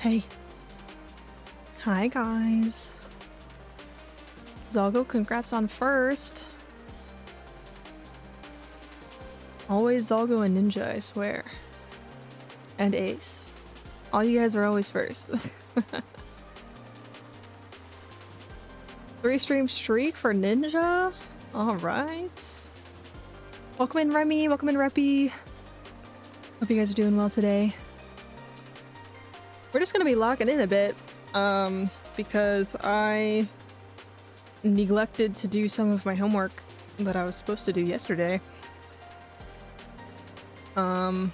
Hey. Hi, guys. Zoggo, congrats on first. Always Zoggo and Ninja, I swear. And Ace. All you guys are always first. 3-stream streak for Ninja? Alright. Welcome in, Remy. Welcome in, Reppy. Hope you guys are doing well today. We're just gonna be locking in a bit, because I neglected to do some of my homework that I was supposed to do yesterday. So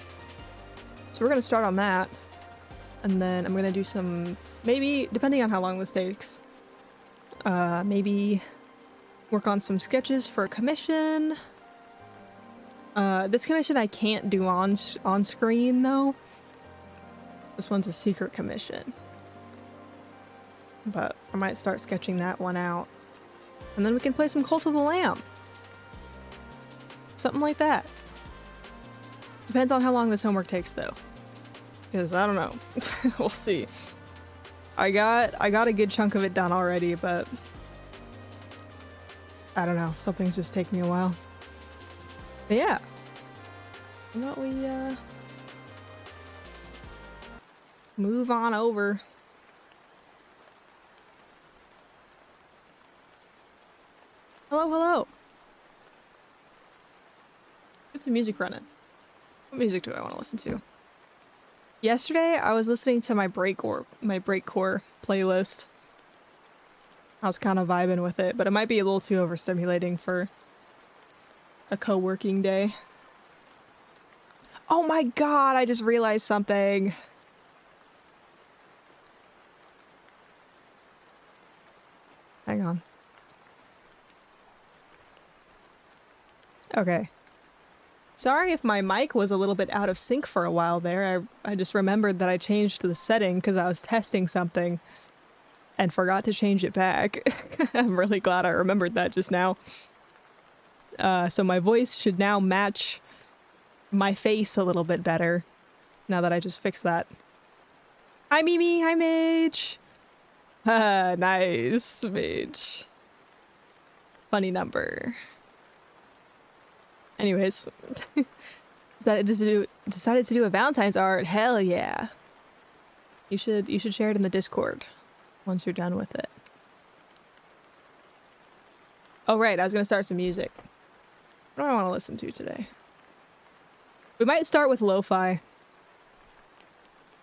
we're gonna start on that, and then I'm gonna do some, maybe, depending on how long this takes, maybe work on some sketches for a commission. This commission I can't do on screen, though. This one's a secret commission. But I might start sketching that one out. And then we can play some Cult of the Lamb. Something like that. Depends on how long this homework takes, though. Because I don't know. We'll see. I got a good chunk of it done already, but I don't know. Something's just taking me a while. But yeah. How about we move on over. Hello, hello. Get the music running. What music do I want to listen to? Yesterday, I was listening to my breakcore playlist. I was kind of vibing with it, but it might be a little too overstimulating for a co-working day. Oh my god, I just realized something. Hang on. Okay. Sorry if my mic was a little bit out of sync for a while there. I just remembered that I changed the setting because I was testing something and forgot to change it back. I'm really glad I remembered that just now. So my voice should now match my face a little bit better now that I just fixed that. Hi, Mimi. Hi, Mage. Nice, Mage. Funny number. Anyways, decided to do a Valentine's art. Hell yeah! You should share it in the Discord once you're done with it. Oh right, I was gonna start some music. What do I want to listen to today? We might start with lo-fi,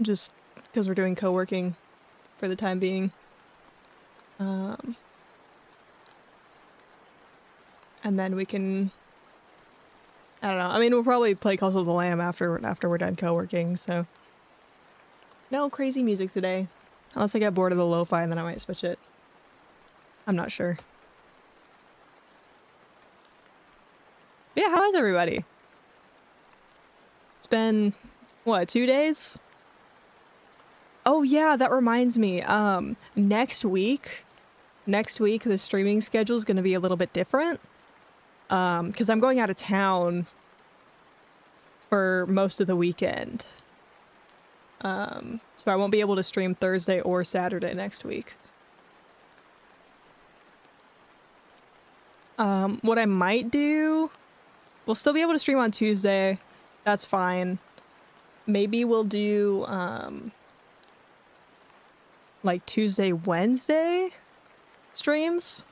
just because we're doing co-working for the time being. And then we can, I don't know. I mean, we'll probably play Cult of the Lamb after we're done co-working, so no crazy music today. Unless I get bored of the lo-fi and then I might switch it. I'm not sure. But yeah, how is everybody? It's been, what, 2 days? Oh yeah, that reminds me. Next week the streaming schedule is going to be a little bit different. Because I'm going out of town for most of the weekend. So I won't be able to stream Thursday or Saturday next week. What I might do, we'll still be able to stream on Tuesday. That's fine. Maybe we'll do, like Tuesday, Wednesday streams.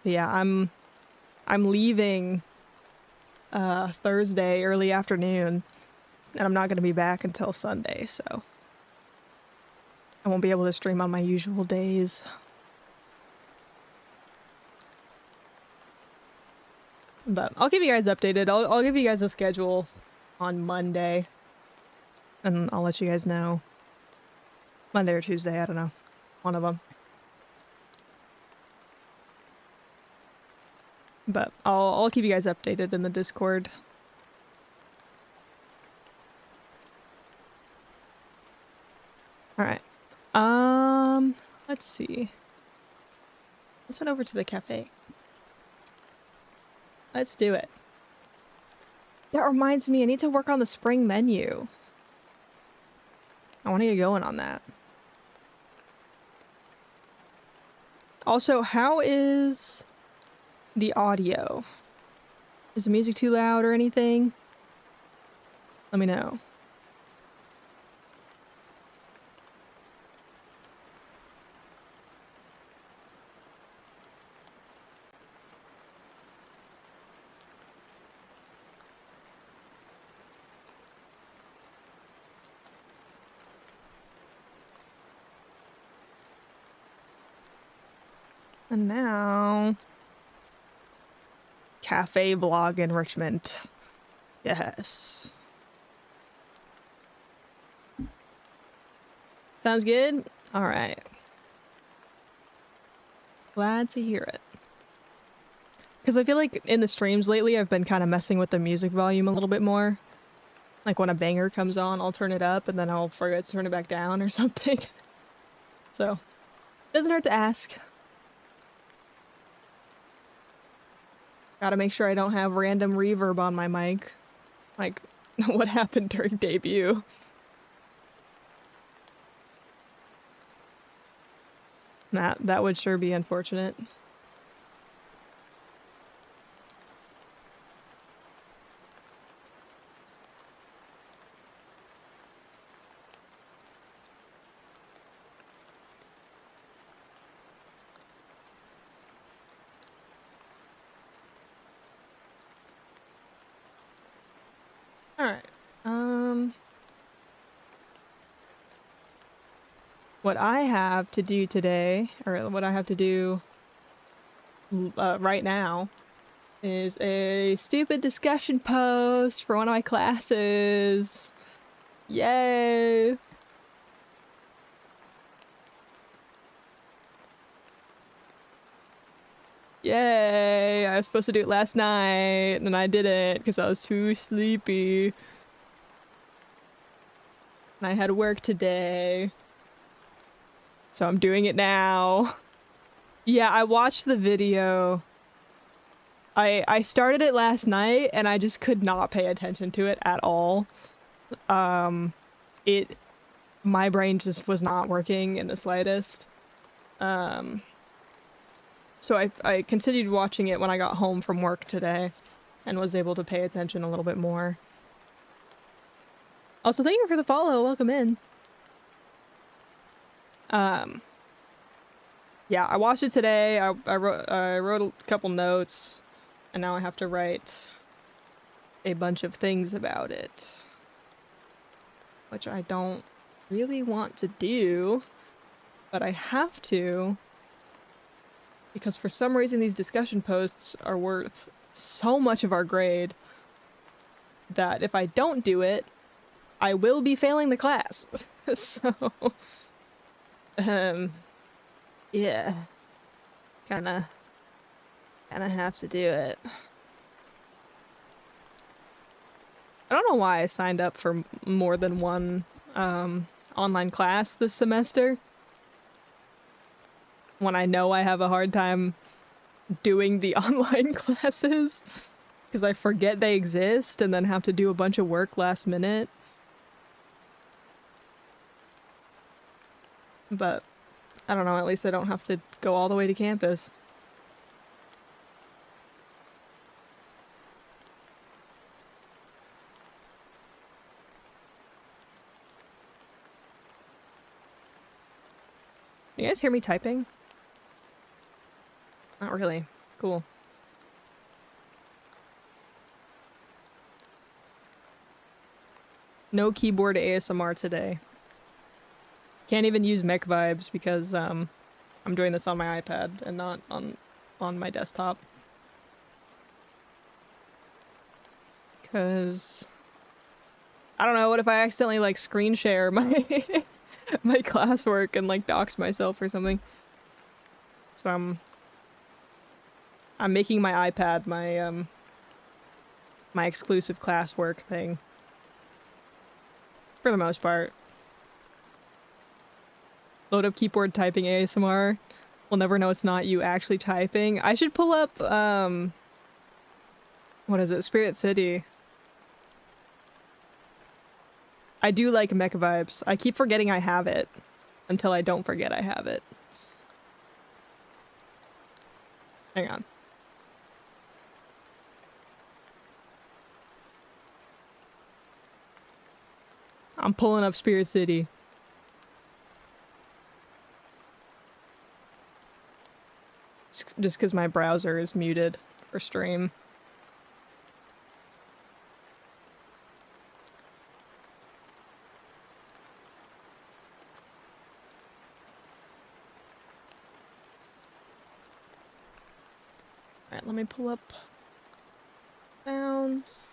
Yeah, I'm leaving Thursday early afternoon, and I'm not going to be back until Sunday, so I won't be able to stream on my usual days. But I'll keep you guys updated. I'll give you guys a schedule on Monday, and I'll let you guys know. Monday or Tuesday, I don't know. One of them. But I'll keep you guys updated in the Discord. Alright. Let's see. Let's head over to the cafe. Let's do it. That reminds me, I need to work on the spring menu. I want to get going on that. Also, how is the audio? Is the music too loud or anything? Let me know. And now... cafe vlog enrichment. Yes. Sounds good? Alright. Glad to hear it. Because I feel like in the streams lately, I've been kind of messing with the music volume a little bit more. Like when a banger comes on, I'll turn it up and then I'll forget to turn it back down or something. So, doesn't hurt to ask. Gotta make sure I don't have random reverb on my mic. Like, what happened during debut. That would sure be unfortunate. Alright. What I have to do today, or what I have to do right now, is a stupid discussion post for one of my classes. Yay! Yay! I was supposed to do it last night, and I didn't because I was too sleepy. And I had work today. So I'm doing it now. Yeah, I watched the video. I started it last night, and I just could not pay attention to it at all. My brain just was not working in the slightest. So I continued watching it when I got home from work today and was able to pay attention a little bit more. Also, thank you for the follow. Welcome in. Yeah, I watched it today. I wrote a couple notes, and now I have to write a bunch of things about it, which I don't really want to do, but I have to, because for some reason these discussion posts are worth so much of our grade that if I don't do it, I will be failing the class. So, yeah, kinda have to do it. I don't know why I signed up for more than one online class this semester when I know I have a hard time doing the online classes because I forget they exist and then have to do a bunch of work last minute. But I don't know, at least I don't have to go all the way to campus. You guys hear me typing? Not really. Cool. No keyboard ASMR today. Can't even use mech vibes because I'm doing this on my iPad and not on my desktop. Cause I don't know, what if I accidentally like screen share my my classwork and like dox myself or something? So I'm making my iPad my my exclusive classwork thing. For the most part. Load up keyboard typing ASMR. We'll never know it's not you actually typing. I should pull up, what is it? Spirit City. I do like mech vibes. I keep forgetting I have it until I don't forget I have it. Hang on. I'm pulling up Spirit City. Just because my browser is muted for stream. Alright, let me pull up sounds.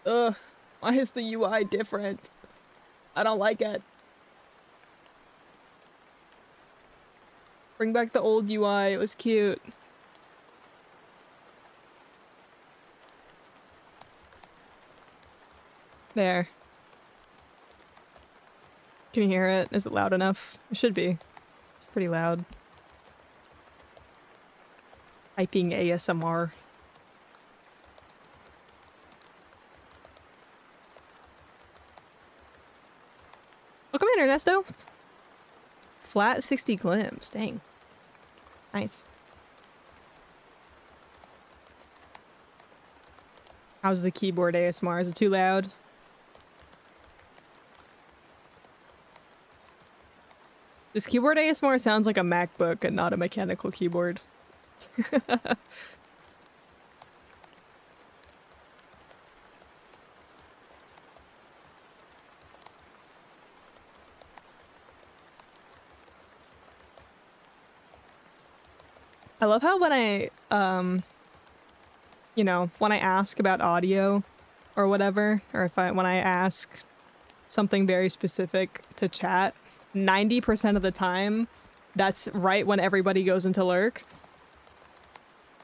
Ugh, why is the UI different? I don't like it. Bring back the old UI, it was cute. There. Can you hear it? Is it loud enough? It should be. It's pretty loud. Typing ASMR. Welcome in, Ernesto. Flat 60 glimpse. Dang. Nice. How's the keyboard ASMR? Is it too loud? This keyboard ASMR sounds like a MacBook and not a mechanical keyboard. I love how when I, you know, when I ask about audio or whatever, or when I ask something very specific to chat, 90% of the time, that's right when everybody goes into lurk.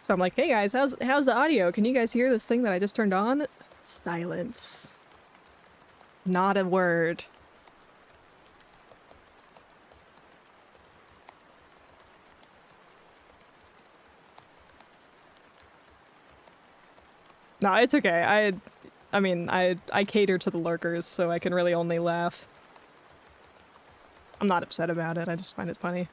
So I'm like, hey guys, how's the audio? Can you guys hear this thing that I just turned on? Silence. Not a word. No, it's okay. I mean, I cater to the lurkers, so I can really only laugh. I'm not upset about it, I just find it funny.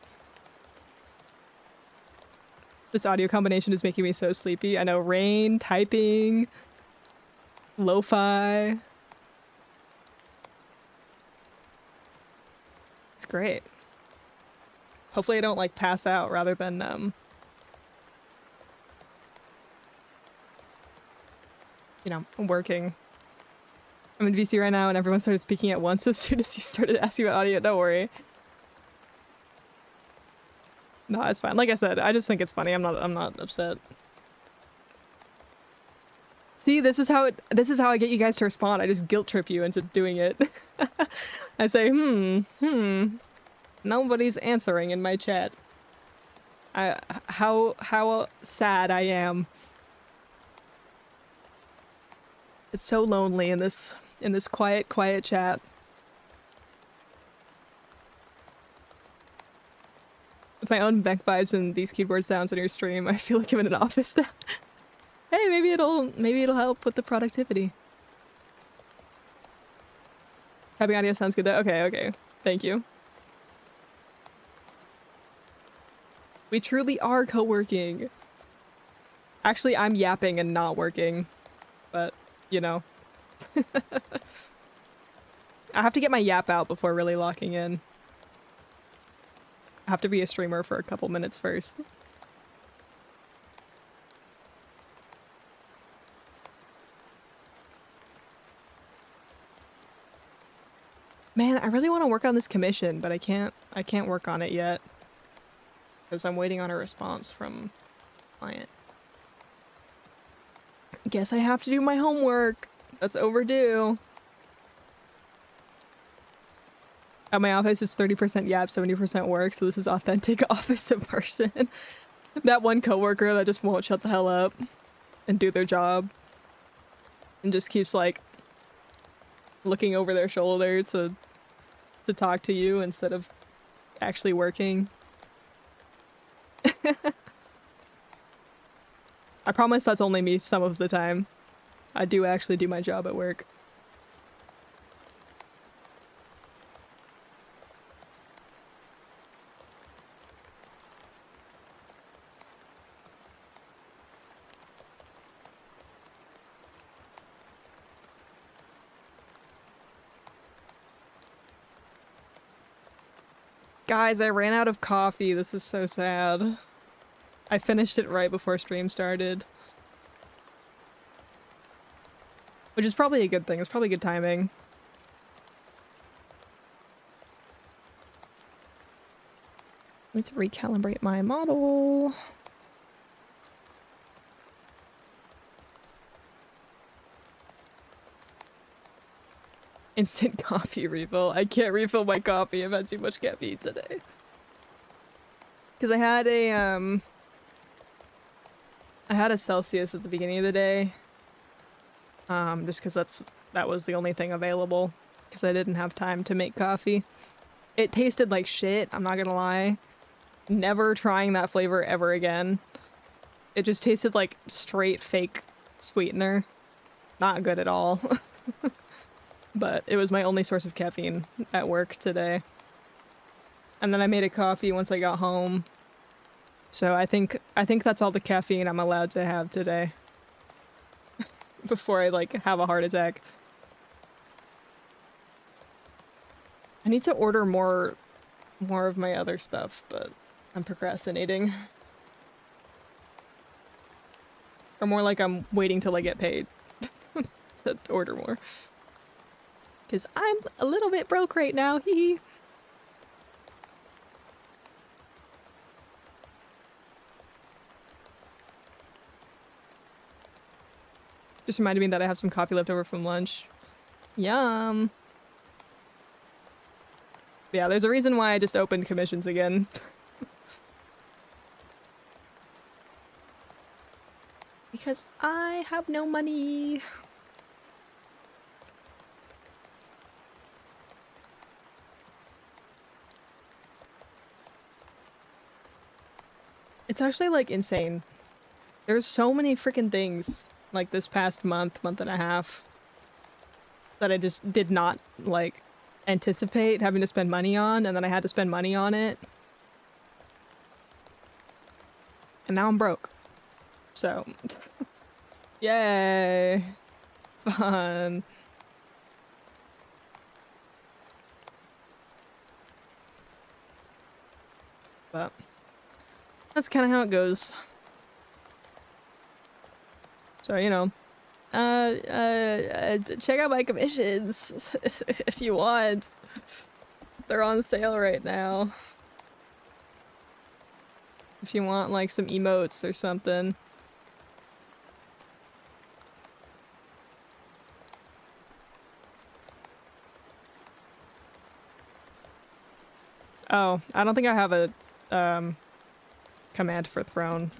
This audio combination is making me so sleepy. I know, rain, typing, lo-fi. It's great. Hopefully I don't, like, pass out rather than, you know, I'm working. I'm in VC right now and everyone started speaking at once as soon as you started asking about audio. Don't worry. No, it's fine. Like I said, I just think it's funny. I'm not upset. See, this is how I get you guys to respond. I just guilt trip you into doing it. I say, nobody's answering in my chat. How sad I am. It's so lonely in this quiet chat. With my own back vibes and these keyboard sounds in your stream, I feel like I'm in an office now. Hey, maybe it'll help with the productivity. Having audio sounds good though. Okay. Thank you. We truly are co-working. Actually, I'm yapping and not working, but you know. I have to get my yap out before really locking in. I have to be a streamer for a couple minutes first. Man, I really want to work on this commission, but I can't work on it yet. Because I'm waiting on a response from client. Guess I have to do my homework. That's overdue. At my office, it's 30% yap, 70% work, so this is authentic office immersion. That one coworker that just won't shut the hell up and do their job. And just keeps, like, looking over their shoulder to talk to you instead of actually working. I promise that's only me some of the time. I do actually do my job at work. Guys, I ran out of coffee. This is so sad. I finished it right before stream started. Which is probably a good thing. It's probably good timing. I need to recalibrate my model. Instant coffee refill. I can't refill my coffee. I've had too much caffeine today. Because I had a Celsius at the beginning of the day. Just because that was the only thing available. Because I didn't have time to make coffee. It tasted like shit, I'm not gonna lie. Never trying that flavor ever again. It just tasted like straight fake sweetener. Not good at all. But it was my only source of caffeine at work today. And then I made a coffee once I got home. So I think that's all the caffeine I'm allowed to have today. Before I like have a heart attack. I need to order more of my other stuff, but I'm procrastinating. Or more like I'm waiting till I get paid to order more. Because I'm a little bit broke right now, hee hee. Just reminded me that I have some coffee left over from lunch. Yum! Yeah, there's a reason why I just opened commissions again. Because I have no money. It's actually like insane. There's so many freaking things like this past month and a half that I just did not like anticipate having to spend money on, and then I had to spend money on it. And now I'm broke. So, yay! Fun. But that's kind of how it goes. So, you know, check out my commissions if you want. They're on sale right now. If you want like some emotes or something. Oh, I don't think I have a command for throne.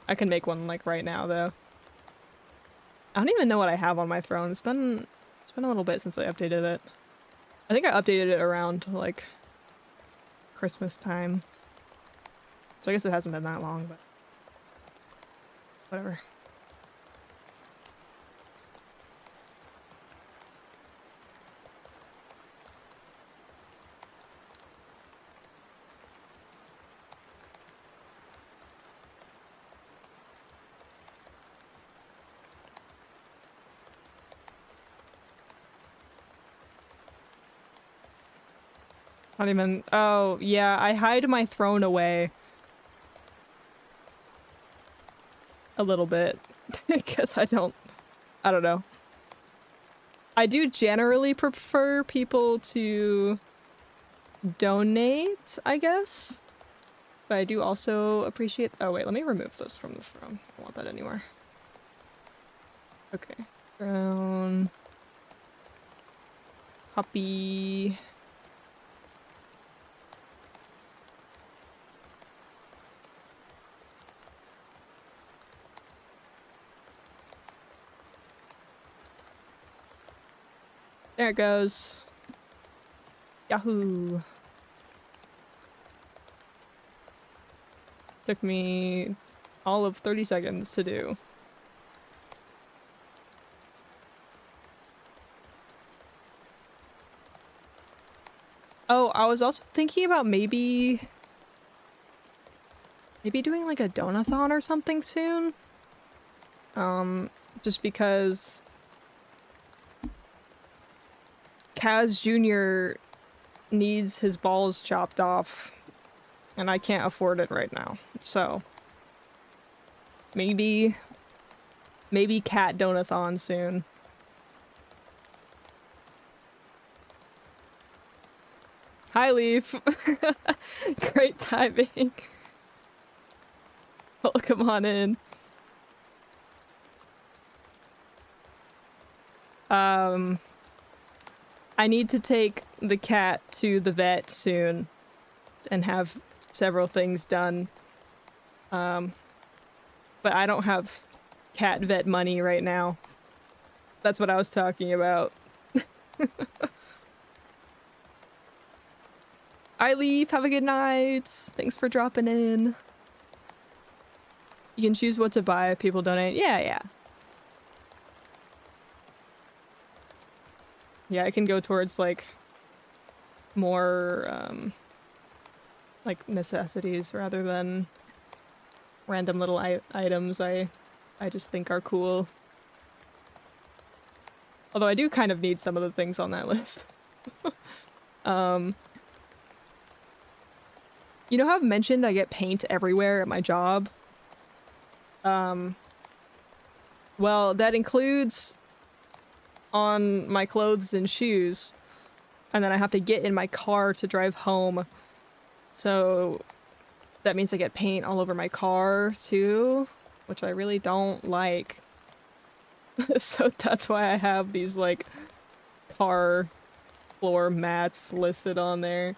I can make one like right now though. I don't even know what I have on my throne. It's been a little bit since I updated it. I think I updated it around like Christmas time. So I guess it hasn't been that long, but whatever. Not even. Oh, yeah, I hide my throne away. A little bit. Because I don't know. I do generally prefer people to donate, I guess. But I do also appreciate. Oh, wait, let me remove this from the throne. I don't want that anymore. Okay. Throne. Copy. There it goes. Yahoo! Took me all of 30 seconds to do. Oh, I was also thinking about maybe doing like a donathon or something soon. Just because Kaz Jr. needs his balls chopped off, and I can't afford it right now. So maybe cat donathon soon. Hi, Leaf. Great timing. Welcome on in. I need to take the cat to the vet soon and have several things done. But I don't have cat vet money right now. That's what I was talking about. I leave. Have a good night. Thanks for dropping in. You can choose what to buy if people donate. Yeah, yeah. Yeah, I can go towards, like, more, like, necessities rather than random little items I just think are cool. Although I do kind of need some of the things on that list. You know how I've mentioned I get paint everywhere at my job? Well, that includes on my clothes and shoes, and then I have to get in my car to drive home. So that means I get paint all over my car too, which I really don't like. So that's why I have these, like, car floor mats listed on there.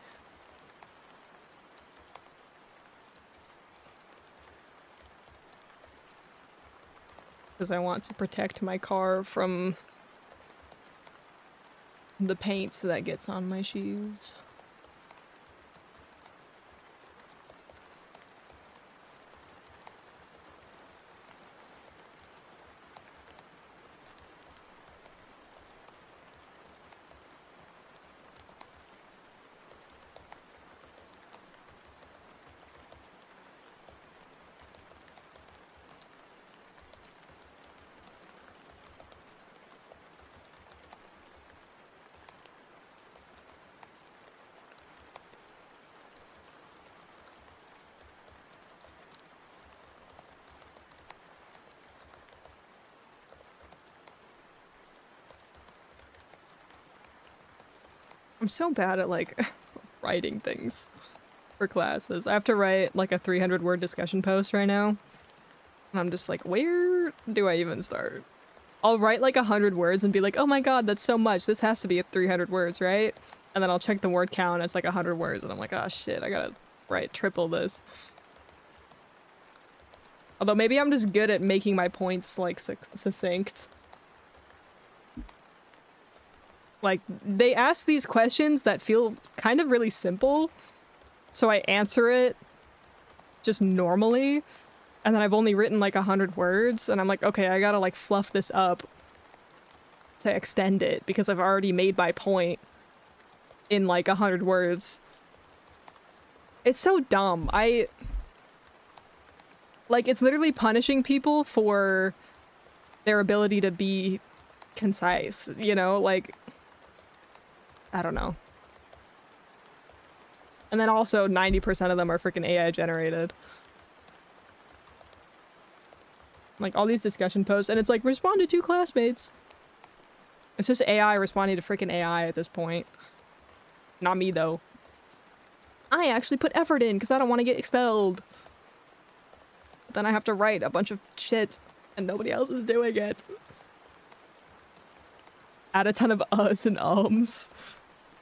Because I want to protect my car from the paint that gets on my shoes. I'm so bad at, like, writing things for classes. I have to write, like, a 300-word discussion post right now. And I'm just like, where do I even start? I'll write, like, 100 words and be like, oh my god, that's so much. This has to be 300 words, right? And then I'll check the word count, and it's like 100 words, and I'm like, oh shit, I gotta write triple this. Although maybe I'm just good at making my points, like, succinct. Like, they ask these questions that feel kind of really simple, so I answer it just normally, and then I've only written like 100 words, and I'm like, okay, I gotta, like, fluff this up to extend it, because I've already made my point in, like, 100 words. It's so dumb. Like, it's literally punishing people for their ability to be concise, you know? Like, I don't know. And then also 90% of them are freaking AI generated. Like, all these discussion posts, and it's like, respond to 2 classmates. It's just AI responding to freaking AI at this point. Not me, though. I actually put effort in because I don't want to get expelled. But then I have to write a bunch of shit, and nobody else is doing it. Add a ton of uhs and ums.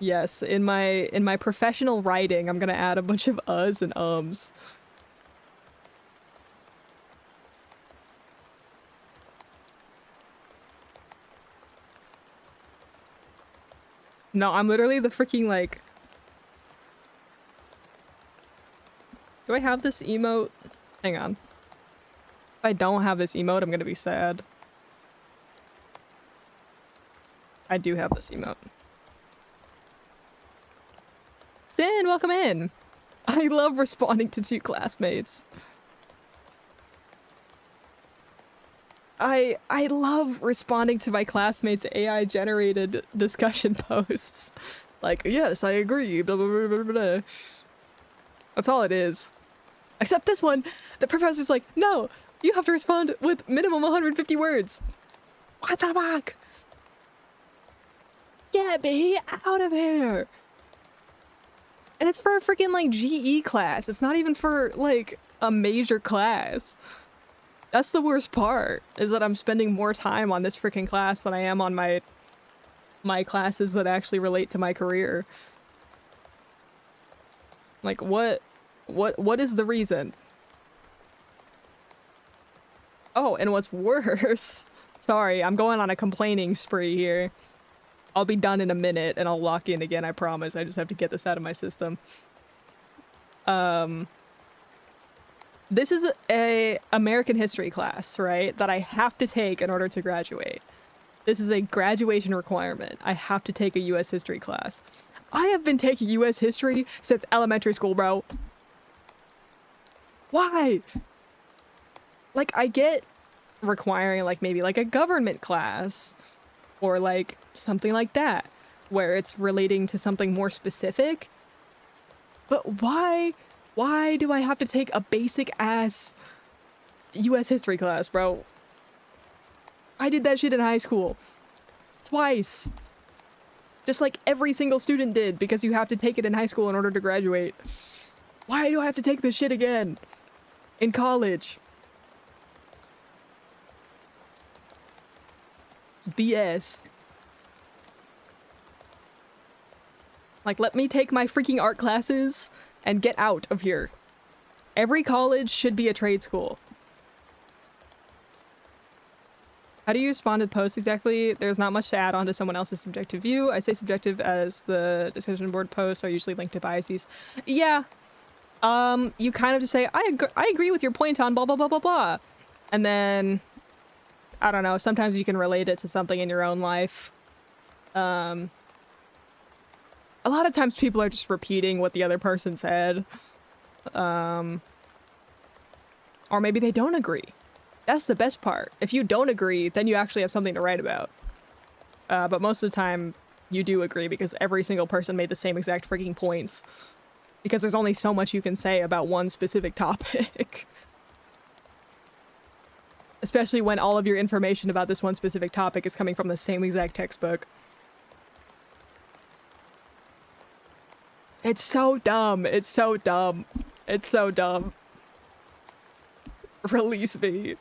Yes, in my professional writing, I'm gonna add a bunch of uhs and ums. No, I'm literally the freaking, like... Do I have this emote? Hang on. If I don't have this emote, I'm gonna be sad. I do have this emote. Sin, welcome in. I love responding to two classmates. I love responding to my classmates' AI-generated discussion posts. Like, yes, I agree, blah, blah, blah, blah, blah. That's all it is. Except this one, the professor's like, no, you have to respond with minimum 150 words. What the fuck? Get me out of here. And it's for a freaking, like, GE class. It's not even for, like, a major class. That's the worst part, is that I'm spending more time on this freaking class than I am on my classes that actually relate to my career. Like, what is the reason? Oh, and what's worse... Sorry, I'm going on a complaining spree here. I'll be done in a minute and I'll lock in again, I promise. I just have to get this out of my system. This is a American history class, right? That I have to take in order to graduate. This is a graduation requirement. I have to take a US history class. I have been taking US history since elementary school, bro. Why? Like, I get requiring, like, maybe, like, a government class. Or, like, something like that. Where it's relating to something more specific. But why? Why do I have to take a basic-ass US history class, bro? I did that shit in high school. Twice. Just like every single student did, because you have to take it in high school in order to graduate. Why do I have to take this shit again? In college. It's BS. Like, let me take my freaking art classes and get out of here. Every college should be a trade school. How do you respond to posts exactly? There's not much to add on to someone else's subjective view. I say subjective as the discussion board posts are usually linked to biases. Yeah. You kind of just say, I agree with your point on blah, blah, blah, blah, blah. And then, I don't know, sometimes you can relate it to something in your own life. A lot of times people are just repeating what the other person said. Or maybe they don't agree. That's the best part. If you don't agree, then you actually have something to write about. But most of the time, you do agree because every single person made the same exact freaking points. Because there's only so much you can say about one specific topic. Especially when all of your information about this one specific topic is coming from the same exact textbook. It's so dumb. It's so dumb. It's so dumb. Release me.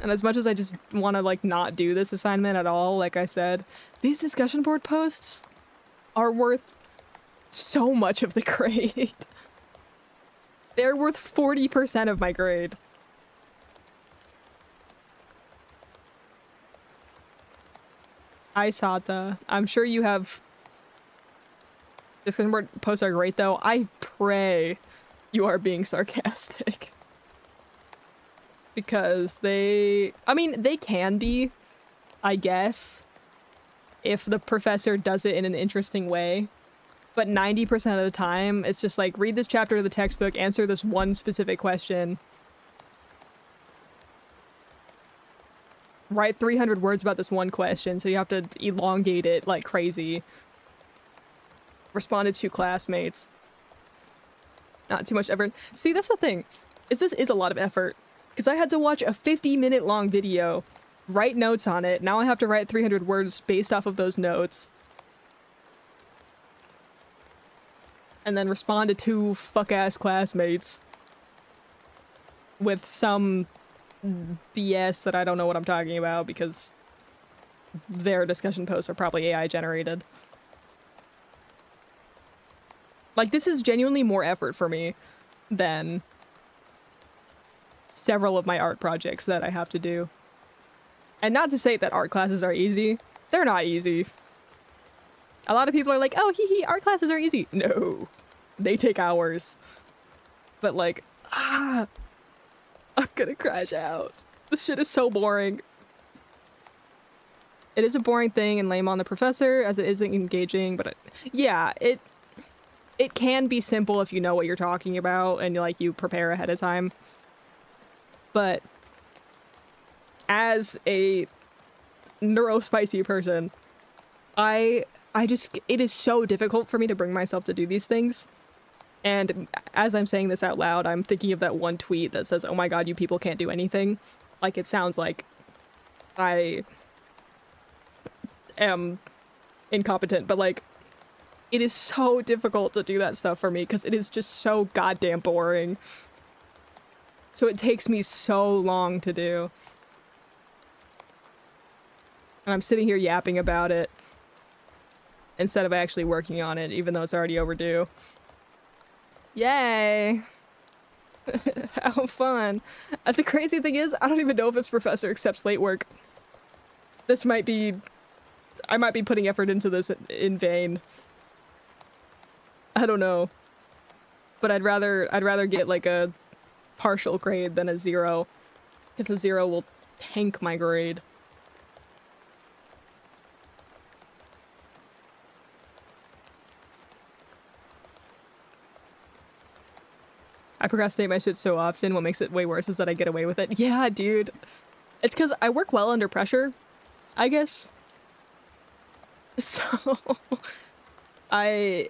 And as much as I just want to, like, not do this assignment at all, like I said, these discussion board posts are worth so much of the grade. They're worth 40% of my grade. Hi, Sata. I'm sure you have... Discussion board posts are great, though. I pray you are being sarcastic. Because they... I mean, they can be, I guess, if the professor does it in an interesting way. But 90% of the time, it's just like, read this chapter of the textbook, answer this one specific question. Write 300 words about this one question, so you have to elongate it like crazy. Responded to classmates. Not too much effort. See, that's the thing. This is a lot of effort. Because I had to watch a 50-minute long video, write notes on it. Now I have to write 300 words based off of those notes. And then respond to two fuck-ass classmates. With some BS that I don't know what I'm talking about because their discussion posts are probably AI generated. Like, this is genuinely more effort for me than several of my art projects that I have to do. And not to say that art classes are easy. They're not easy. A lot of people are like, oh, hee, art classes are easy. No. They take hours. But, like, I'm gonna crash out. This shit is so boring. It is a boring thing and lame on the professor, as it isn't engaging, but yeah, it can be simple if you know what you're talking about and like you prepare ahead of time. But as a neurospicy person, I just it is so difficult for me to bring myself to do these things. And as I'm saying this out loud, I'm thinking of that one tweet that says, "Oh my god, you people can't do anything." Like, it sounds like I am incompetent, but like, it is so difficult to do that stuff for me because it is just so goddamn boring. So it takes me so long to do. And I'm sitting here yapping about it instead of actually working on it, even though it's already overdue. Yay! How fun. The crazy thing is, I don't even know if this professor accepts late work. This might be... I might be putting effort into this in vain. I don't know. But I'd rather get like a partial grade than a 0. Because a 0 will tank my grade. I procrastinate my shit so often. What makes it way worse is that I get away with it. Yeah, dude. It's because I work well under pressure, I guess. So, I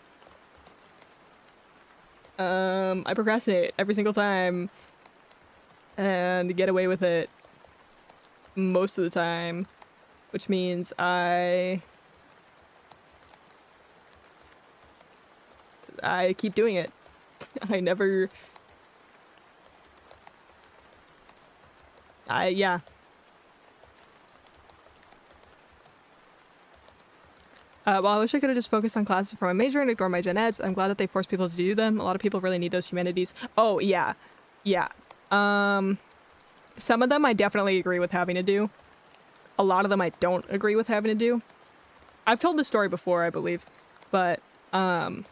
procrastinate every single time and get away with it most of the time, which means I keep doing it. I never... yeah. Well, I wish I could have just focused on classes for my major and ignore my gen eds. I'm glad that they force people to do them. A lot of people really need those humanities. Oh, yeah. Yeah. Some of them I definitely agree with having to do. A lot of them I don't agree with having to do. I've told this story before, I believe. But, I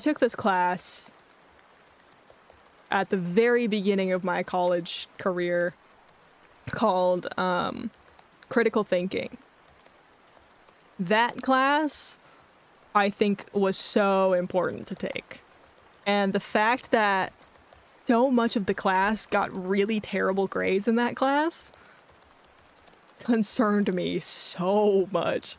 took this class at the very beginning of my college career called, critical thinking. That class, I think, was so important to take. And the fact that so much of the class got really terrible grades in that class concerned me so much.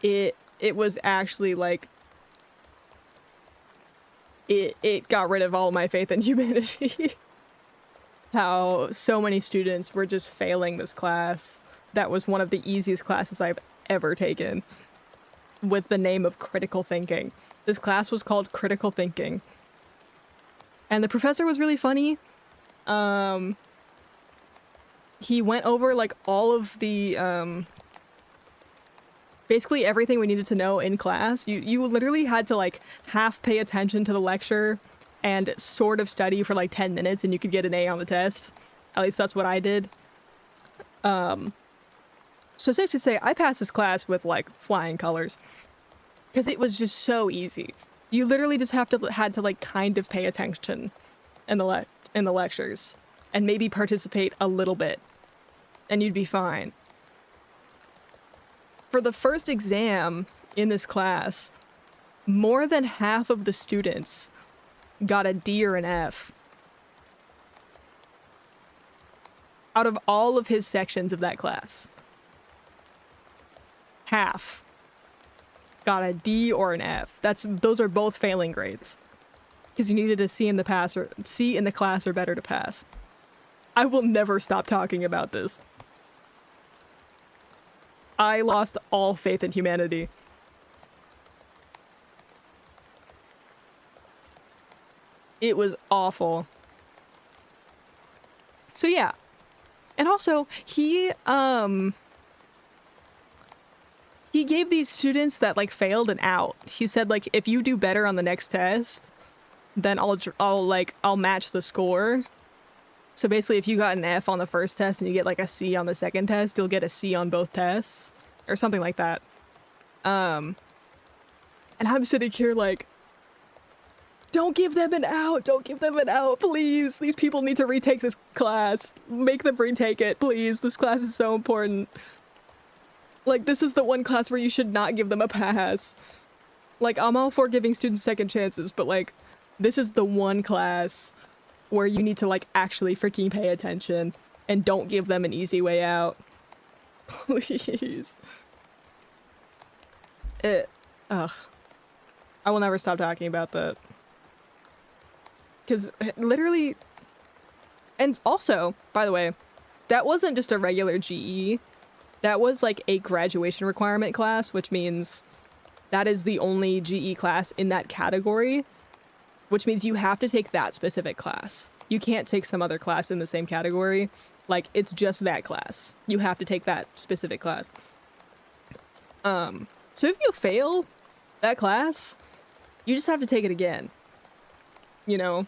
It was actually like it got rid of all my faith in humanity. How so many students were just failing this class. That was one of the easiest classes I've ever taken, with the name of critical thinking. This class was called critical thinking. And the professor was really funny. He went over like all of the basically everything we needed to know in class. You literally had to like half pay attention to the lecture and sort of study for like 10 minutes and you could get an A on the test. At least that's what I did. So safe to say, I passed this class with like flying colors. Because it was just so easy. You literally just had to like kind of pay attention in the lectures. And maybe participate a little bit. And you'd be fine. For the first exam in this class, more than half of the students got a D or an F. Out of all of his sections of that class. Half got a D or an F. Those are both failing grades. Because you needed a C in the class or better to pass. I will never stop talking about this. I lost all faith in humanity. It was awful. So yeah. And also, he gave these students that like failed an out. He said like, if you do better on the next test, then I'll match the score. So basically, if you got an F on the first test and you get like a C on the second test, you'll get a C on both tests or something like that. And I'm sitting here like, don't give them an out. Don't give them an out, please. These people need to retake this class. Make them retake it, please. This class is so important. Like, this is the one class where you should not give them a pass. Like, I'm all for giving students second chances, but like, this is the one class where you need to like actually freaking pay attention and don't give them an easy way out. Please. Ugh. I will never stop talking about that. Because literally... And also, by the way, that wasn't just a regular GE. That was like a graduation requirement class, which means that is the only GE class in that category, which means you have to take that specific class. You can't take some other class in the same category. Like, it's just that class. You have to take that specific class. So if you fail that class, you just have to take it again. You know?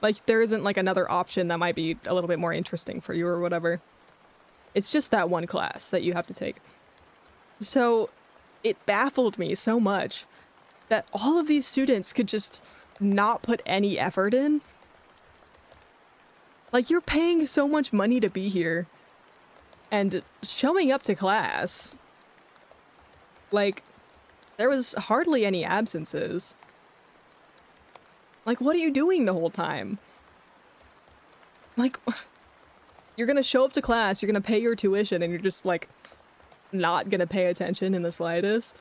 Like, there isn't, like, another option that might be a little bit more interesting for you or whatever. It's just that one class that you have to take. So, it baffled me so much that all of these students could just not put any effort in. Like, you're paying so much money to be here. And showing up to class... Like, there was hardly any absences. Like, what are you doing the whole time? Like, you're gonna show up to class, you're gonna pay your tuition, and you're just, like, not gonna pay attention in the slightest?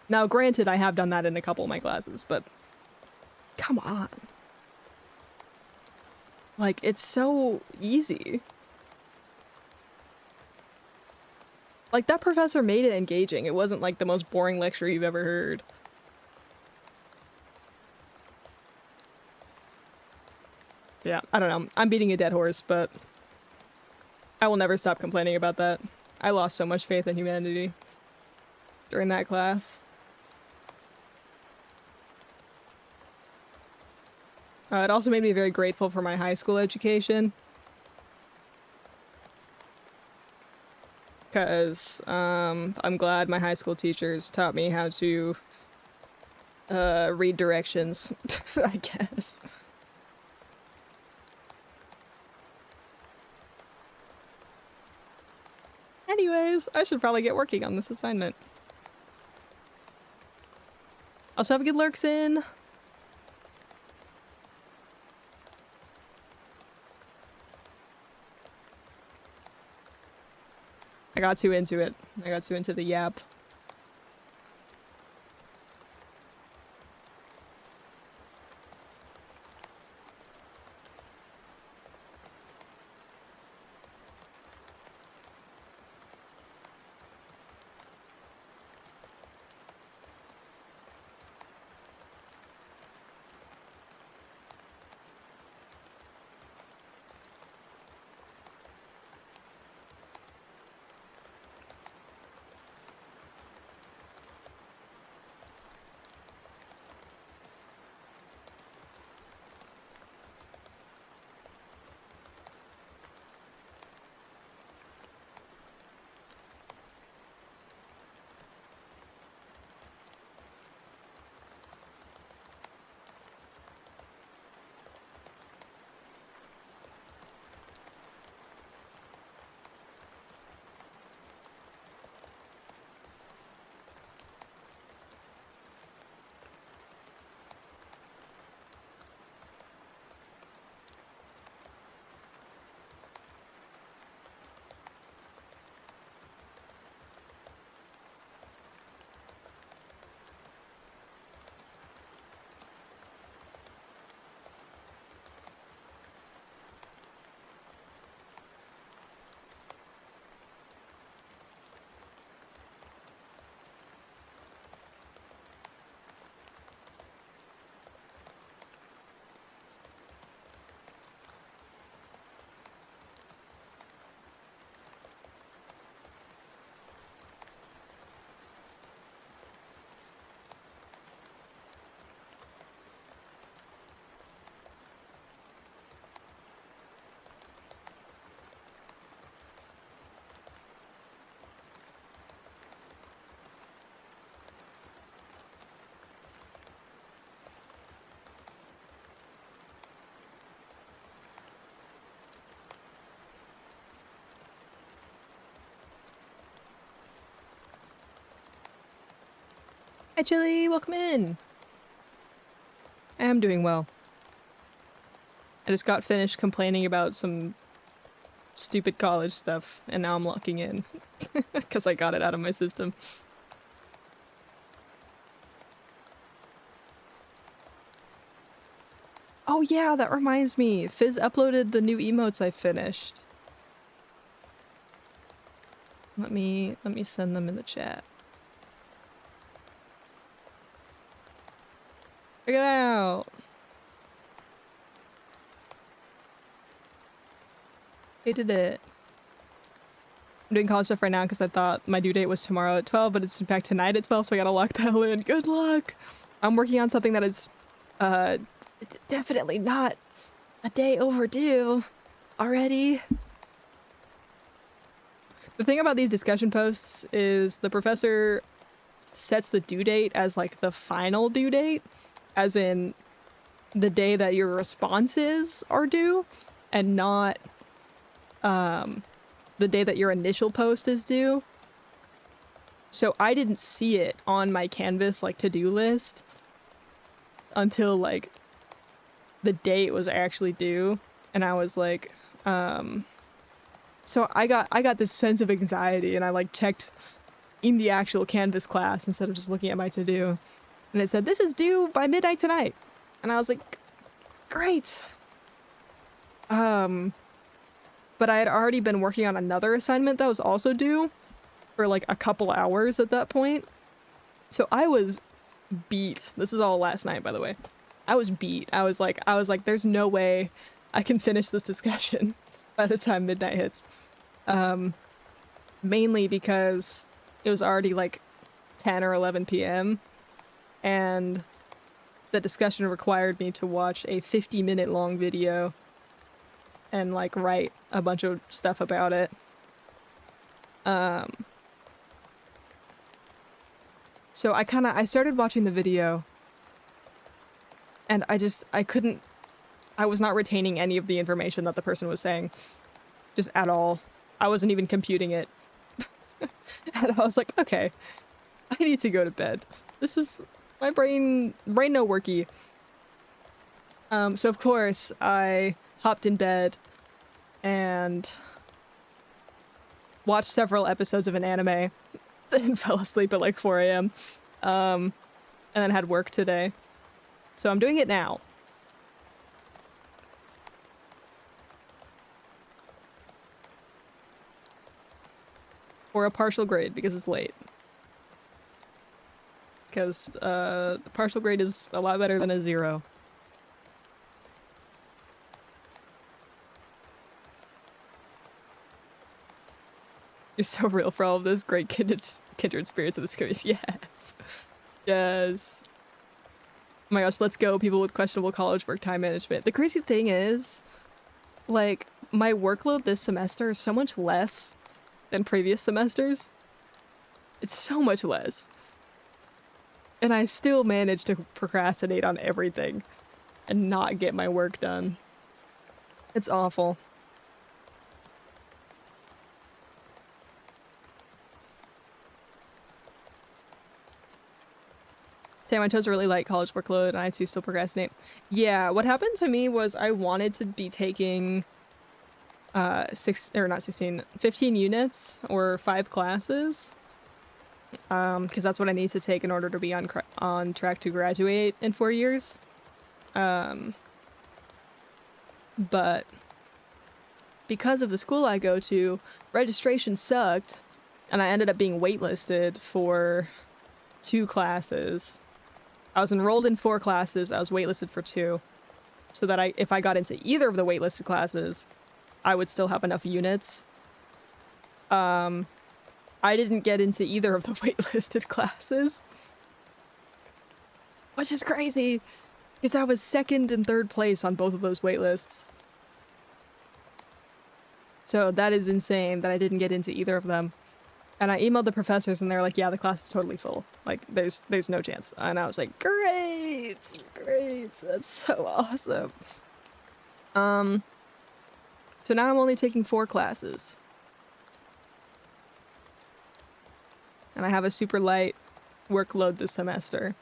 Now, granted, I have done that in a couple of my classes, but... Come on. Like, it's so easy. Like, that professor made it engaging. It wasn't, like, the most boring lecture you've ever heard. Yeah, I don't know. I'm beating a dead horse, but I will never stop complaining about that. I lost so much faith in humanity during that class. It also made me very grateful for my high school education. Because I'm glad my high school teachers taught me how to read directions, I guess. Anyways, I should probably get working on this assignment. Also, have a good lurks in. I got too into it. I got too into the yap. Hi, Chili. Welcome in. I am doing well. I just got finished complaining about some stupid college stuff, and now I'm locking in because I got it out of my system. Oh yeah, that reminds me. Fizz uploaded the new emotes I finished. Let me send them in the chat. Check it out. They did it. I'm doing college stuff right now because I thought my due date was tomorrow at 12, but it's in fact tonight at 12, so I gotta lock the hell in. Good luck! I'm working on something that is, definitely not a day overdue already. The thing about these discussion posts is the professor sets the due date as like the final due date, as in the day that your responses are due, and not the day that your initial post is due. So I didn't see it on my Canvas like to-do list until like the day it was actually due, and I was like, so I got this sense of anxiety, and I like checked in the actual Canvas class instead of just looking at my to-do, and it said this is due by midnight tonight, and I was like, great. But I had already been working on another assignment that was also due for like a couple hours at that point. So I was beat. This is all last night, by the way. I was beat. I was like, there's no way I can finish this discussion by the time midnight hits. Mainly because it was already like 10 or 11 p.m. and the discussion required me to watch a 50-minute long video and like write a bunch of stuff about it. So I started watching the video, and I was not retaining any of the information that the person was saying, just at all. I wasn't even computing it. And I was like, okay, I need to go to bed. This is my brain no worky. So of course I hopped in bed and watched several episodes of an anime and fell asleep at like 4 a.m. And then had work today. So I'm doing it now. For a partial grade because it's late. Because the partial grade is a lot better than a 0. You're so real for all of this. Great kindred spirits of the script. Yes. Yes. Oh my gosh, let's go. People with questionable college work time management. The crazy thing is, like, my workload this semester is so much less than previous semesters. It's so much less. And I still manage to procrastinate on everything and not get my work done. It's awful. Sam, I chose a really light college workload and I too still procrastinate. Yeah, what happened to me was I wanted to be taking 15 units or 5 classes. Because that's what I need to take in order to be on track to graduate in 4 years. But because of the school I go to, registration sucked, and I ended up being waitlisted for 2 classes. I was enrolled in 4 classes, I was waitlisted for 2, so that if I got into either of the waitlisted classes, I would still have enough units. I didn't get into either of the waitlisted classes, which is crazy, because I was 2nd and 3rd place on both of those waitlists. So that is insane that I didn't get into either of them. And I emailed the professors and they're like, yeah, the class is totally full. Like, there's no chance. And I was like, great! Great! That's so awesome. So now I'm only taking 4 classes. And I have a super light workload this semester,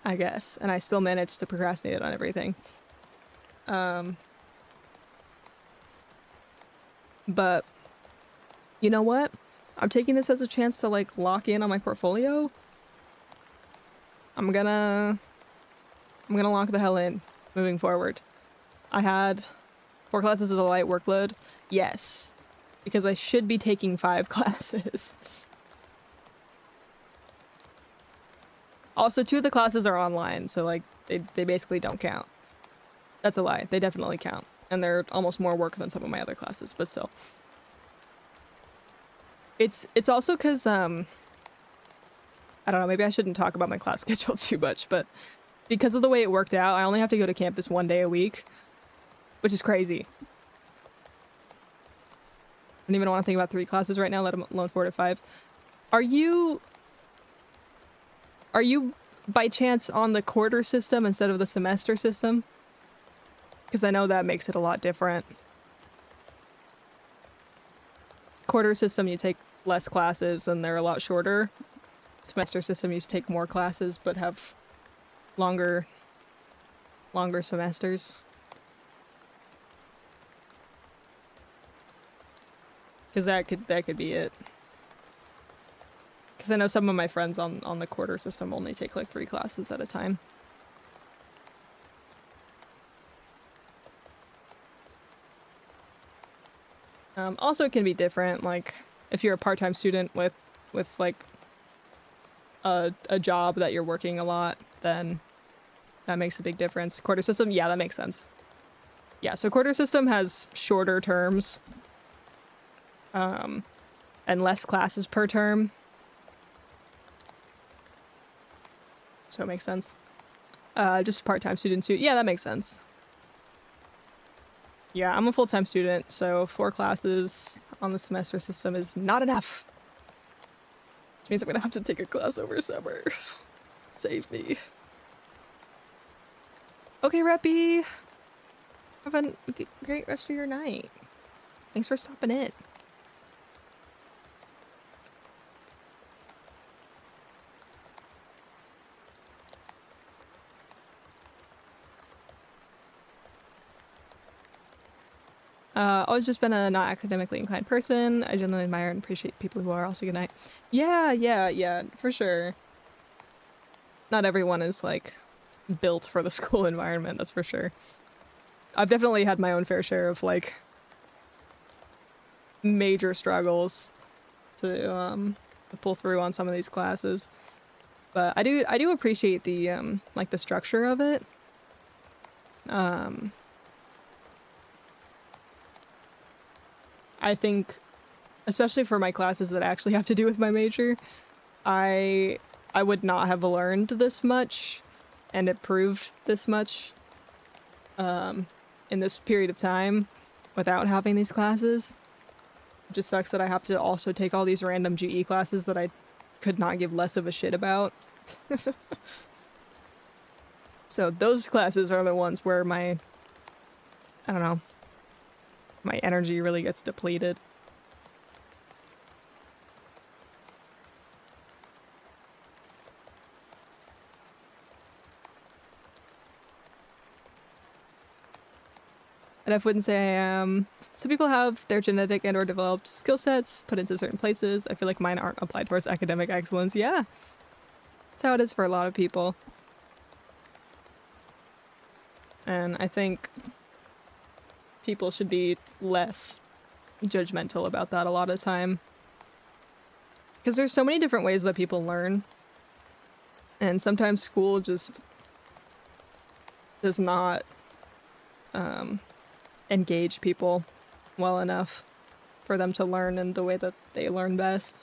I guess, and I still managed to procrastinate on everything. But you know what? I'm taking this as a chance to like lock in on my portfolio. I'm gonna lock the hell in moving forward. I had 4 classes of the light workload. Yes, because I should be taking 5 classes. Also, 2 of the classes are online, so like they basically don't count. That's a lie. They definitely count. And they're almost more work than some of my other classes, but still. It's also because I don't know, maybe I shouldn't talk about my class schedule too much, but because of the way it worked out, I only have to go to campus 1 day a week, which is crazy. I don't even want to think about 3 classes right now, let alone 4 to 5. Are you by chance on the quarter system instead of the semester system? Because I know that makes it a lot different. Quarter system, you take less classes and they're a lot shorter. Semester system, you take more classes but have longer semesters. Because that could be it. Because I know some of my friends on the quarter system only take like 3 classes at a time. Also, it can be different. Like, if you're a part-time student with like a job that you're working a lot, then that makes a big difference. Quarter system, yeah, that makes sense. Yeah, so quarter system has shorter terms, and less classes per term. So it makes sense. Just part-time students, yeah, that makes sense. Yeah, I'm a full-time student, so 4 classes on the semester system is not enough. Which means I'm gonna have to take a class over summer. Save me. Okay, Reppy. Have a great rest of your night. Thanks for stopping in. Always just been a not academically inclined person. I genuinely admire and appreciate people who are. Also, good night. Yeah, for sure. Not everyone is like built for the school environment, that's for sure. I've definitely had my own fair share of like major struggles to pull through on some of these classes. But I do appreciate the like the structure of it. I think, especially for my classes that actually have to do with my major, I would not have learned this much and improved this much in this period of time without having these classes. It just sucks that I have to also take all these random GE classes that I could not give less of a shit about. So those classes are the ones where my, I don't know, my energy really gets depleted. And I wouldn't say I am. Some people have their genetic and or developed skill sets put into certain places. I feel like mine aren't applied towards academic excellence. Yeah, that's how it is for a lot of people. And I think people should be less judgmental about that a lot of the time. Because there's so many different ways that people learn. And sometimes school just does not engage people well enough for them to learn in the way that they learn best.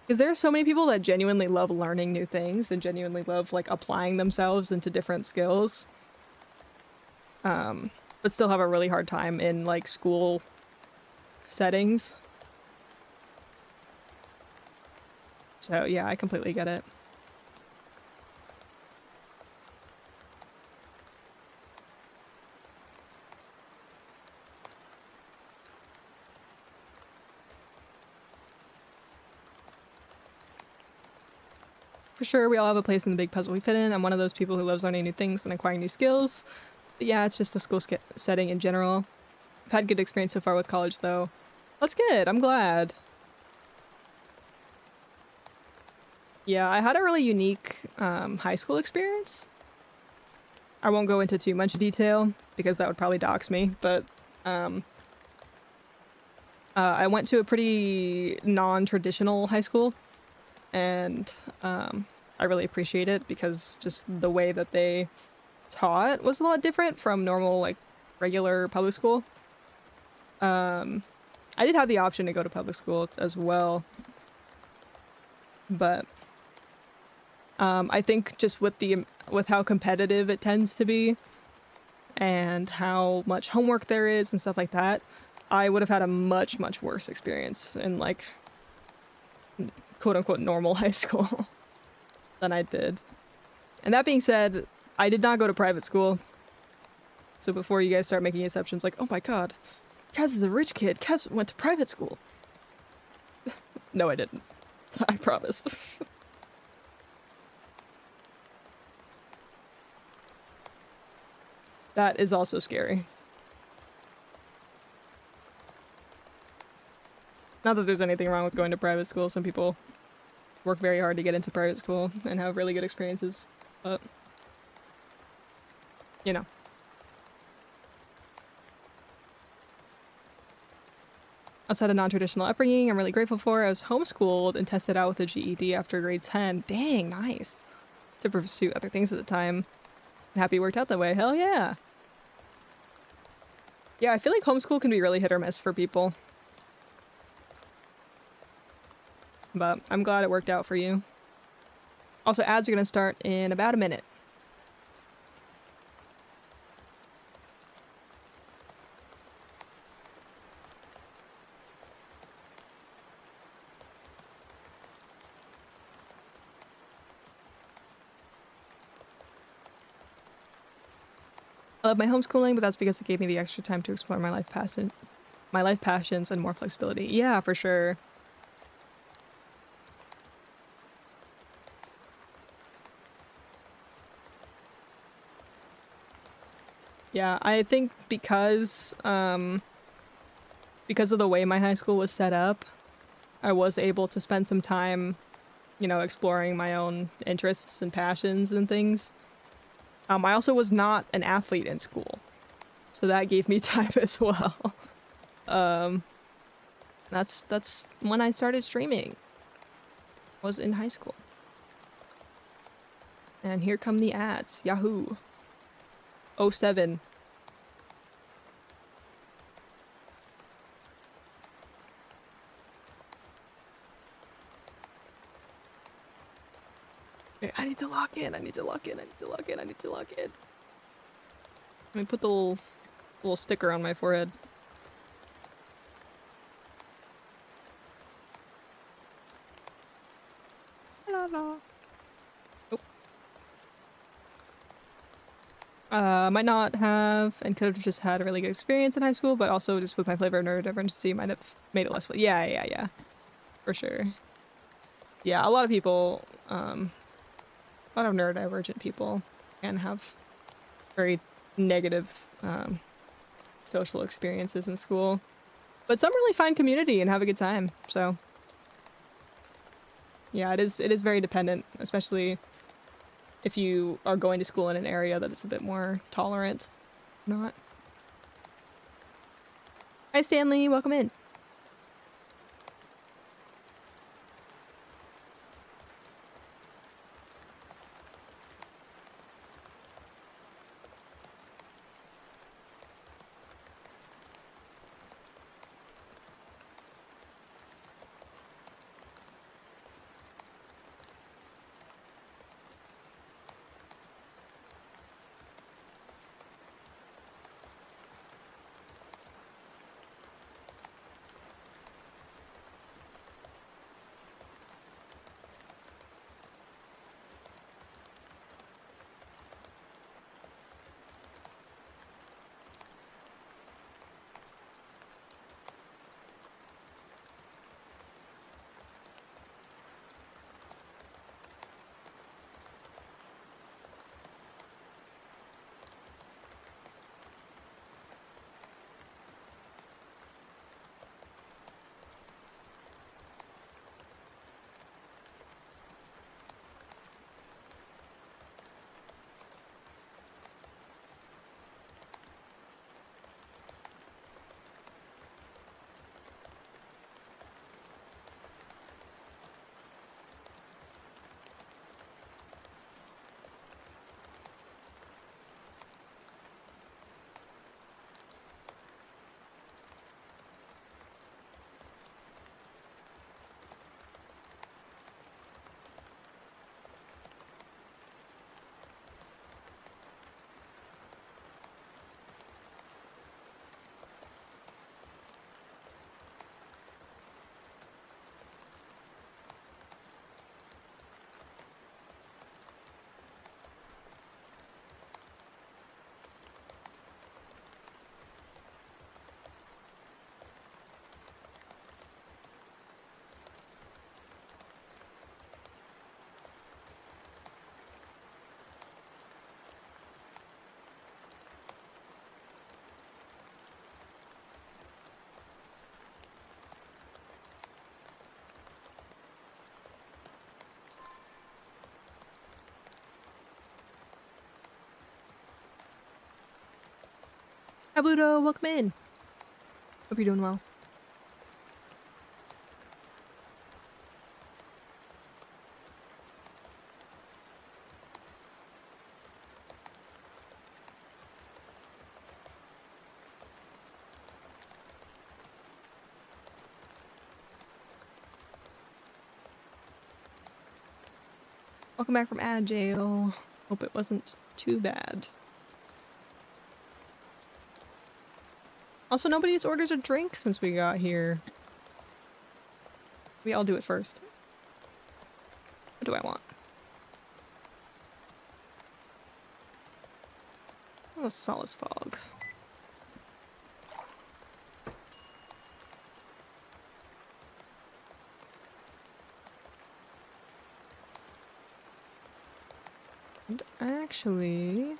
Because there are so many people that genuinely love learning new things and genuinely love like applying themselves into different skills, but still have a really hard time in like school settings. So yeah, I completely get it. For sure, we all have a place in the big puzzle we fit in. I'm one of those people who loves learning new things and acquiring new skills. But yeah, it's just the school setting in general. I've had good experience so far with college, though. That's good. I'm glad. Yeah, I had a really unique high school experience. I won't go into too much detail because that would probably dox me, but I went to a pretty non-traditional high school, and I really appreciate it because just the way that they taught was a lot different from normal, like, regular public school. I did have the option to go to public school as well, but I think just with how competitive it tends to be and how much homework there is and stuff like that, I would have had a much, much worse experience in, like, quote-unquote normal high school than I did. And that being said, I did not go to private school. So before you guys start making assumptions like, oh my god, Kaz is a rich kid, Kaz went to private school. No, I didn't. I promise. That is also scary. Not that there's anything wrong with going to private school. Some people work very hard to get into private school and have really good experiences. But, you know. I also had a non-traditional upbringing I'm really grateful for. I was homeschooled and tested out with a GED after grade 10. Dang, nice. To pursue other things at the time. I'm happy it worked out that way. Hell yeah. Yeah, I feel like homeschool can be really hit or miss for people. But I'm glad it worked out for you. Also, ads are going to start in about a minute. I love my homeschooling, but that's because it gave me the extra time to explore my life passions and more flexibility. Yeah, for sure. Yeah, I think because of the way my high school was set up, I was able to spend some time, you know, exploring my own interests and passions and things. I also was not an athlete in school, so that gave me time as well. That's when I started streaming. Was in high school. And here come the ads. Yahoo. '07. Okay, I need to lock in. I need to lock in. I need to lock in. I need to lock in. Let me put the little sticker on my forehead. La la. Oh. Might not have and could have just had a really good experience in high school, but also just with my flavor of neurodiversity might have made it less. Yeah. For sure. Yeah, a lot of people, a lot of neurodivergent people can have very negative social experiences in school. But some really find community and have a good time, so. Yeah, it is very dependent, especially if you are going to school in an area that is a bit more tolerant. Not. Hi Stanley, welcome in. Hi, Bluto. Welcome in. Hope you're doing well. Welcome back from ad jail. Hope it wasn't too bad. Also, nobody's ordered a drink since we got here. We all do it first. What do I want? Oh, solace fog. And actually...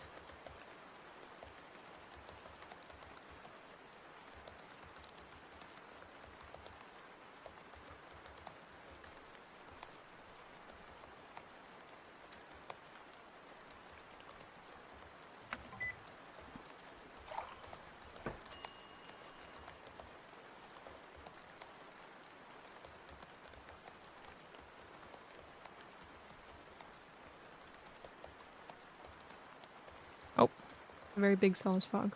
Oh, a very big solace fog.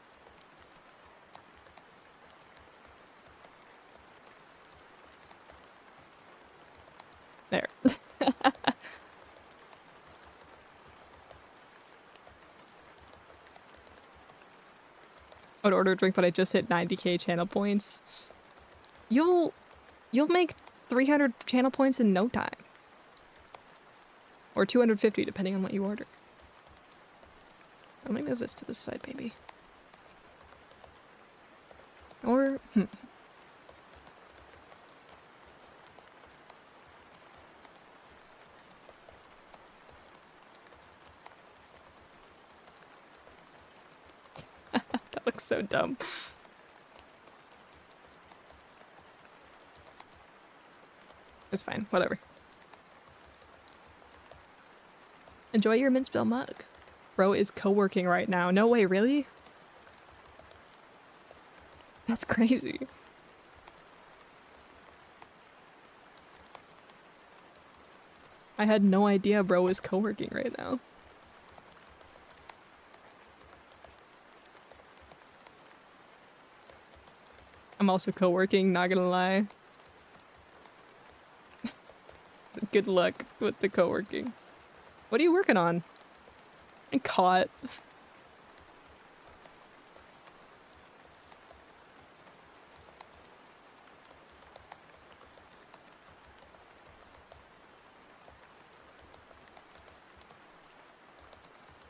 There. I would order a drink, but I just hit 90k channel points. You'll make 300 channel points in no time. Or 250, depending on what you order. Let me move this to this side, maybe. Or, That looks so dumb. It's fine, whatever. Enjoy your Minspell mug. Bro is co-working right now. No way, really? That's crazy. I had no idea bro was co-working right now. I'm also co-working, not gonna lie. Good luck with the co-working. What are you working on? I'm caught.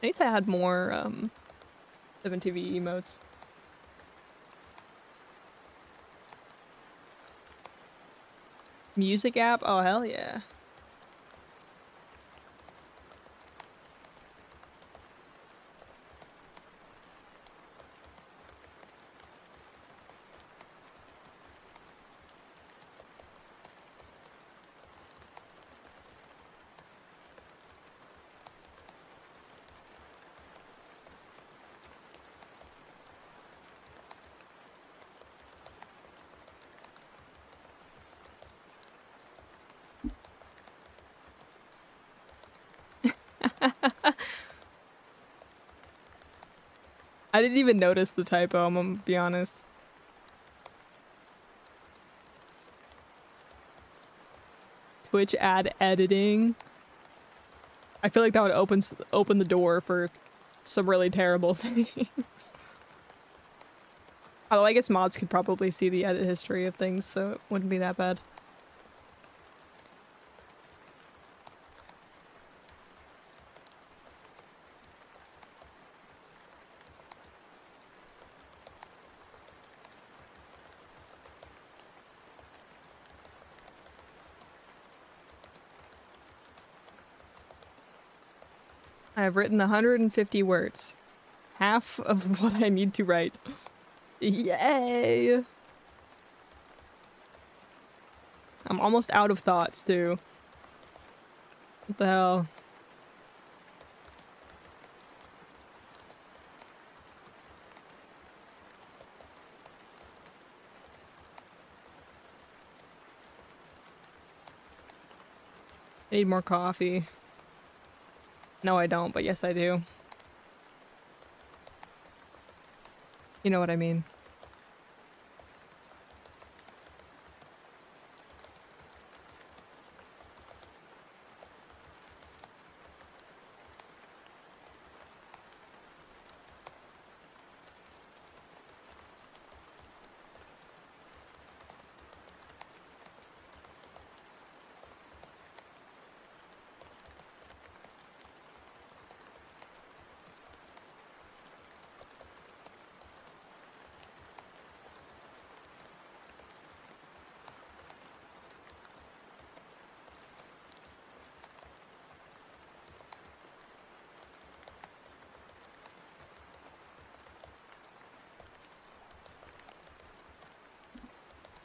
I need to add more 7TV emotes. Music app? Oh hell yeah. I didn't even notice the typo, I'm gonna be honest. Twitch ad editing. I feel like that would open the door for some really terrible things. Although I guess mods could probably see the edit history of things, so it wouldn't be that bad. I have written 150 words. Half of what I need to write. Yay! I'm almost out of thoughts, too. What the hell? I need more coffee. No, I don't, but yes, I do. You know what I mean.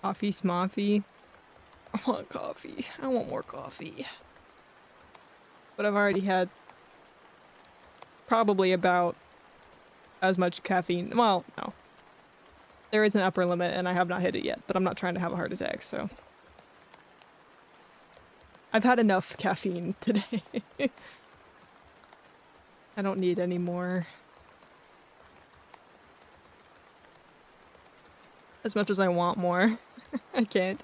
Coffee smoffy. I want coffee. I want more coffee. But I've already had probably about as much caffeine. Well, no. There is an upper limit and I have not hit it yet, but I'm not trying to have a heart attack, so. I've had enough caffeine today. I don't need any more. As much as I want more. I can't.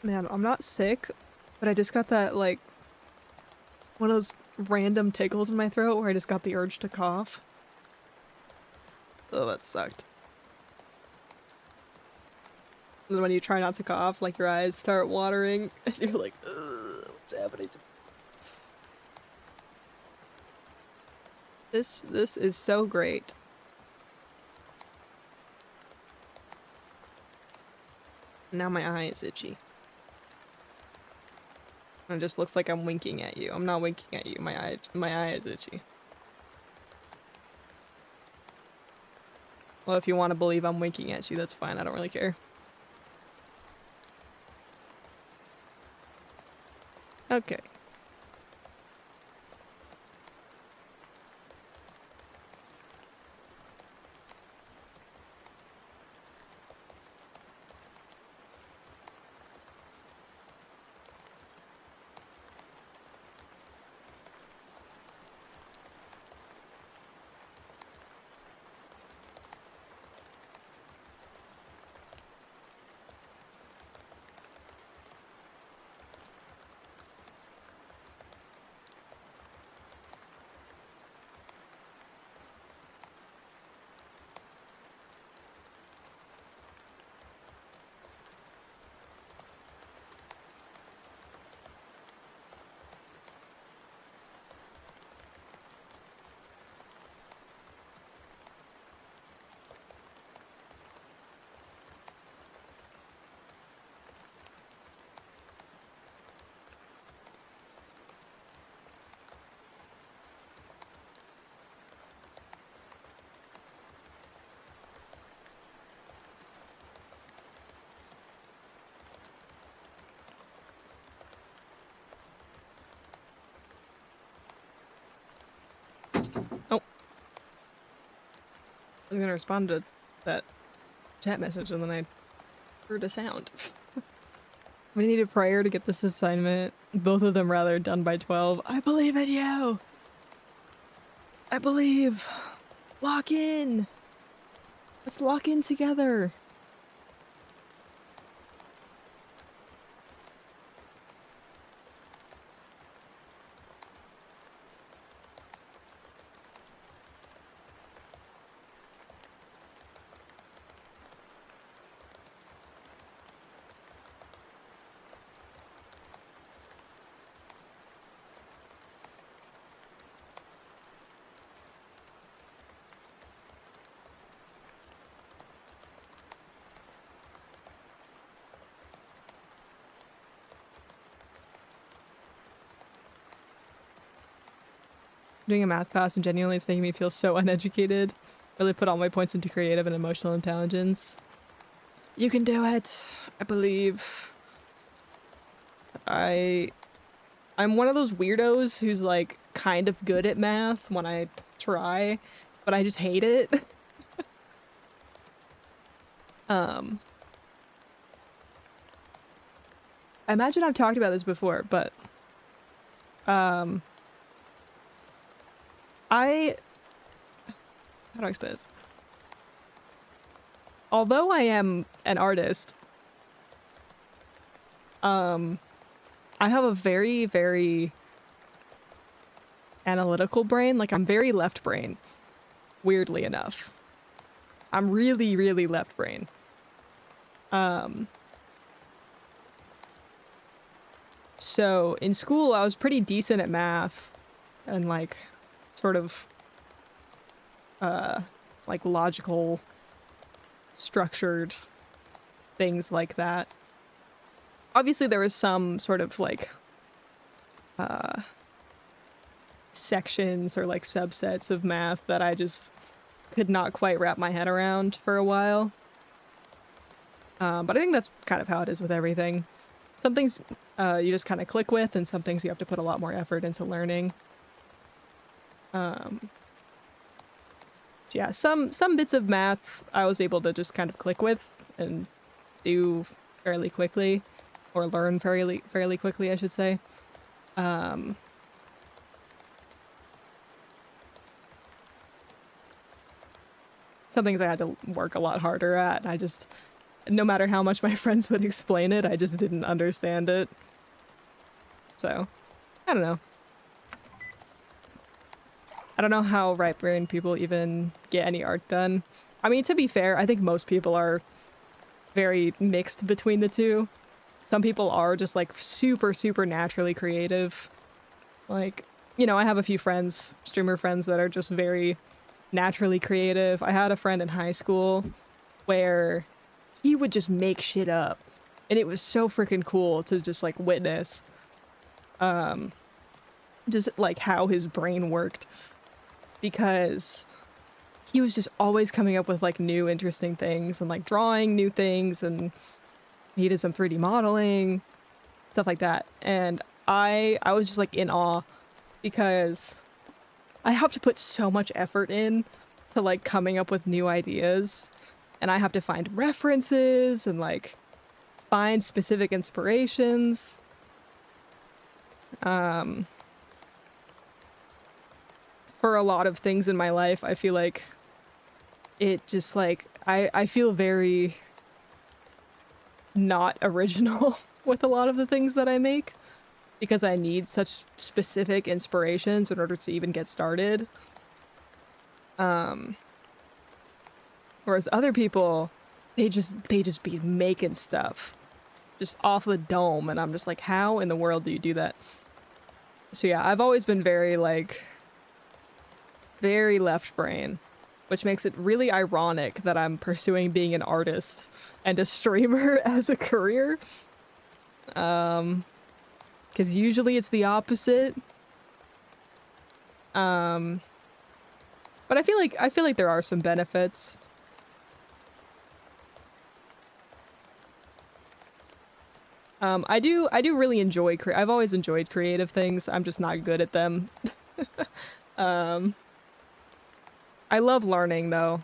Man, I'm not sick, but I just got that, like, one of those random tickles in my throat where I just got the urge to cough. Oh, that sucked. And then when you try not to cough, like, your eyes start watering, and you're like, ugh, what's happening to me? This is so great. Now my eye is itchy. It just looks like I'm winking at you. I'm not winking at you. My eye is itchy. Well, if you want to believe I'm winking at you, that's fine. I don't really care. Okay. Oh, I was gonna respond to that chat message and then I heard a sound. We need a prayer to get this assignment. Both of them rather done by 12. I believe in you! I believe! Lock in! Let's lock in together! Doing a math class and genuinely it's making me feel so uneducated. Really put all my points into creative and emotional intelligence. You can do it! I believe. I'm one of those weirdos who's like kind of good at math when I try, but I just hate it. I imagine I've talked about this before, but um I how do I explain this? Although I am an artist, I have a very, very analytical brain. Like, I'm very left brain, weirdly enough. I'm really, really left brain. So in school, I was pretty decent at math and like sort of like logical, structured things like that. Obviously, there was some sort of like sections or like subsets of math that I just could not quite wrap my head around for a while. But I think that's kind of how it is with everything. Some things you just kind of click with, and some things you have to put a lot more effort into learning. Yeah, some bits of math I was able to just kind of click with and do fairly quickly, or learn fairly quickly, I should say. Some things I had to work a lot harder at. I just no matter how much my friends would explain it, I just didn't understand it. So, I don't know. I don't know how right-brained people even get any art done. I mean, to be fair, I think most people are very mixed between the two. Some people are just like super, super naturally creative. Like, you know, I have a few friends, streamer friends that are just very naturally creative. I had a friend in high school where he would just make shit up. And it was so freaking cool to just like witness just like how his brain worked, because he was just always coming up with like new interesting things and like drawing new things, and he did some 3D modeling, stuff like that. And I was just like in awe, because I have to put so much effort in to like coming up with new ideas, and I have to find references and like find specific inspirations. For a lot of things in my life, I feel like it just like I feel very not original with a lot of the things that I make, because I need such specific inspirations in order to even get started. Whereas other people, they just be making stuff just off the dome, and I'm just like, how in the world do you do that? So yeah, I've always been very like very left brain, which makes it really ironic that I'm pursuing being an artist and a streamer as a career. Because usually it's the opposite. But I feel like there are some benefits. I do really enjoy I've always enjoyed creative things. I'm just not good at them. I love learning though.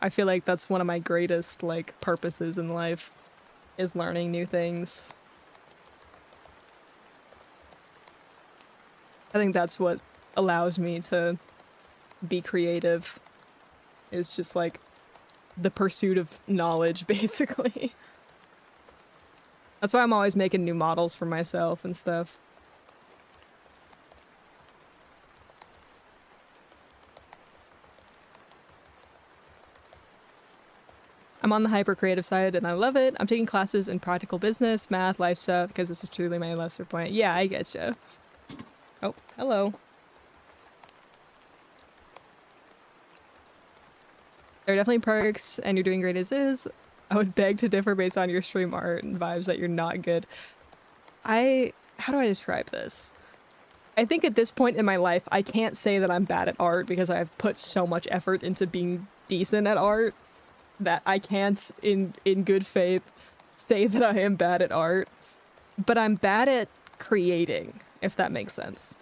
I feel like that's one of my greatest like purposes in life, is learning new things. I think that's what allows me to be creative, is just like the pursuit of knowledge, basically. That's why I'm always making new models for myself and stuff. I'm on the hyper creative side and I love it. I'm taking classes in practical business, math, life stuff, because this is truly my lesser point. Yeah, I getcha. Oh, hello. There are definitely perks, and you're doing great as is. I would beg to differ based on your stream art and vibes that you're not good. How do I describe this? I think at this point in my life, I can't say that I'm bad at art, because I've put so much effort into being decent at art that I can't, in good faith, say that I am bad at art. But I'm bad at creating, if that makes sense.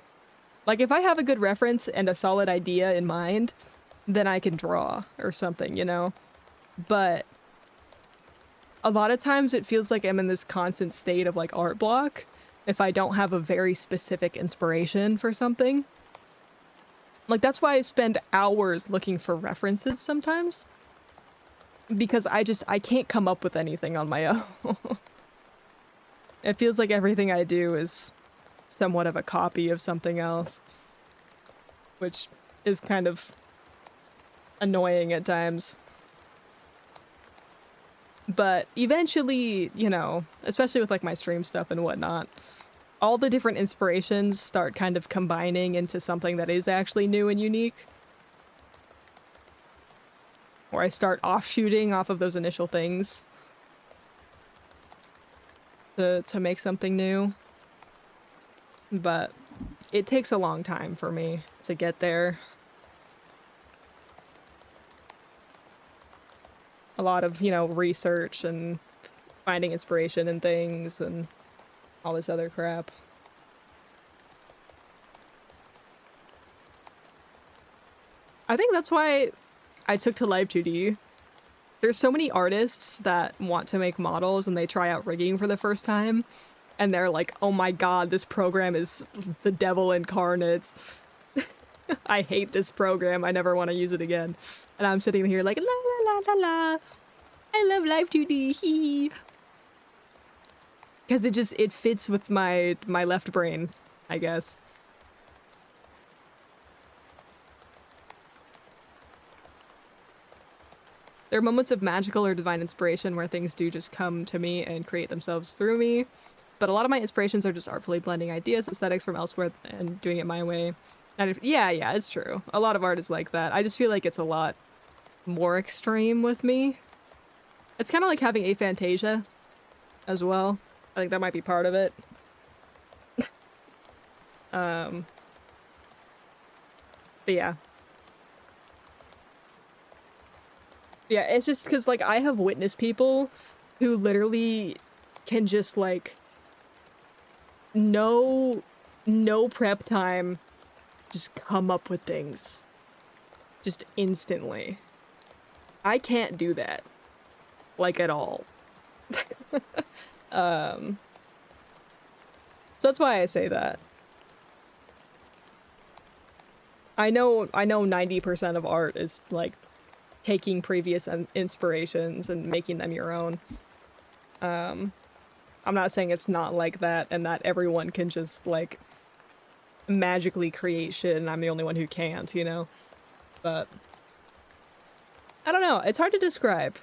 Like, if I have a good reference and a solid idea in mind, then I can draw or something, you know? But a lot of times it feels like I'm in this constant state of like art block if I don't have a very specific inspiration for something. Like, that's why I spend hours looking for references sometimes, because I can't come up with anything on my own. It feels like everything I do is somewhat of a copy of something else, which is kind of annoying at times. But eventually, you know, especially with like my stream stuff and whatnot, all the different inspirations start kind of combining into something that is actually new and unique. Or I start offshooting off of those initial things to make something new. But it takes a long time for me to get there. A lot of, you know, research and finding inspiration in things and all this other crap. I think that's why I took to Live 2D. There's so many artists that want to make models and they try out rigging for the first time, and they're like, oh my god, this program is the devil incarnate. I hate this program. I never want to use it again. And I'm sitting here like, la la la la la. I love Live 2D. Because it fits with my left brain, I guess. There are moments of magical or divine inspiration where things do just come to me and create themselves through me. But a lot of my inspirations are just artfully blending ideas, aesthetics from elsewhere and doing it my way. And yeah, it's true. A lot of art is like that. I just feel like it's a lot more extreme with me. It's kind of like having aphantasia as well. I think that might be part of it. But yeah. Yeah, it's just because, like, I have witnessed people who literally can just, like, no prep time, just come up with things. Just instantly. I can't do that. Like, at all. So that's why I say that. I know 90% of art is, like, taking previous inspirations and making them your own. I'm not saying it's not like that and that everyone can just, like, magically create shit and I'm the only one who can't, you know? But I don't know. It's hard to describe.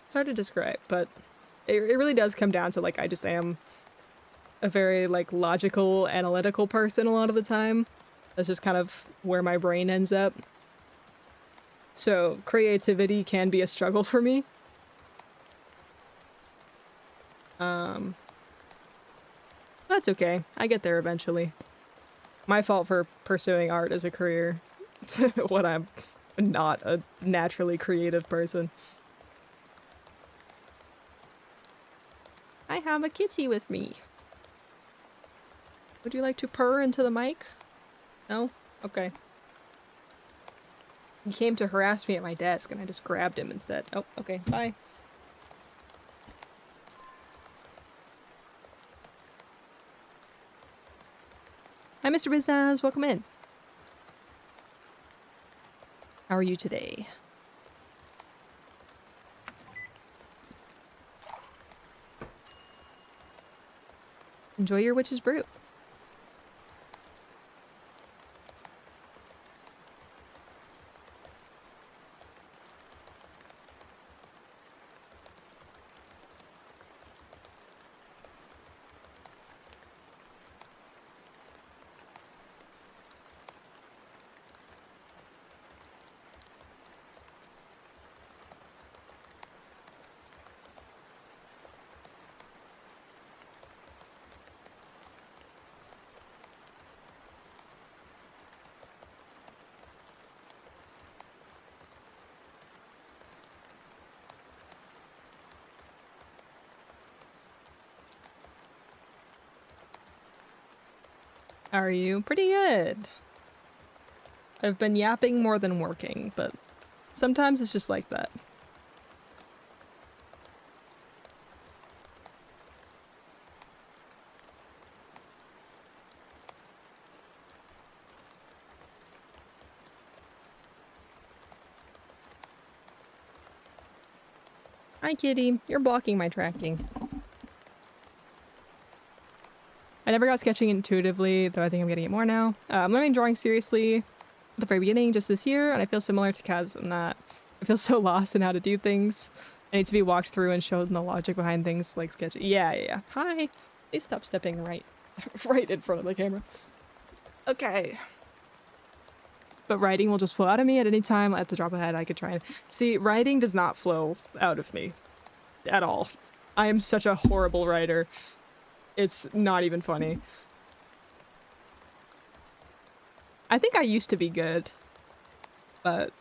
It's hard to describe, but it really does come down to, like, I just am a very, like, logical, analytical person a lot of the time. That's just kind of where my brain ends up. So creativity can be a struggle for me. That's okay. I get there eventually. My fault for pursuing art as a career when I'm not a naturally creative person. I have a kitty with me. Would you like to purr into the mic? No? Okay. He came to harass me at my desk and I just grabbed him instead. Oh, okay. Bye. Hi, Mr. Business. Welcome in. How are you today? Enjoy your witch's brew. How are you? Pretty good. I've been yapping more than working, but sometimes it's just like that. Hi, kitty. You're blocking my tracking. I never got sketching intuitively, though I think I'm getting it more now. I'm learning drawing seriously at the very beginning just this year, and I feel similar to Kaz in that I feel so lost in how to do things. I need to be walked through and shown the logic behind things like sketching. Yeah. Hi. Please stop stepping right in front of the camera. Okay. But writing will just flow out of me at any time. At the drop of a hat, I could try and... See, writing does not flow out of me. At all. I am such a horrible writer. It's not even funny. I think I used to be good. But,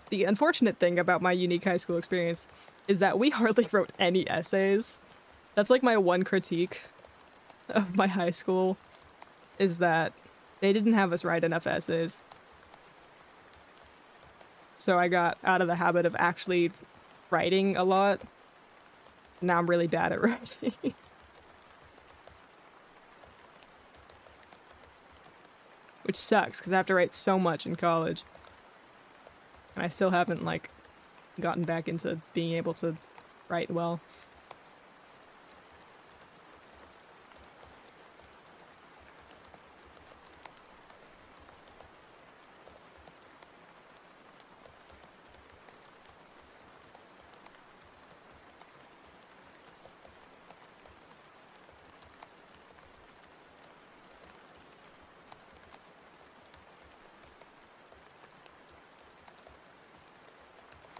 the unfortunate thing about my unique high school experience is that we hardly wrote any essays. That's like my one critique of my high school, is that they didn't have us write enough essays. So I got out of the habit of actually writing a lot. Now I'm really bad at writing. Which sucks, because I have to write so much in college. And I still haven't, like, gotten back into being able to write well.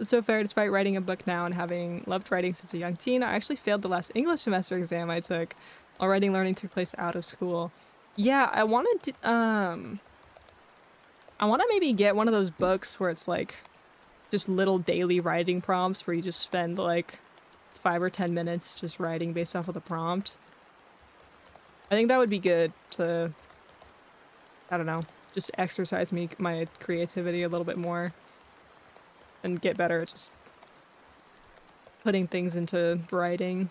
It's so fair, despite writing a book now and having loved writing since a young teen, I actually failed the last English semester exam I took while writing learning took place out of school. Yeah, I wanted to, I want to maybe get one of those books where it's like just little daily writing prompts where you just spend like 5 or 10 minutes just writing based off of the prompt. I think that would be good to, I don't know, just exercise my creativity a little bit more and get better at just putting things into writing.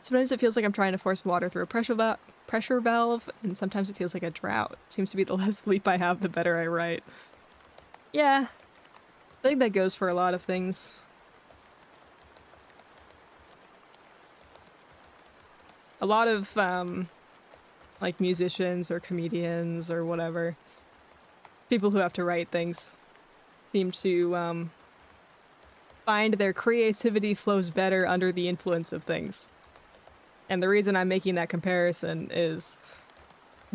Sometimes it feels like I'm trying to force water through a pressure valve, and sometimes it feels like a drought. Seems to be the less sleep I have, the better I write. Yeah, I think that goes for a lot of things. A lot of, like musicians or comedians or whatever, people who have to write things seem to, find their creativity flows better under the influence of things. And the reason I'm making that comparison is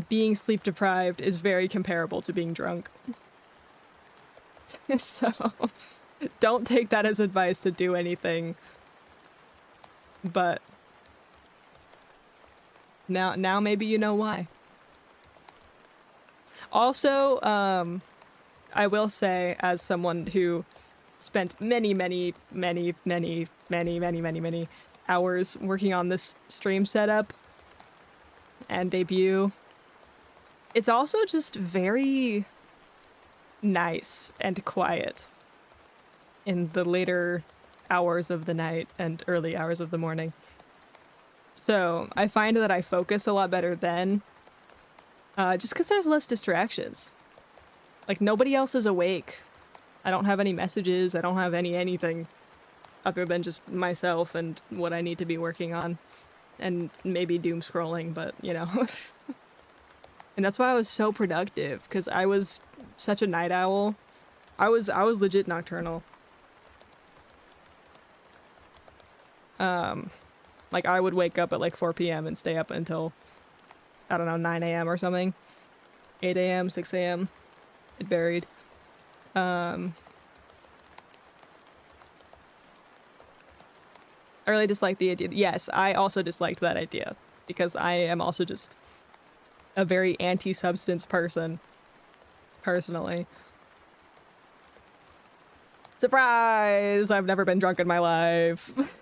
being sleep deprived is very comparable to being drunk. So don't take that as advice to do anything. But now maybe you know why. Also, I will say, as someone who spent many hours working on this stream setup and debut, it's also just very nice and quiet in the later hours of the night and early hours of the morning. So I find that I focus a lot better then, just because there's less distractions. Like, nobody else is awake. I don't have any messages. I don't have anything other than just myself and what I need to be working on. And maybe doom scrolling, but, you know. And that's why I was so productive, because I was such a night owl. I was legit nocturnal. Like, I would wake up at like 4 p.m. and stay up until, I don't know, 9 a.m. or something. 8 a.m., 6 a.m. It varied. I really disliked the idea. Yes, I also disliked that idea, because I am also just a very anti-substance person, personally. Surprise! I've never been drunk in my life.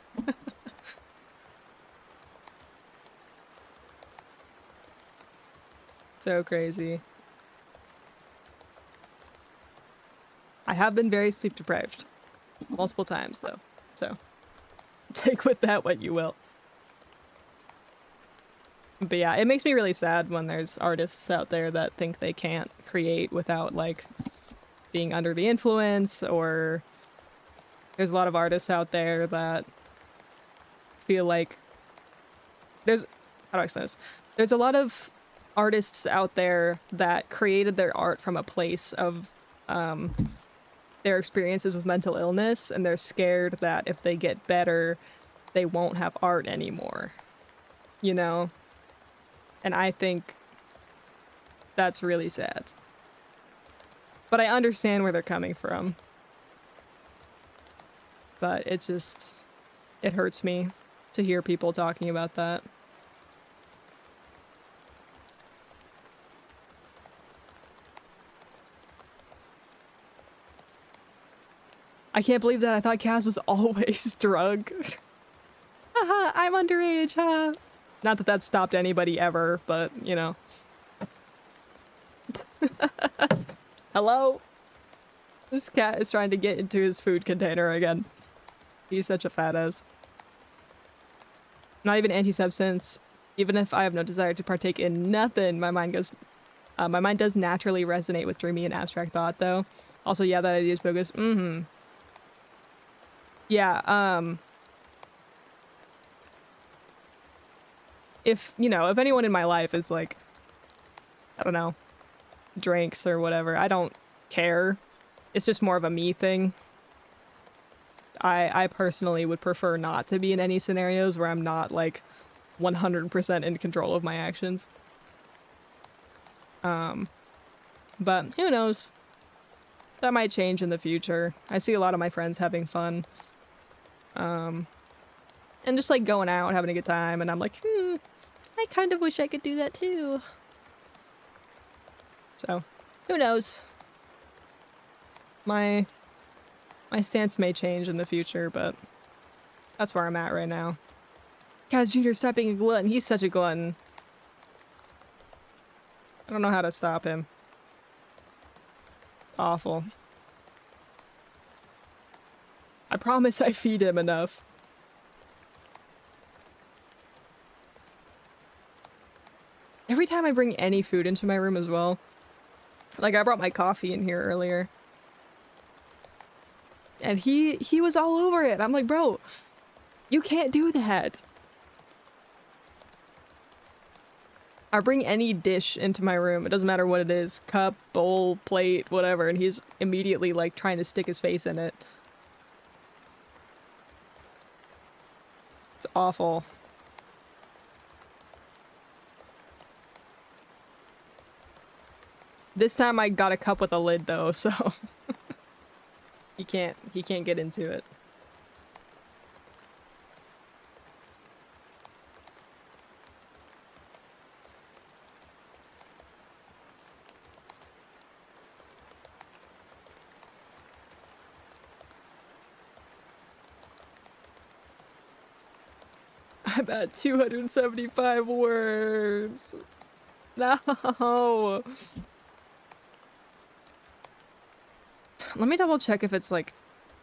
So crazy. I have been very sleep deprived. Multiple times, though. So, take with that what you will. But yeah, it makes me really sad when there's artists out there that think they can't create without, like, being under the influence, or there's a lot of artists out there that feel like there's, how do I explain this? There's a lot of artists out there that created their art from a place of their experiences with mental illness, and they're scared that if they get better, they won't have art anymore. You know? And I think that's really sad. But I understand where they're coming from. But it's just, it hurts me to hear people talking about that. I can't believe that. I thought Kaz was always drunk. Haha, I'm underage, huh? Not that that stopped anybody ever, but, you know. Hello? This cat is trying to get into his food container again. He's such a fat ass. Not even anti-substance. Even if I have no desire to partake in nothing, my mind goes My mind does naturally resonate with dreamy and abstract thought, though. Also, yeah, that idea is bogus. Mm-hmm. Yeah, if, you know, if anyone in my life is like, I don't know, drinks or whatever, I don't care. It's just more of a me thing. I personally would prefer not to be in any scenarios where I'm not, like, 100% in control of my actions. But who knows? That might change in the future. I see a lot of my friends having fun. And just, like, going out, having a good time, and I'm like, I kind of wish I could do that too. So, who knows? My stance may change in the future, but that's where I'm at right now. Kaz Jr., stop being a glutton. He's such a glutton. I don't know how to stop him. Awful. I promise I feed him enough. Every time I bring any food into my room as well. Like, I brought my coffee in here earlier. And he was all over it. I'm like, bro, you can't do that. I bring any dish into my room. It doesn't matter what it is. Cup, bowl, plate, whatever. And he's immediately, like, trying to stick his face in it. It's awful. This time I got a cup with a lid, though, so... he can't get into it. I'm at 275 words. No. Let me double check if it's like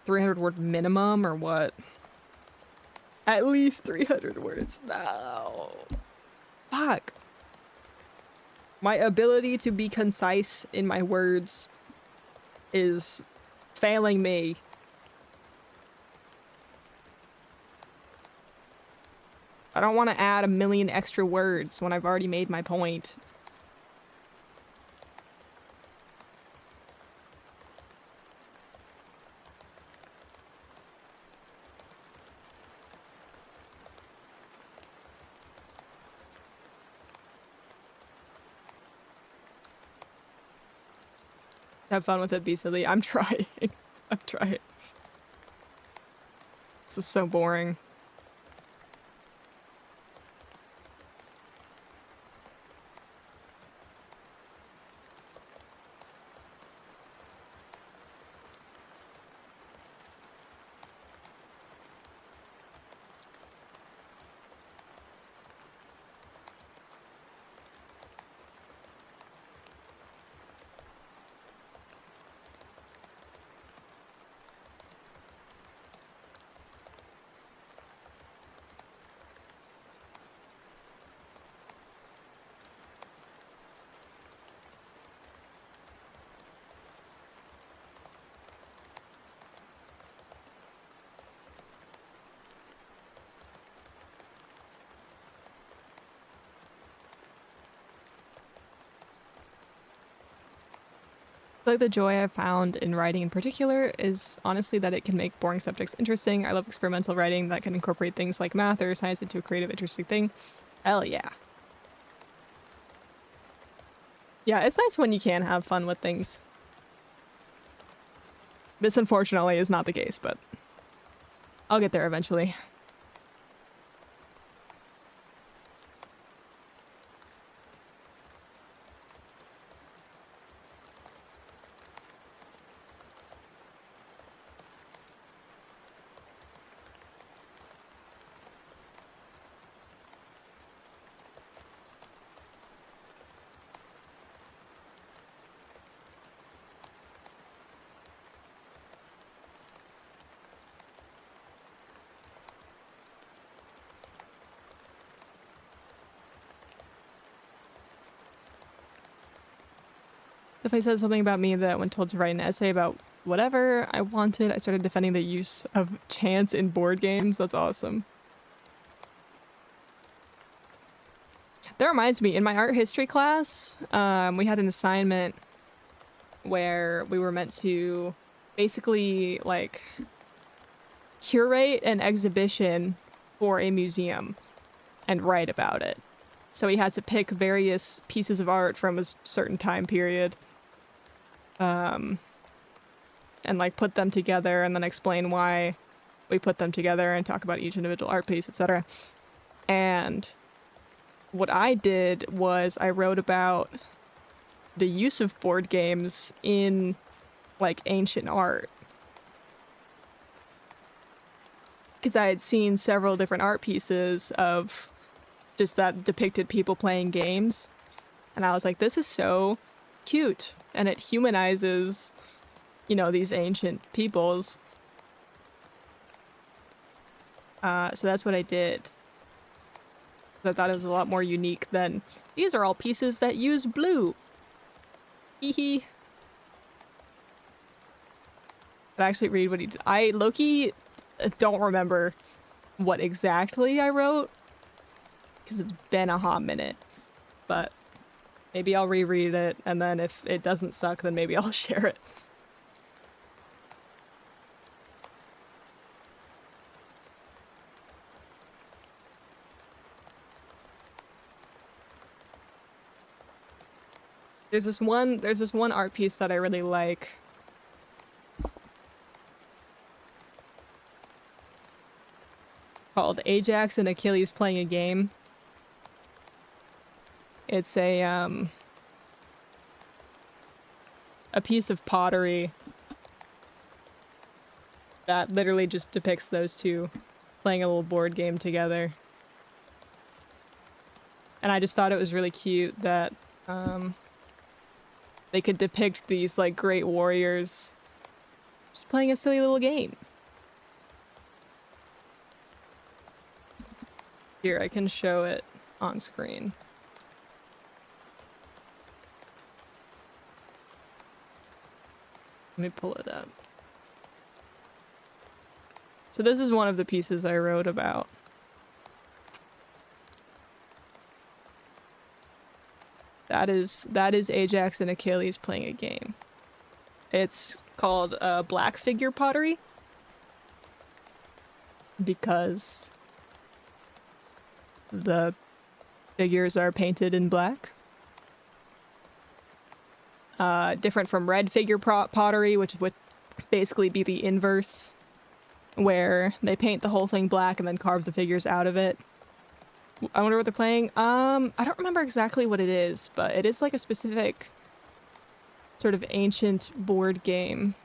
300 word minimum or what. At least 300 words. No. Fuck. My ability to be concise in my words is failing me. I don't want to add a million extra words when I've already made my point. Have fun with it, be silly. I'm trying. I'm trying. This is so boring. Like the joy I've found in writing in particular is honestly that it can make boring subjects interesting. I love experimental writing that can incorporate things like math or science into a creative, interesting thing. Hell yeah. Yeah, it's nice when you can have fun with things. This unfortunately is not the case, but I'll get there eventually. if I said something about me that when told to write an essay about whatever I wanted, I started defending the use of chance in board games. That's awesome. That reminds me, in my art history class, we had an assignment where we were meant to basically, like, curate an exhibition for a museum and write about it. So we had to pick various pieces of art from a certain time period, and like put them together and then explain why we put them together and talk about each individual art piece, etc. And what I did was I wrote about the use of board games in like ancient art. Because I had seen several different art pieces of just that depicted people playing games. And I was like, this is so cute. And it humanizes, you know, these ancient peoples. So that's what I did. I thought it was a lot more unique than, these are all pieces that use blue. Hee hee. But actually read what he did. I, low-key, don't remember what exactly I wrote. Because it's been a hot minute. But maybe I'll reread it, and then if it doesn't suck, then maybe I'll share it. There's this one art piece that I really like. Called Ajax and Achilles Playing a Game. It's a piece of pottery that literally just depicts those two playing a little board game together. And I just thought it was really cute that they could depict these like great warriors just playing a silly little game. Here, I can show it on screen. Let me pull it up. So this is one of the pieces I wrote about. That is Ajax and Achilles playing a game. It's called black figure pottery. Because the figures are painted in black. Different from red figure pottery, which would basically be the inverse, where they paint the whole thing black and then carve the figures out of it. I wonder what they're playing. I don't remember exactly what it is, but it is like a specific sort of ancient board game.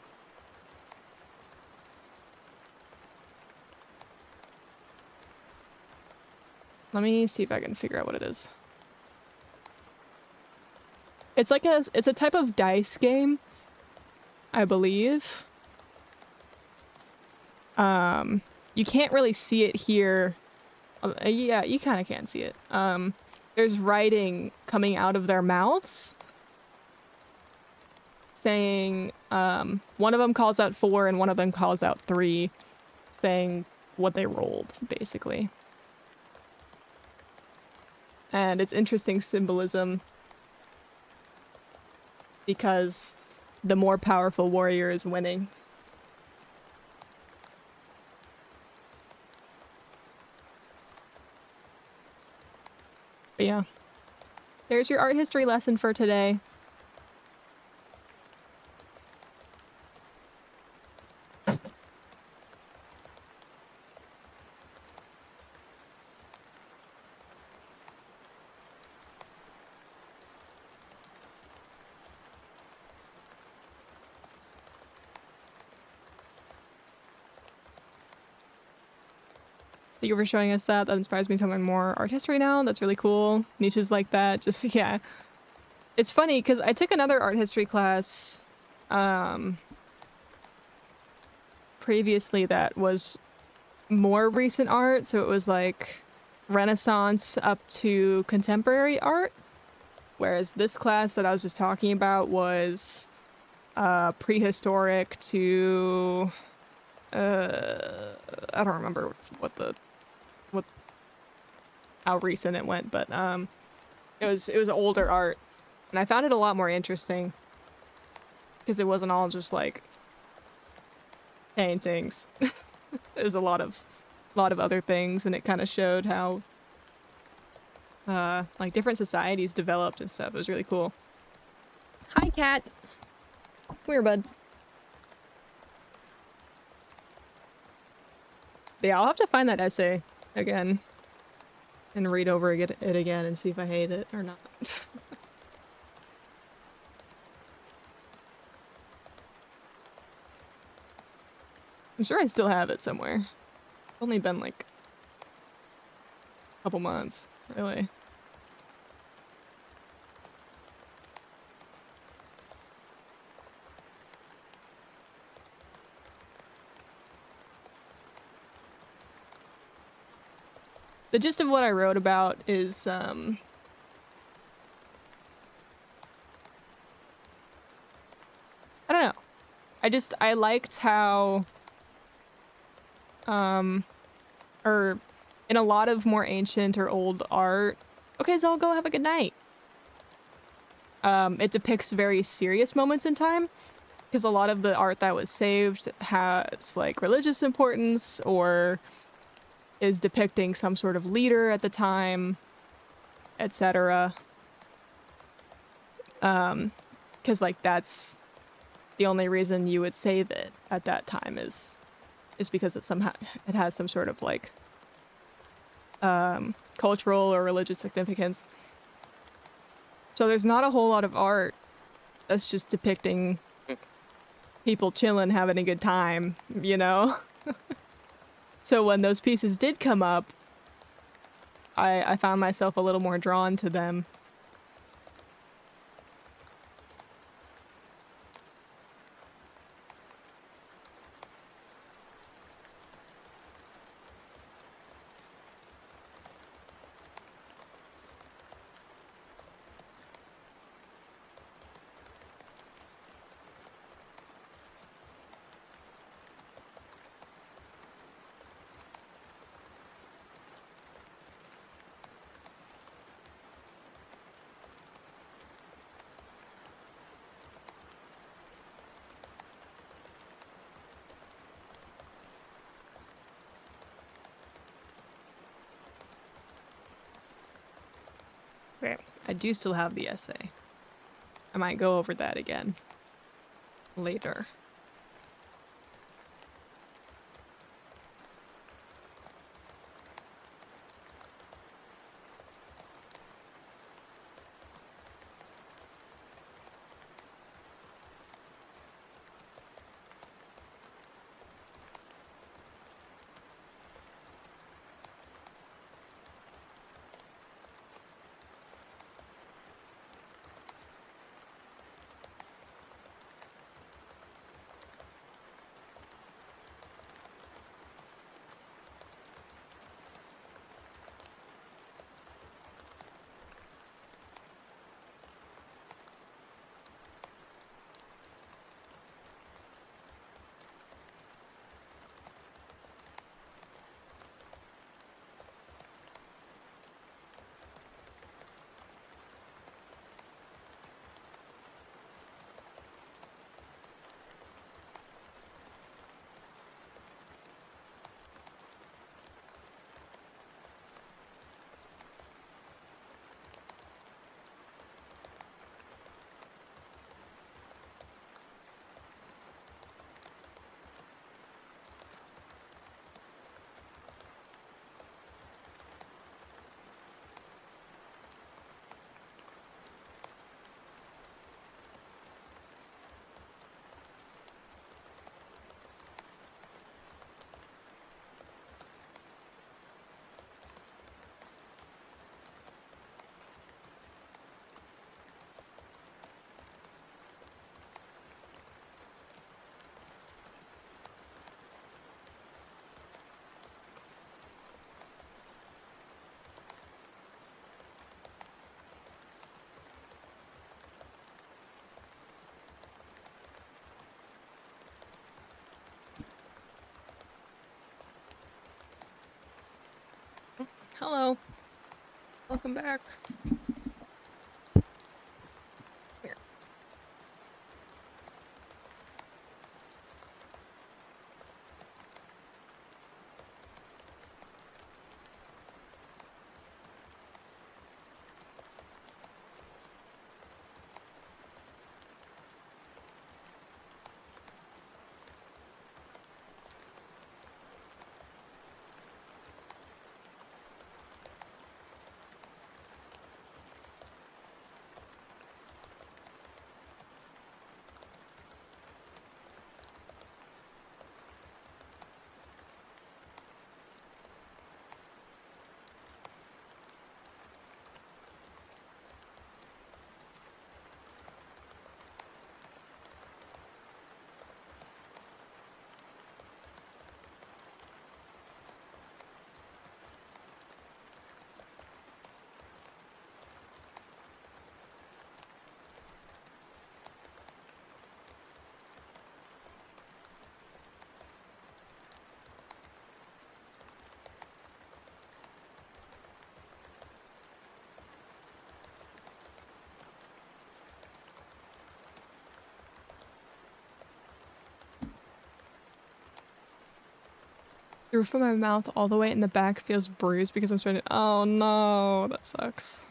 Let me see if I can figure out what it is. It's like it's a type of dice game, I believe. You can't really see it here. Yeah, you kind of can't see it. There's writing coming out of their mouths saying, one of them calls out 4 and one of them calls out 3, saying what they rolled, basically. And it's interesting symbolism because the more powerful warrior is winning. But yeah, there's your art history lesson for today. Thank you for showing us that. That inspires me to learn more art history now. That's really cool. Niches like that. Just, yeah. It's funny because I took another art history class previously that was more recent art. So it was like Renaissance up to contemporary art, whereas this class that I was just talking about was prehistoric to I don't remember what how recent it went, but it was older art, and I found it a lot more interesting because it wasn't all just like paintings. There's a lot of other things, and it kind of showed how like different societies developed and stuff. It was really cool. Hi, cat. Come here, bud. But yeah, I'll have to find that essay again and read over it again and see if I hate it or not. I'm sure I still have it somewhere. It's only been like a couple months, really. The gist of what I wrote about is, I don't know. I liked how, or in a lot of more ancient or old art, okay, so I'll go have a good night. It depicts very serious moments in time, because a lot of the art that was saved has like religious importance or is depicting some sort of leader at the time, etc. Because like that's the only reason you would save it at that time is because it has some sort of like cultural or religious significance. So there's not a whole lot of art that's just depicting people chilling, having a good time, you know? So when those pieces did come up, I found myself a little more drawn to them. Okay, I do still have the essay. I might go over that again later. Hello. Welcome back. Here. The roof of my mouth all the way in the back feels bruised because I'm starting to— oh no, that sucks.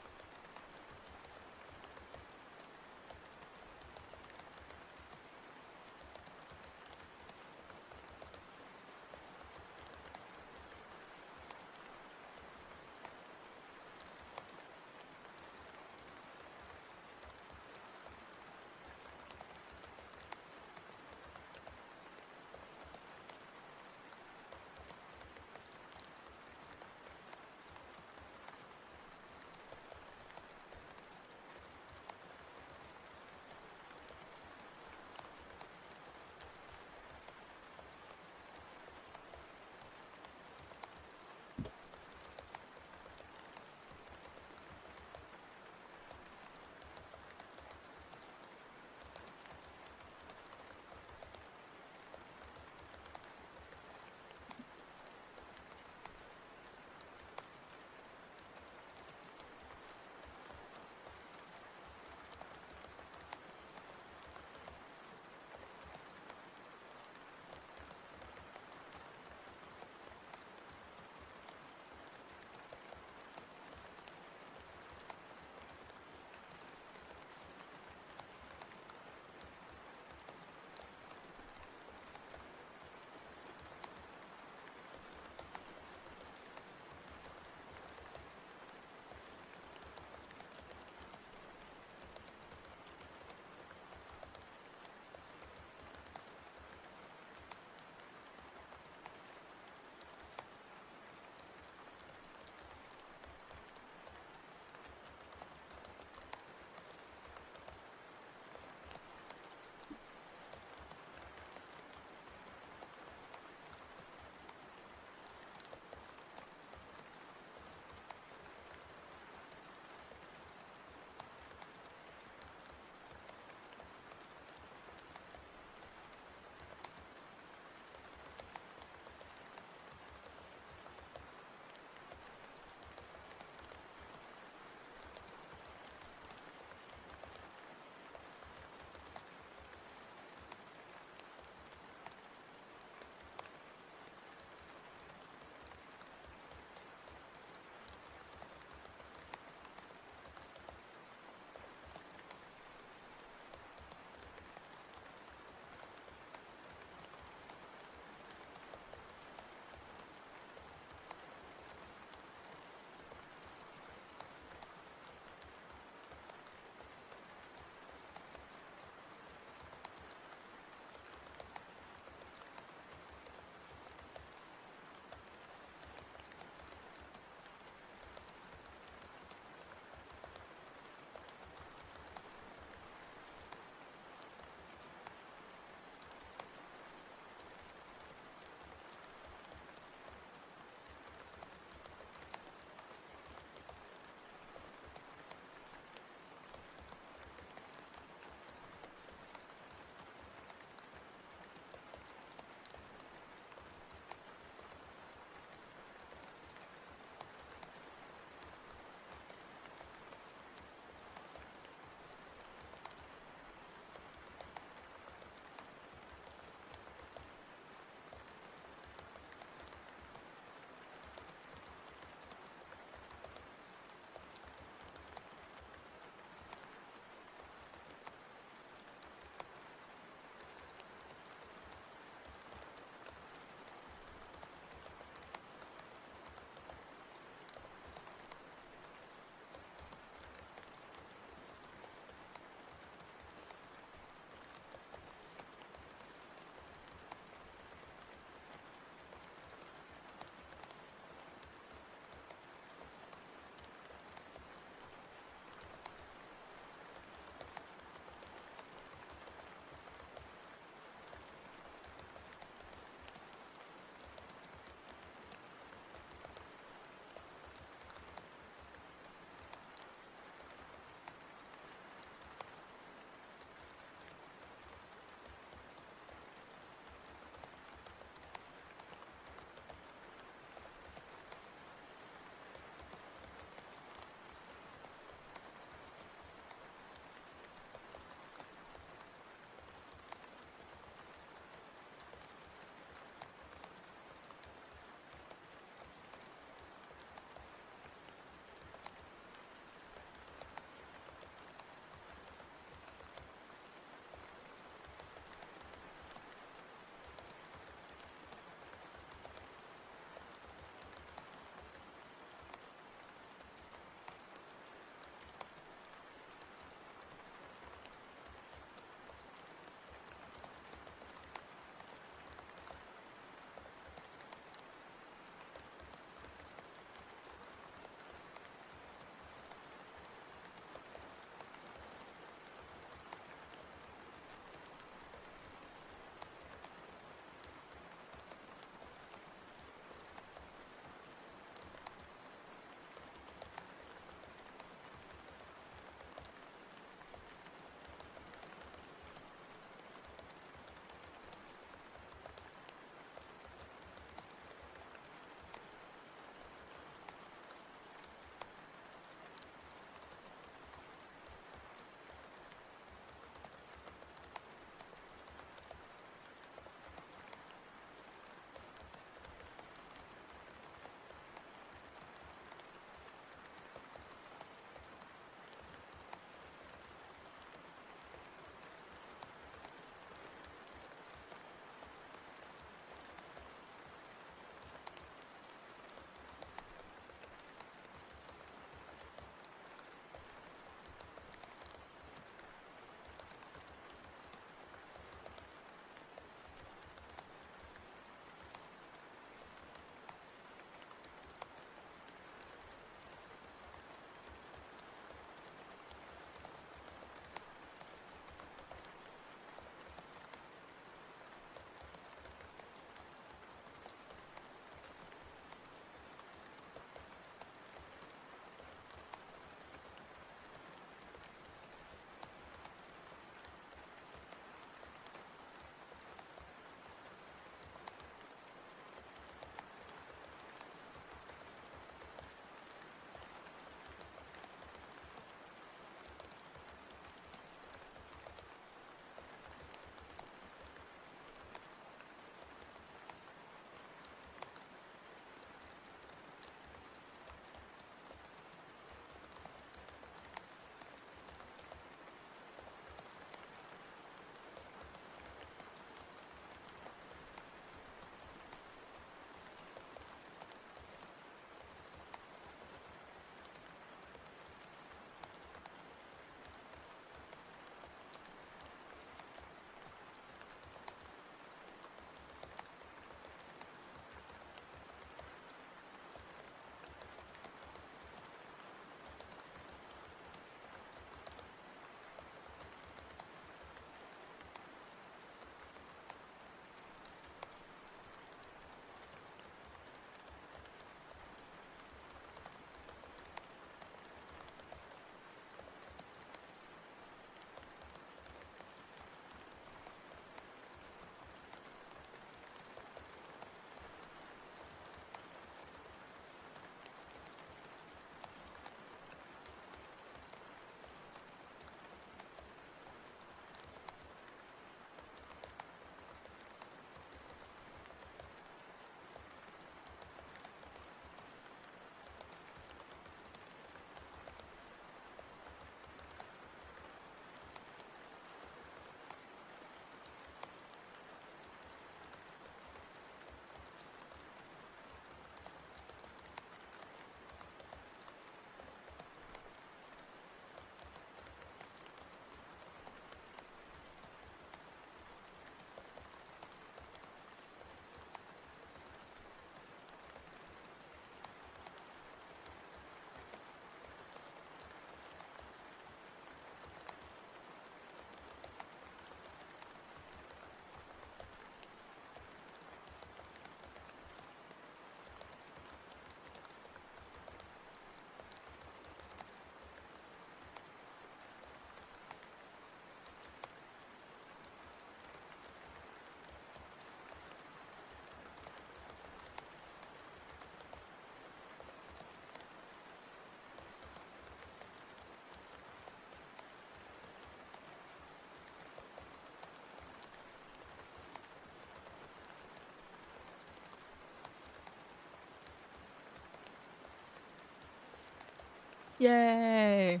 Yay!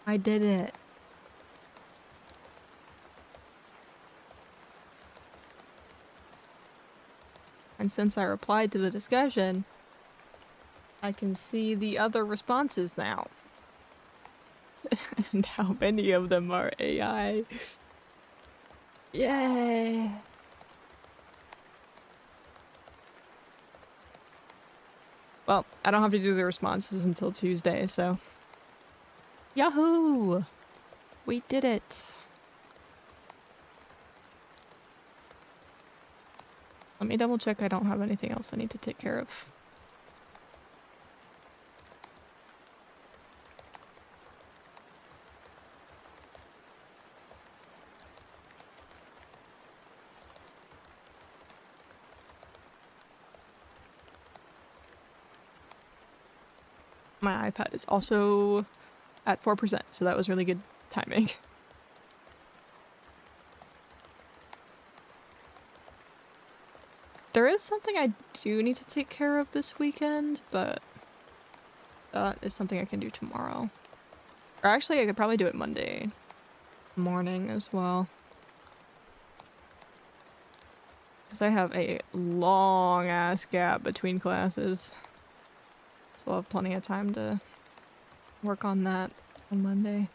I did it. And since I replied to the discussion, I can see the other responses now. And how many of them are AI. Yay! Well, I don't have to do the responses until Tuesday, so... Yahoo! We did it! Let me double check I don't have anything else I need to take care of. My iPad is also at 4%, so that was really good timing. There is something I do need to take care of this weekend, but that is something I can do tomorrow. Or actually, I could probably do it Monday morning as well. Because I have a long-ass gap between classes. So I'll have plenty of time to work on that on Monday.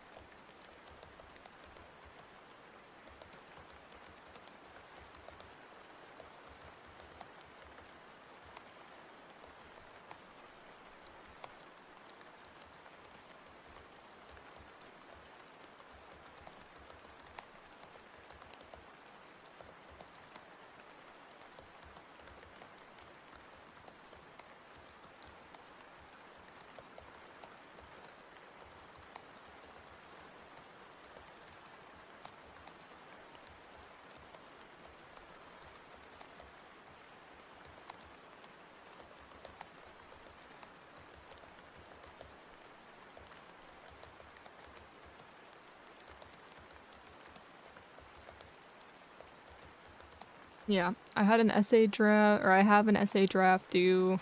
Yeah, I had an essay draft, or I have an essay draft due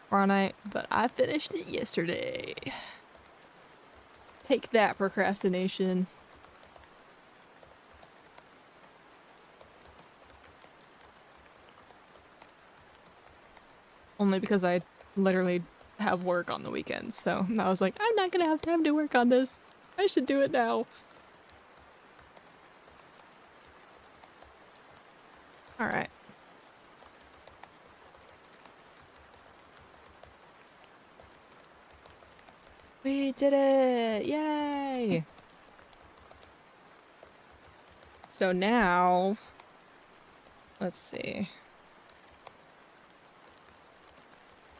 tomorrow night, but I finished it yesterday. Take that, procrastination. Only because I literally have work on the weekends, so I was like, I'm not gonna have time to work on this. I should do it now. Alright. We did it! Yay! So now, let's see.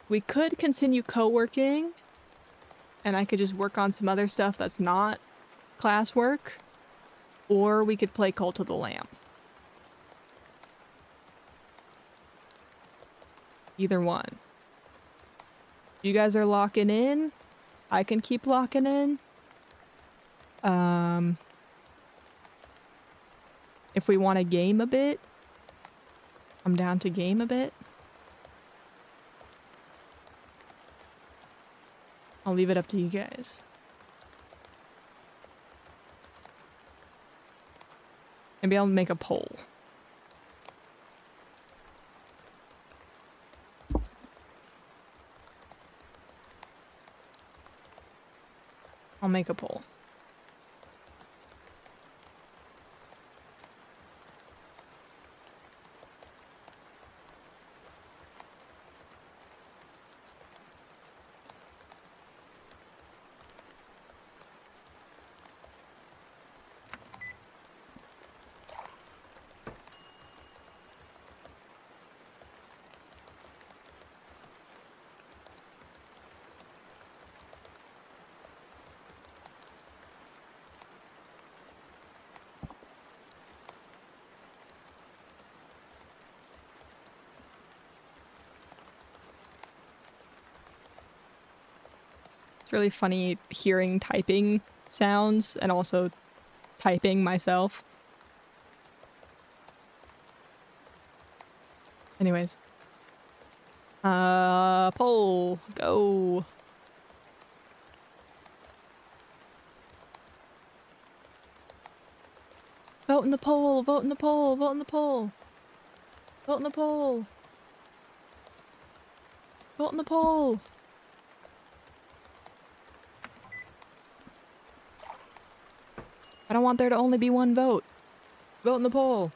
We could continue co-working, and I could just work on some other stuff that's not classwork, or we could play Cult of the Lamb. Either one. You guys are locking in. I can keep locking in. If we want to game a bit, I'm down to game a bit. I'll leave it up to you guys. Maybe I'll make a poll. I'll make a poll. It's really funny hearing typing sounds and also typing myself. Anyways. Poll. Go. Vote in the poll! Vote in the poll! Vote in the poll! Vote in the poll! Vote in the poll! I don't want there to only be one vote. Vote in the poll.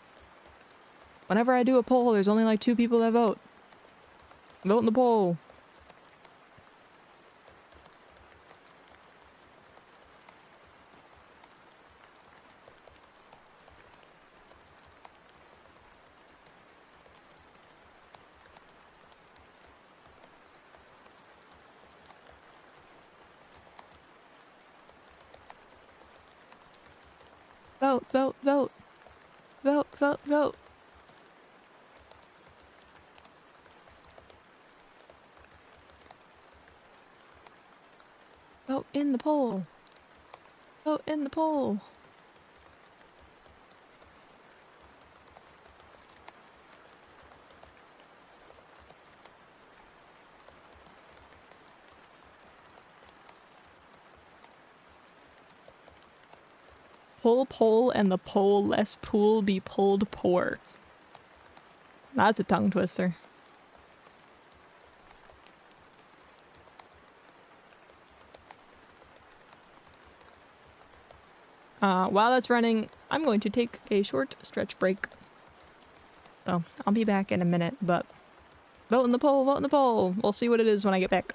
Whenever I do a poll, there's only like 2 people that vote. Vote in the poll. Vote, vote, vote. Vote, vote, vote. Vote in the poll. Vote in the poll. Pull pole and the pole less pool be pulled poor. That's a tongue twister. While that's running, I'm going to take a short stretch break. So, I'll be back in a minute, but vote in the poll, vote in the poll. We'll see what it is when I get back.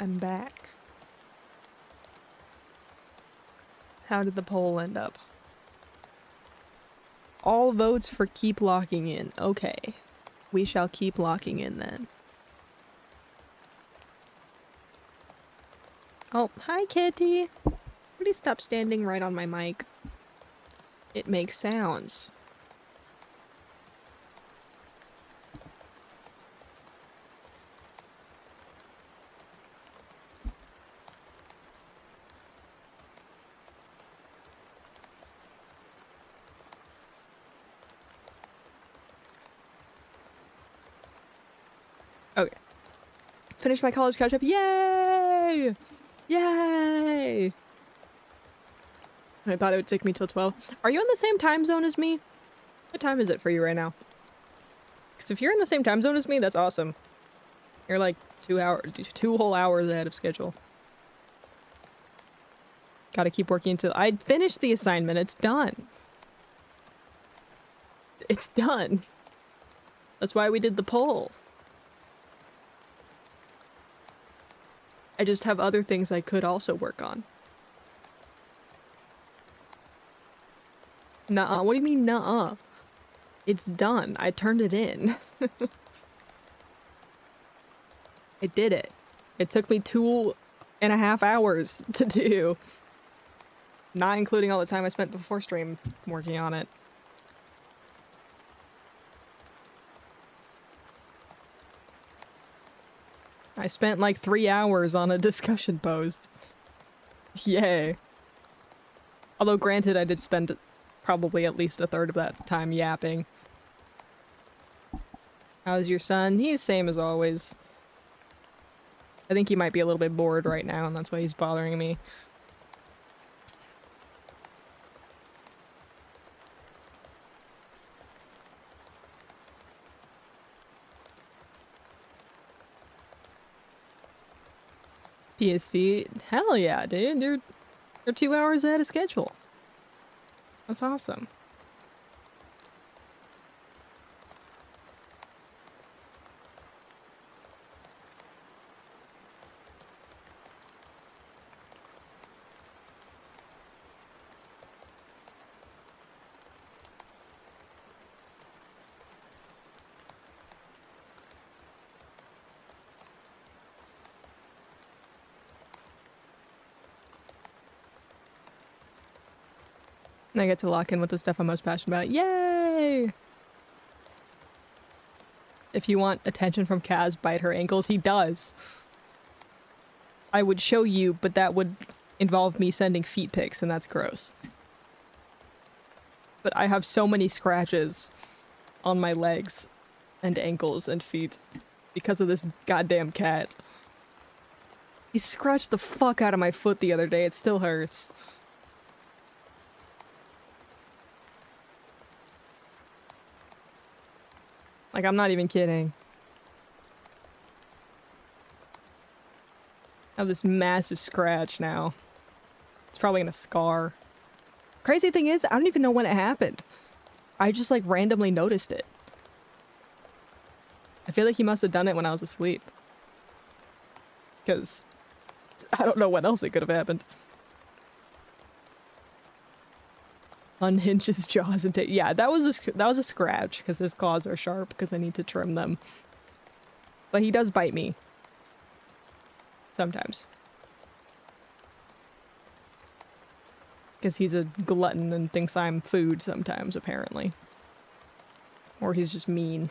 I'm back. How did the poll end up? All votes for keep locking in. Okay. We shall keep locking in then. Oh, hi kitty! Please stop standing right on my mic. It makes sounds. Okay. Finished my college catch-up. Yay! Yay! I thought it would take me till 12. Are you in the same time zone as me? What time is it for you right now? Because if you're in the same time zone as me, that's awesome. You're like 2 whole hours ahead of schedule. Gotta keep working until I finished the assignment. It's done. It's done. That's why we did the poll. I just have other things I could also work on. Nuh-uh. What do you mean, nuh-uh? It's done. I turned it in. I did it. It took me 2.5 hours to do. Not including all the time I spent before stream working on it. I spent like 3 hours on a discussion post. Yay. Although granted, I did spend probably at least a third of that time yapping. How's your son? He's same as always. I think he might be a little bit bored right now, and that's why he's bothering me. PSD? Hell yeah, dude. You're 2 hours ahead of schedule. That's awesome. I get to lock in with the stuff I'm most passionate about. Yay! If you want attention from Kaz, bite her ankles. He does. I would show you, but that would involve me sending feet pics, and that's gross. But I have so many scratches on my legs and ankles and feet because of this goddamn cat. He scratched the fuck out of my foot the other day. It still hurts. Like, I'm not even kidding. I have this massive scratch now. It's probably gonna scar. Crazy thing is, I don't even know when it happened. I just, like, randomly noticed it. I feel like he must have done it when I was asleep. Because I don't know when else it could have happened. Unhinge his jaws and take. Yeah, that was a scratch because his claws are sharp because I need to trim them. But he does bite me. Sometimes. Because he's a glutton and thinks I'm food sometimes, apparently. Or he's just mean.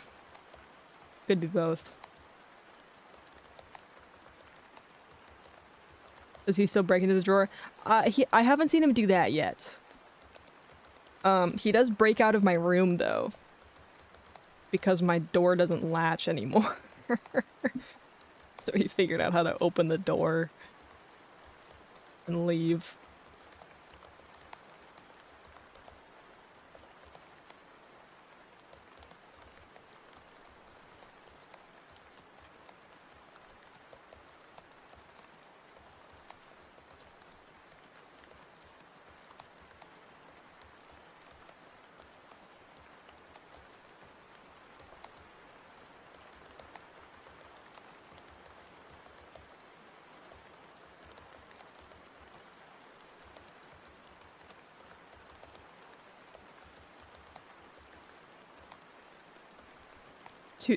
Could do both. Does he still break into the drawer? I haven't seen him do that yet. He does break out of my room, though. Because my door doesn't latch anymore. So he figured out how to open the door and leave.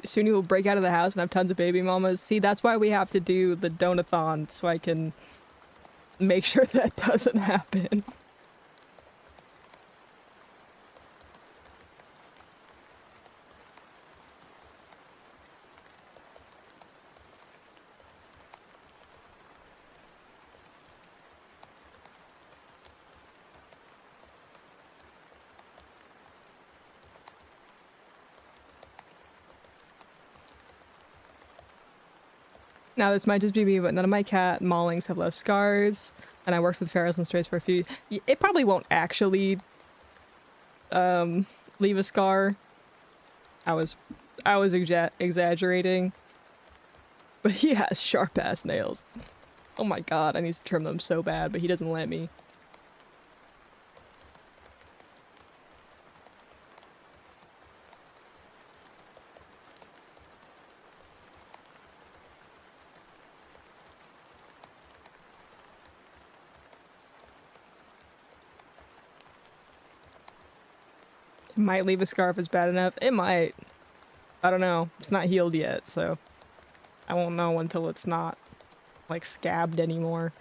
soon you will break out of the house and have tons of baby mamas. See, that's why we have to do the donathon, so I can make sure that doesn't happen. Now, this might just be me, but none of my cat maulings have left scars, and I worked with ferals and strays for a few. It probably won't actually leave a scar. I was exaggerating, but he has sharp ass nails. Oh my god, I need to trim them so bad, but he doesn't let me. It might leave a scar if it's bad enough. It might. I don't know. It's not healed yet, so I won't know until it's not, like, scabbed anymore.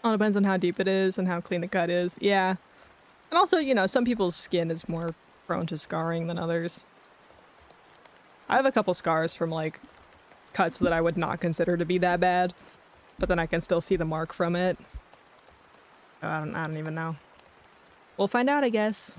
All depends on how deep it is and how clean the cut is. Yeah. And also, you know, some people's skin is more prone to scarring than others. I have a couple scars from, like, cuts that I would not consider to be that bad, but then I can still see the mark from it. I don't even know. We'll find out, I guess.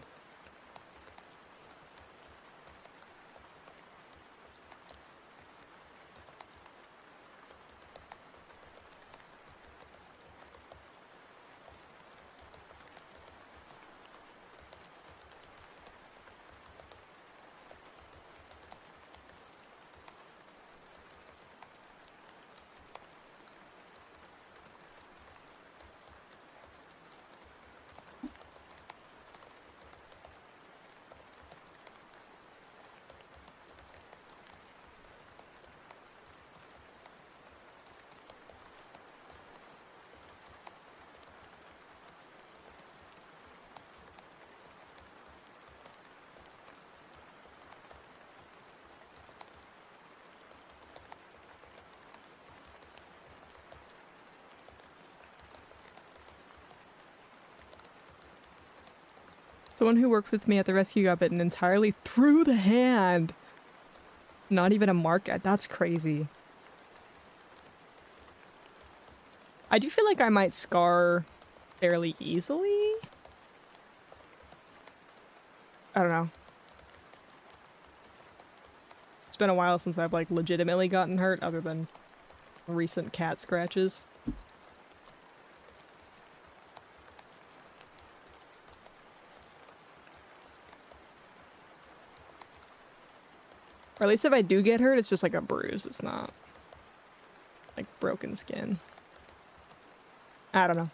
Someone who worked with me at the rescue got bitten entirely through the hand. Not even a mark. That's crazy. I do feel like I might scar fairly easily. I don't know. It's been a while since I've, like, legitimately gotten hurt other than recent cat scratches. Or at least if I do get hurt, it's just like a bruise. It's not like broken skin. I don't know.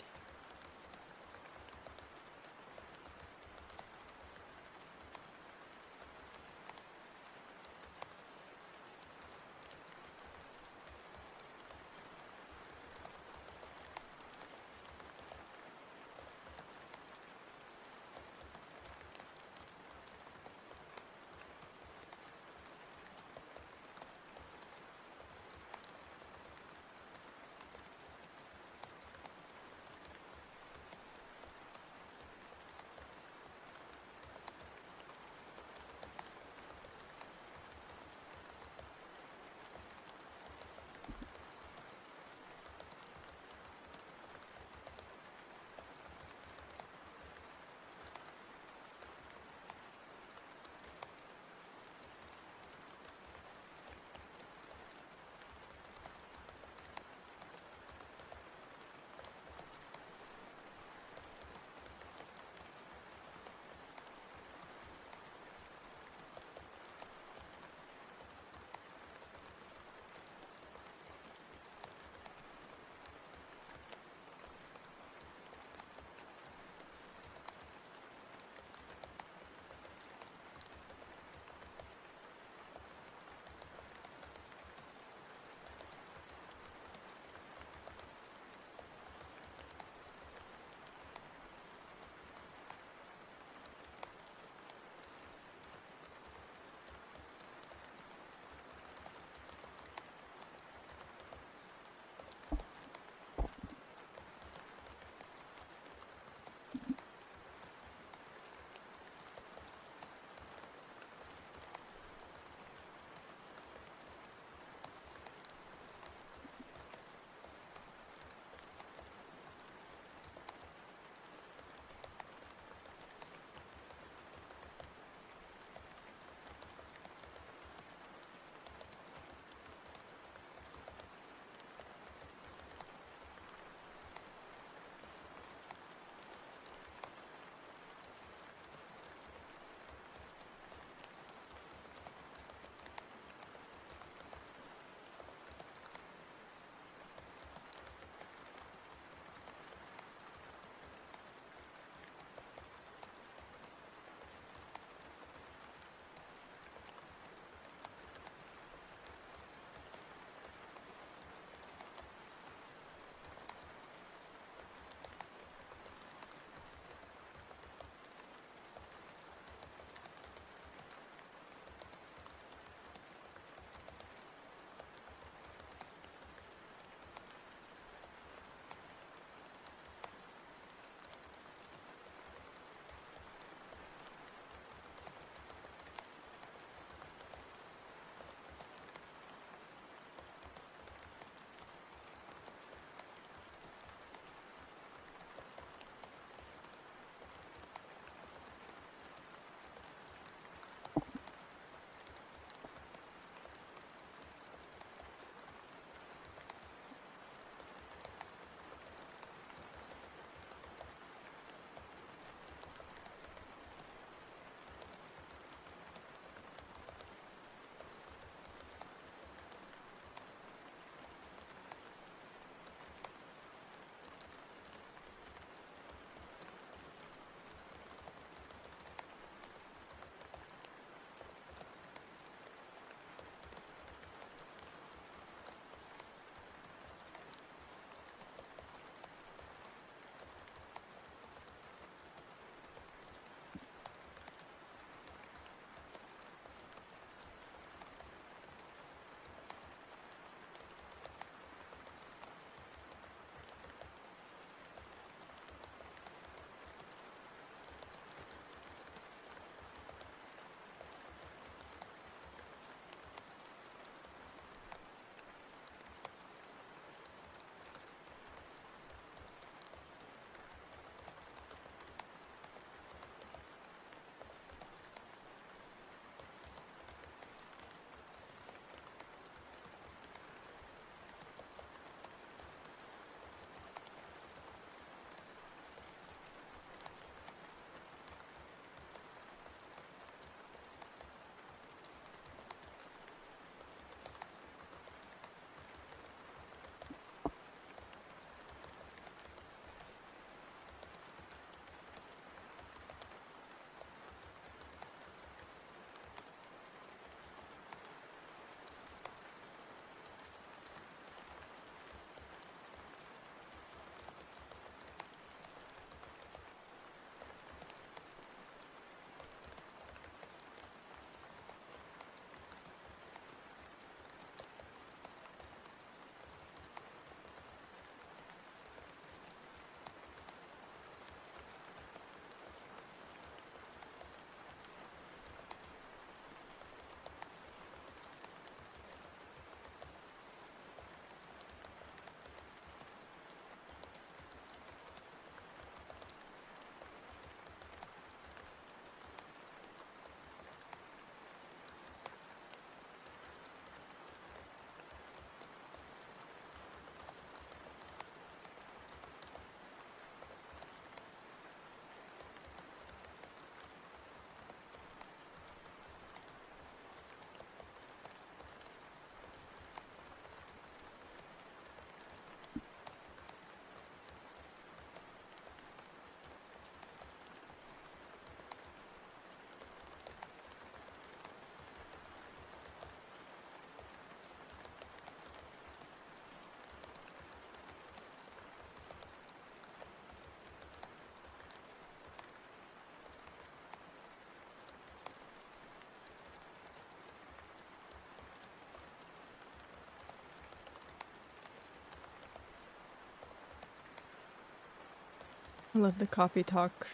I love the Coffee Talk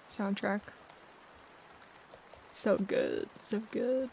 soundtrack. So good, so good.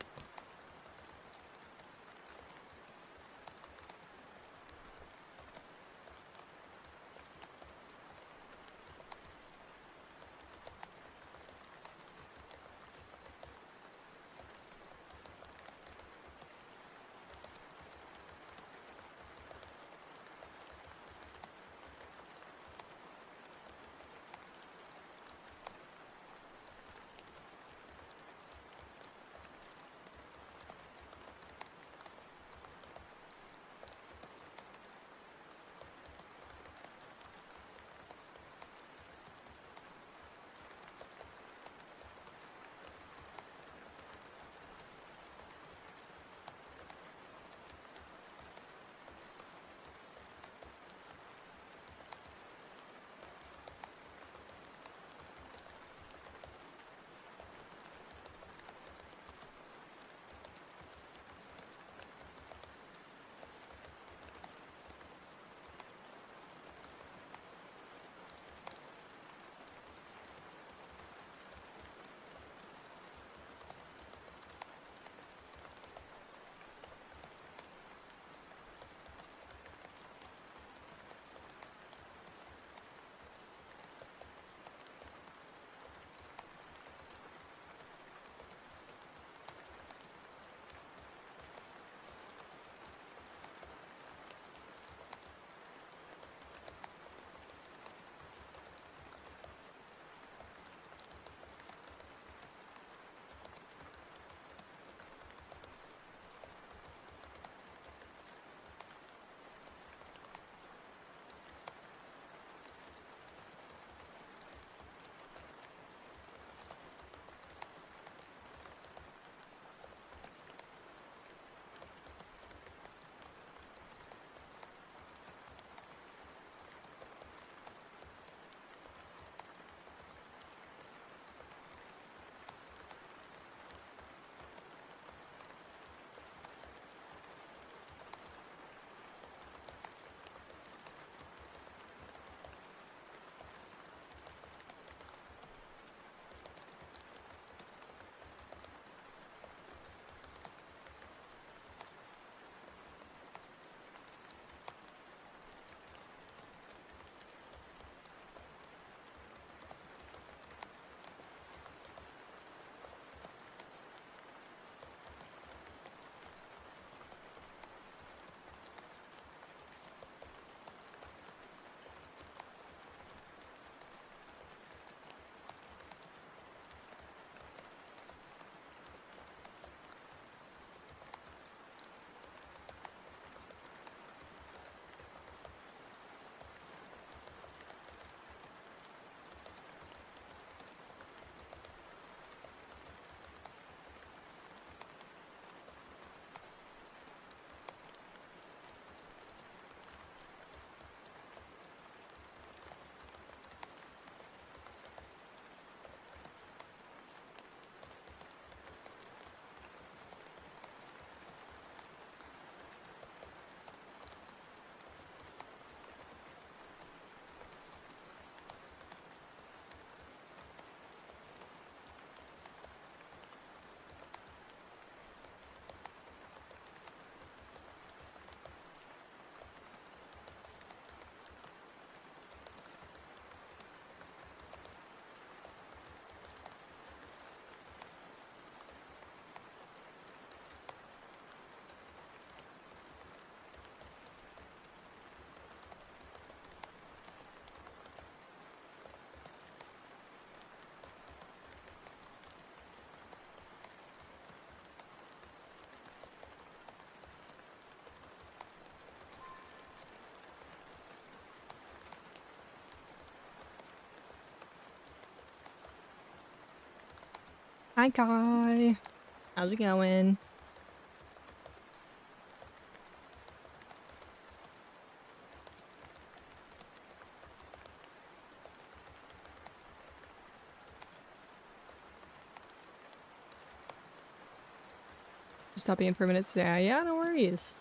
Hi, Kai. How's it going? Just stopping in for a minute today. Yeah, no worries.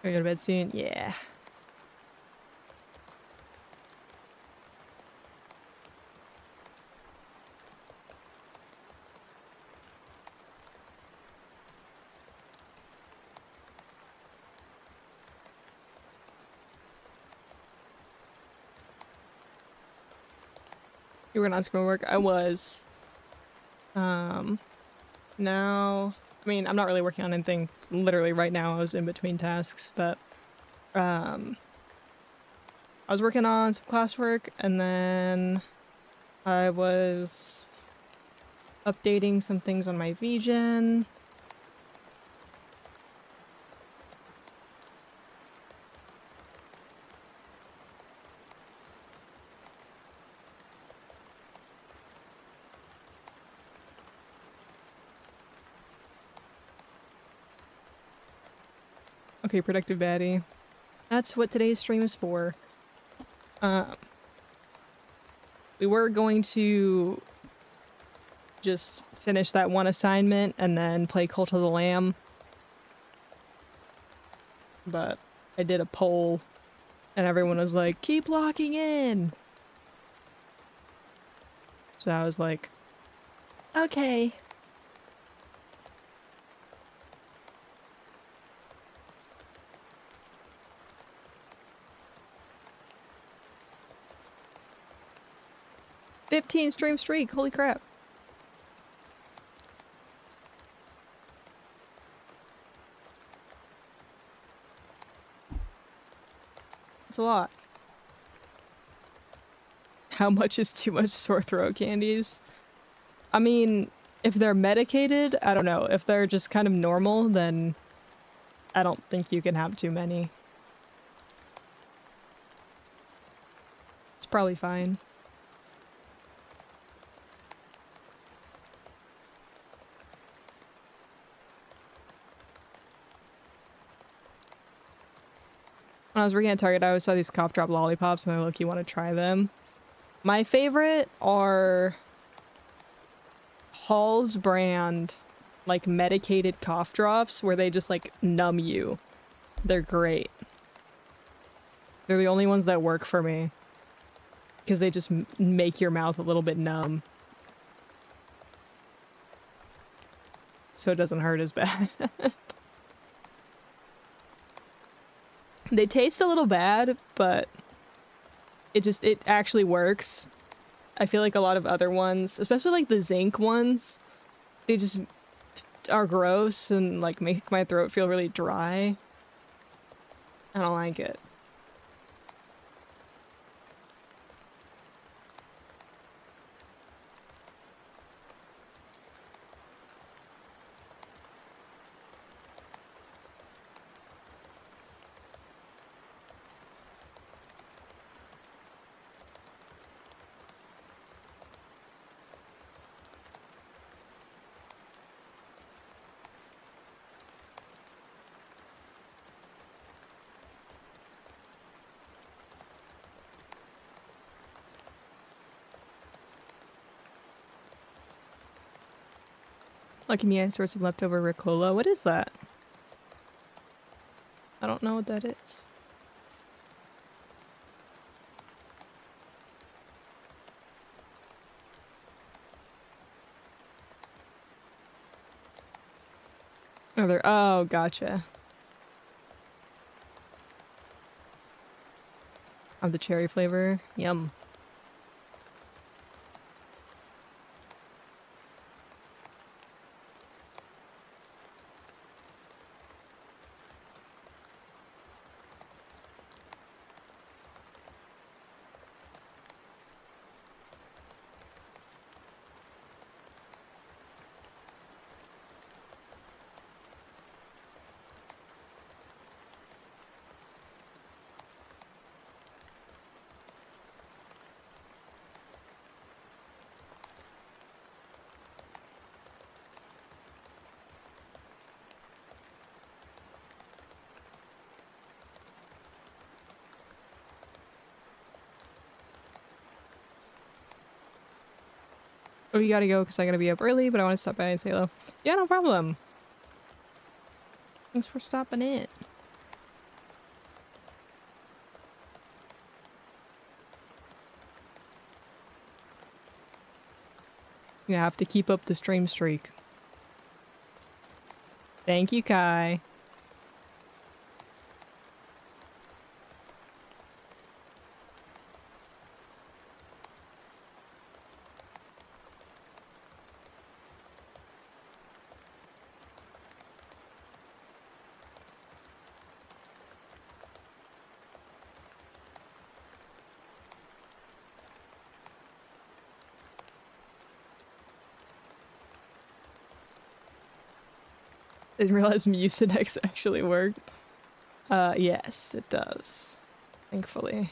Are you go to bed soon? Yeah. You were not scroll work? I was. Um, now, I mean, I'm not really working on anything literally right now. I was in between tasks, but um, I was working on some classwork, and then I was updating some things on my VGen. Okay, productive baddie. That's what today's stream is for. Um, we were going to just finish that one assignment and then play Cult of the Lamb, but I did a poll and everyone was like, keep locking in. So I was like, okay. "15 stream streak, holy crap." It's a lot. How much is too much sore throat candies? I mean, if they're medicated, I don't know. If they're just kind of normal, then I don't think you can have too many. It's probably fine. When I was working at Target, I always saw these cough drop lollipops and I look, you want to try them. My favorite are Hall's brand, like medicated cough drops where they just like numb you. They're great. They're the only ones that work for me because they just make your mouth a little bit numb. So it doesn't hurt as bad. They taste a little bad, but it actually works. I feel like a lot of other ones, especially like the zinc ones, they just are gross and like make my throat feel really dry. I don't like it. Lucky me, I stored some leftover Ricola. What is that? I don't know what that is. Oh, they're- oh, gotcha. Of the cherry flavor. Yum. Oh, you gotta go because I gotta be up early, but I want to stop by and say hello. Yeah, no problem. Thanks for stopping in. You have to keep up the stream streak. Thank you, Kai. Didn't realize Mucinex actually worked. Yes, it does. Thankfully.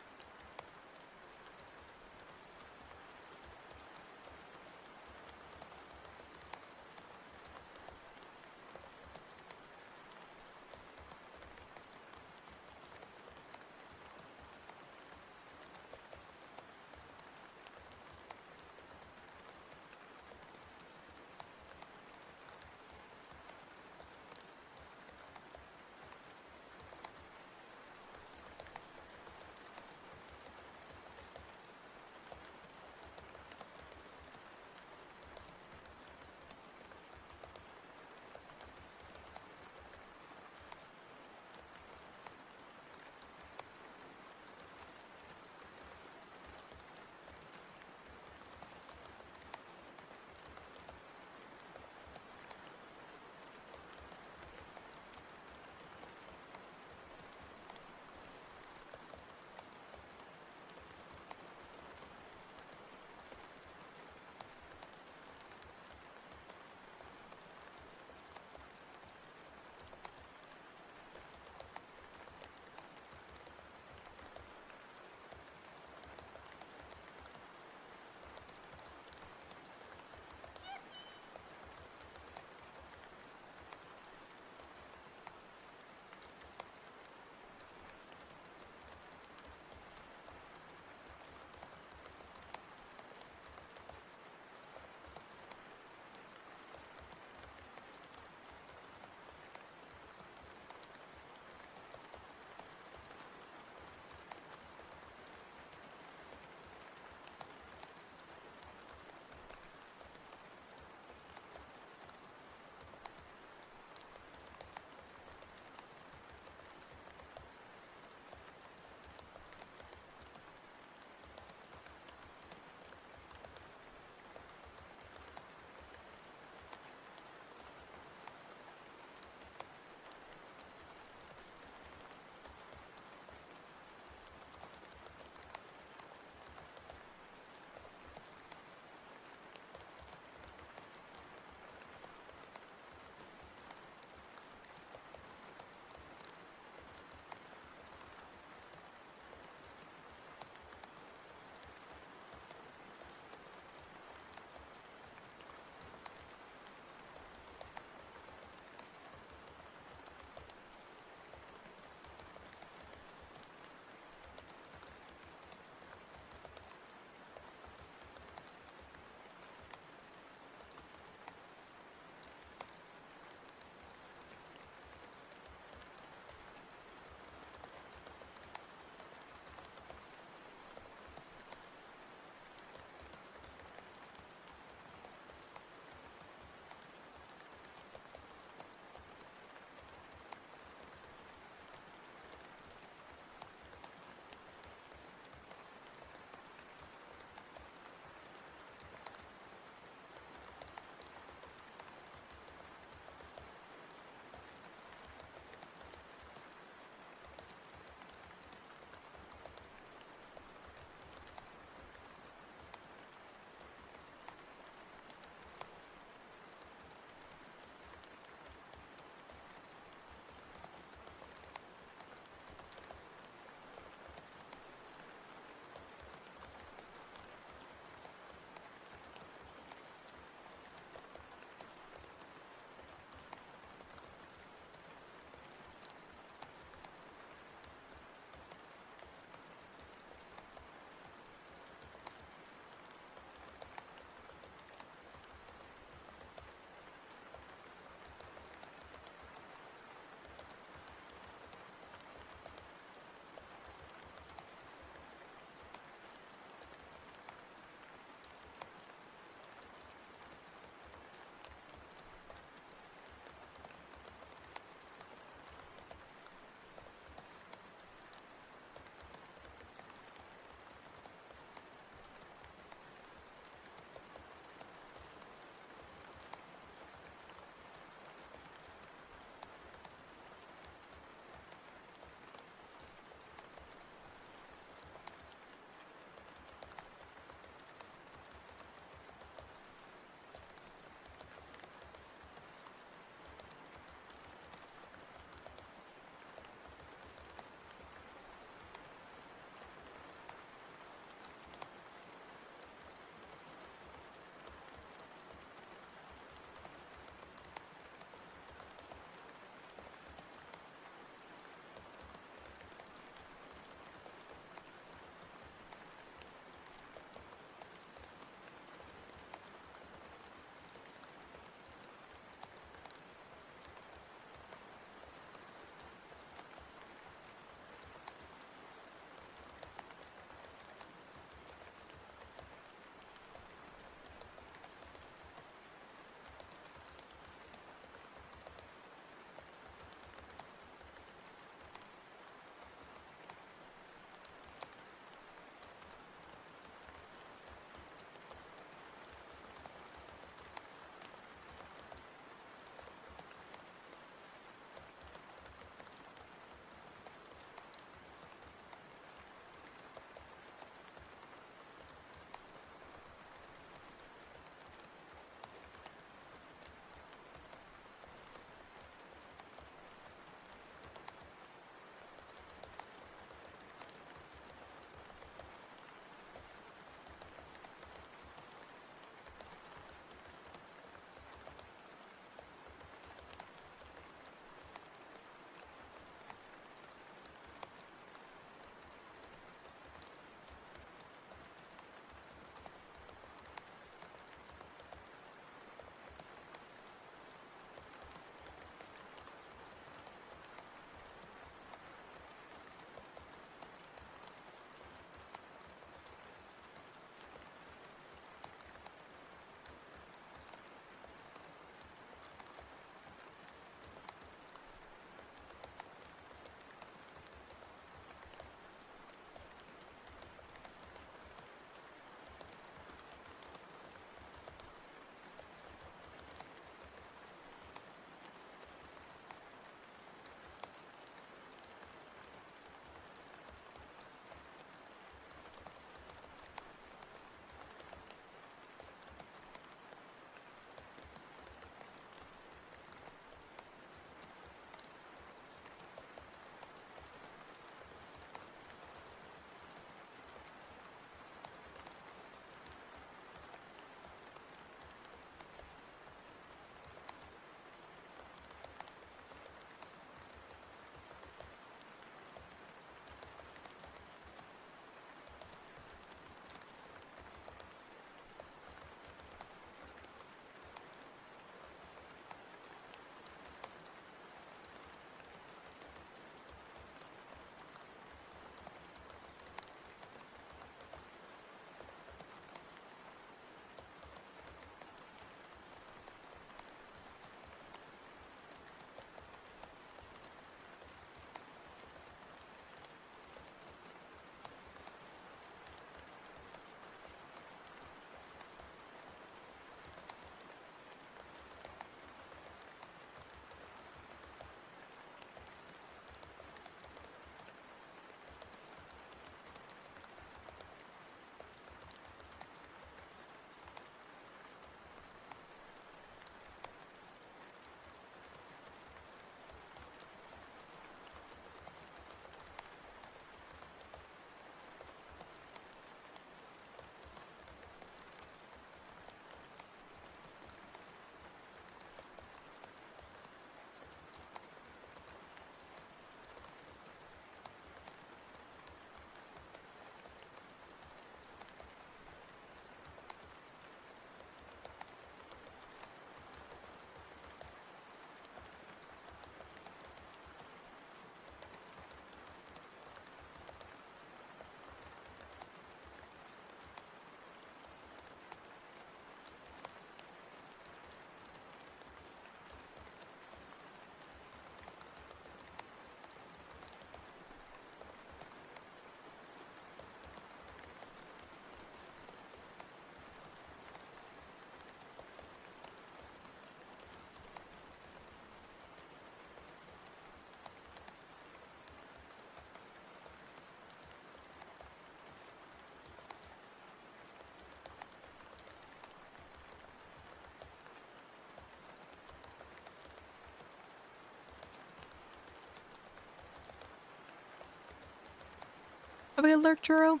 Okay, lurk, churro.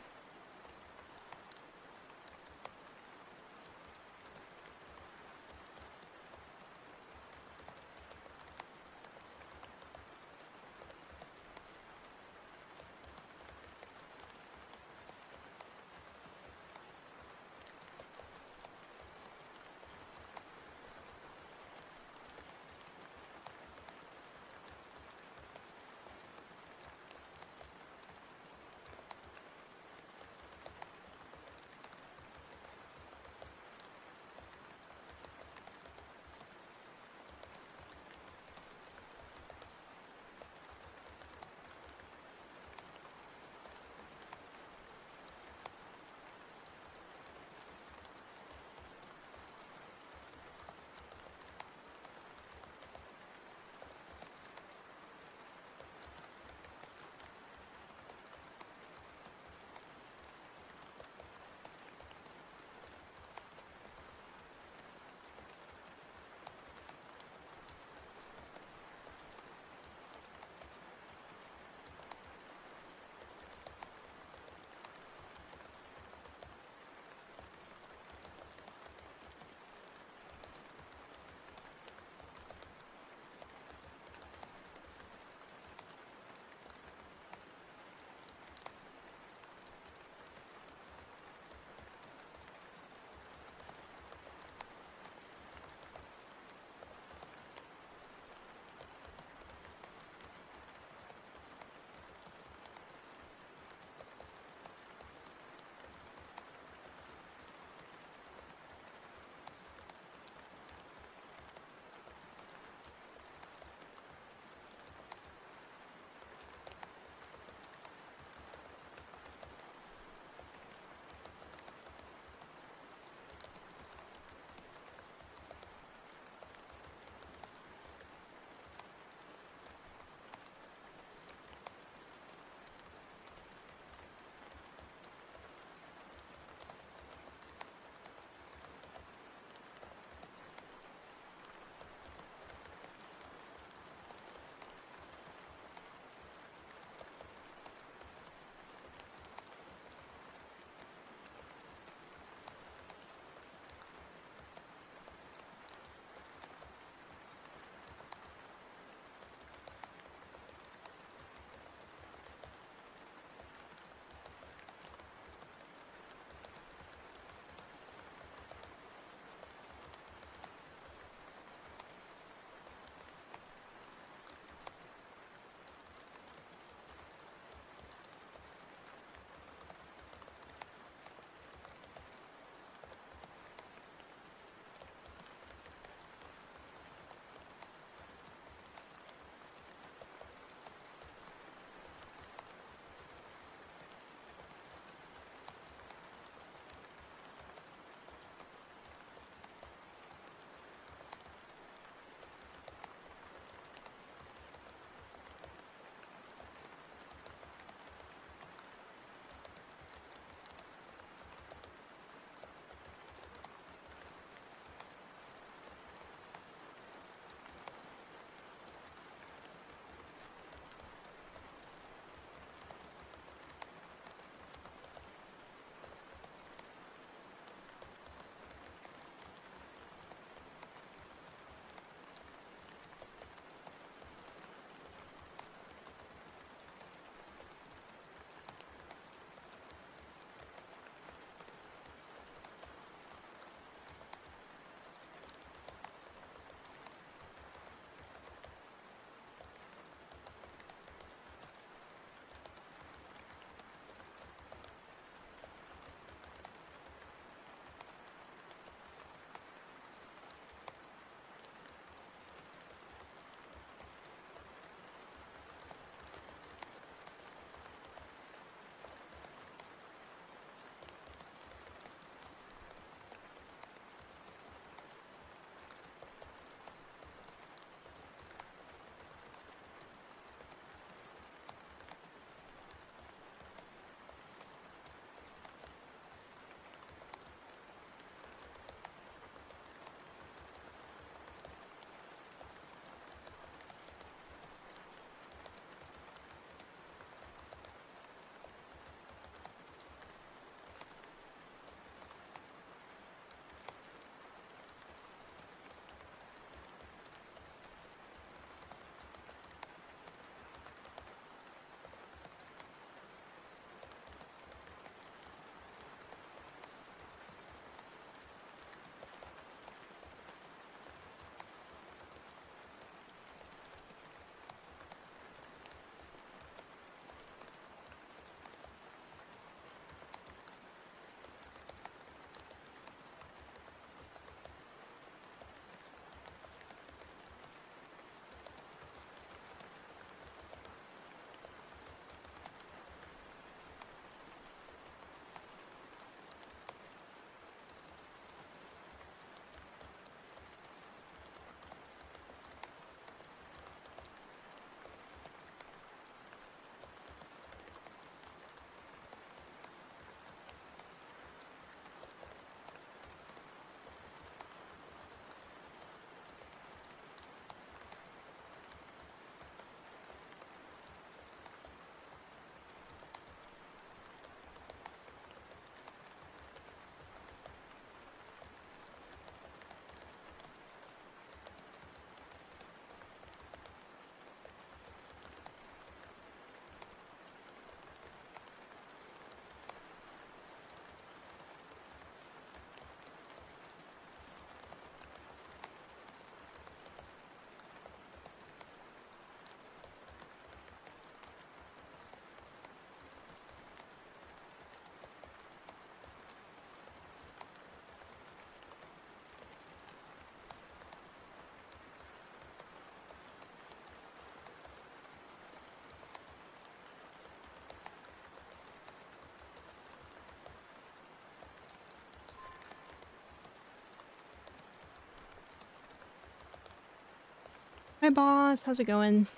Hi, boss. How's it going?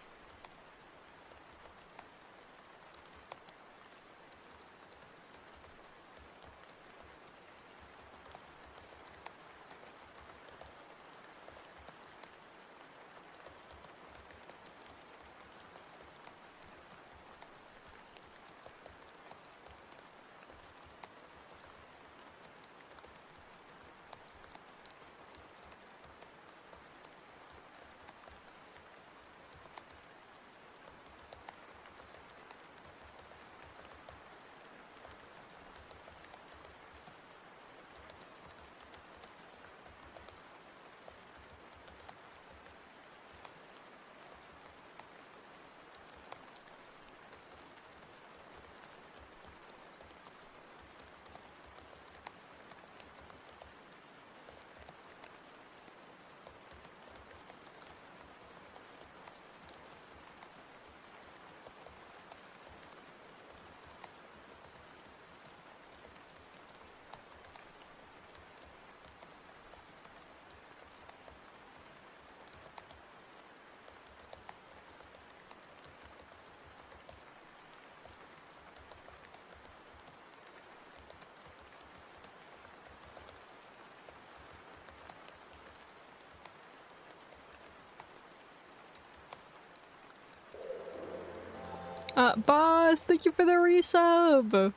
Boss, thank you for the resub!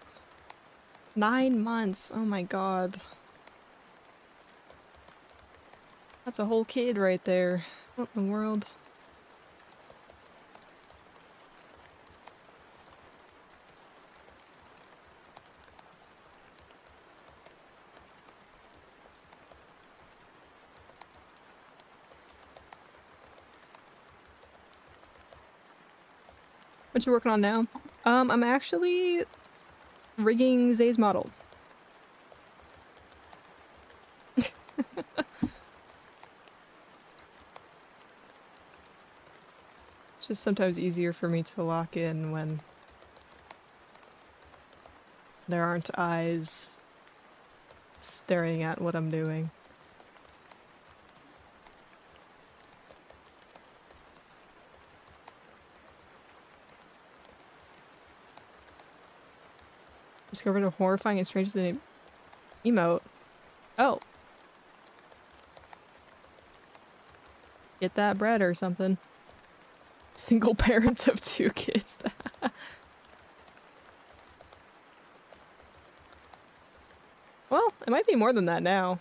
9 months. Oh my god. That's a whole kid right there. What in the world? What you working on now? I'm actually rigging Zay's model. It's just sometimes easier for me to lock in when there aren't eyes staring at what I'm doing. Discovered a horrifying and strange name emote. Oh. Get that bread or something. Single parent of 2 kids. Well, it might be more than that now.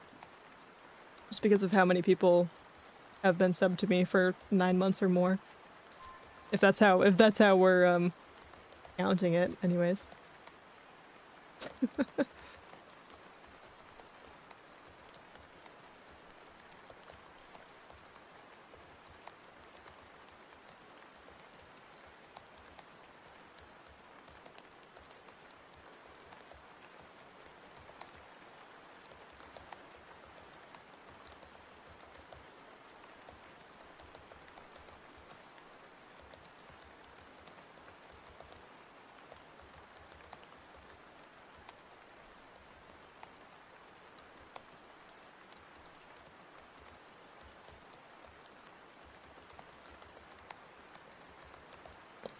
Just because of how many people have been subbed to me for 9 months or more. If that's how we're counting it, anyways.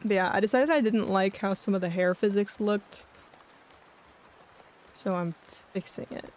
But yeah, I decided I didn't like how some of the hair physics looked, so I'm fixing it.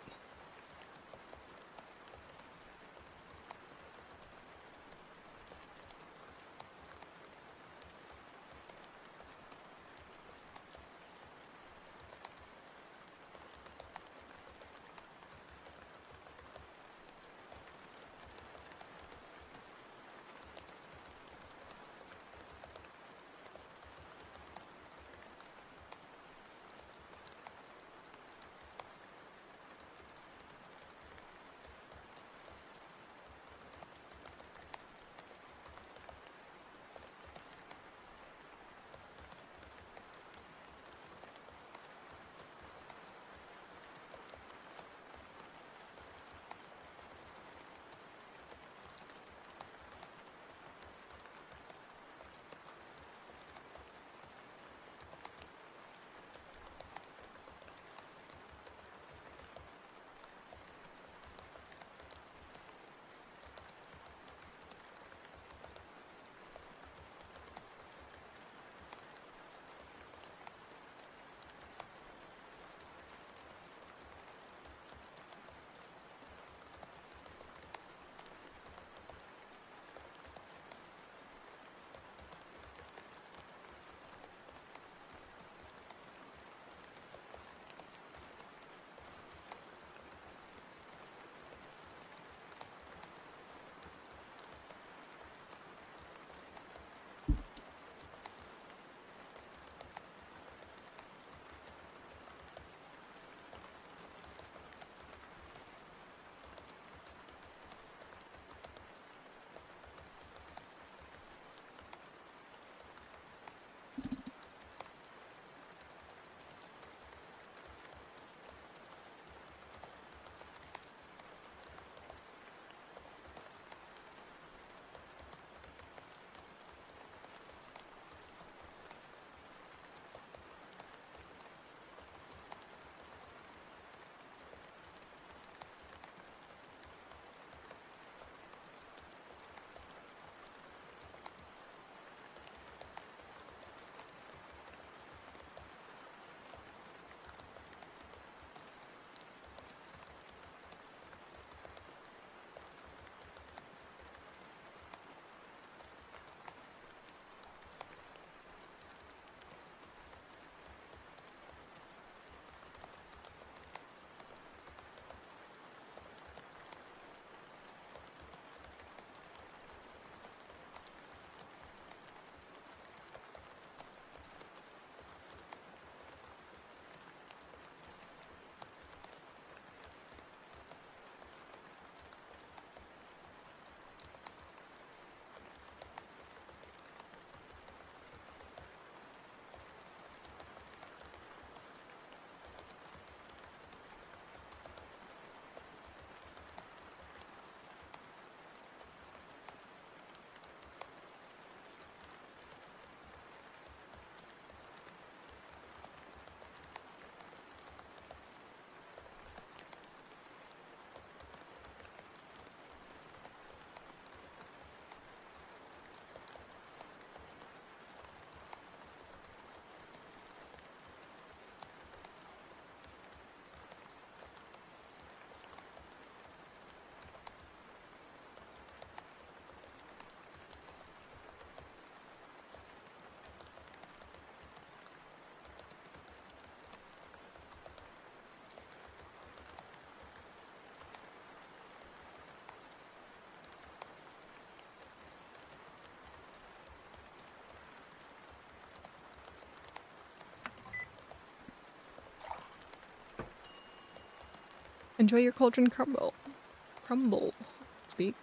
Enjoy your cauldron crumble. Crumble. Speak.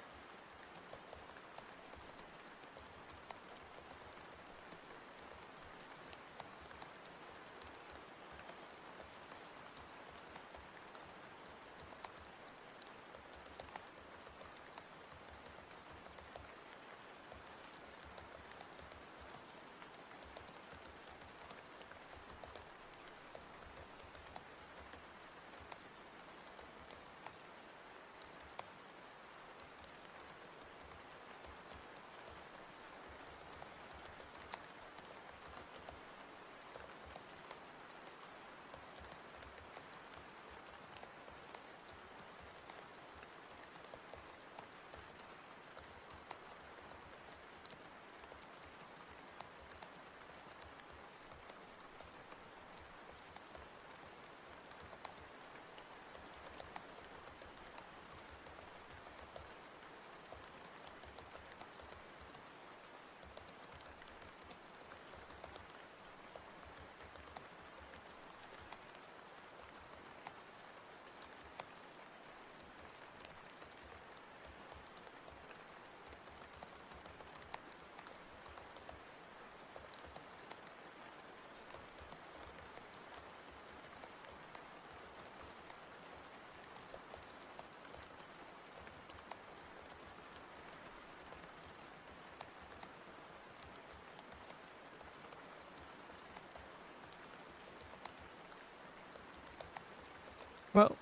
Whoa.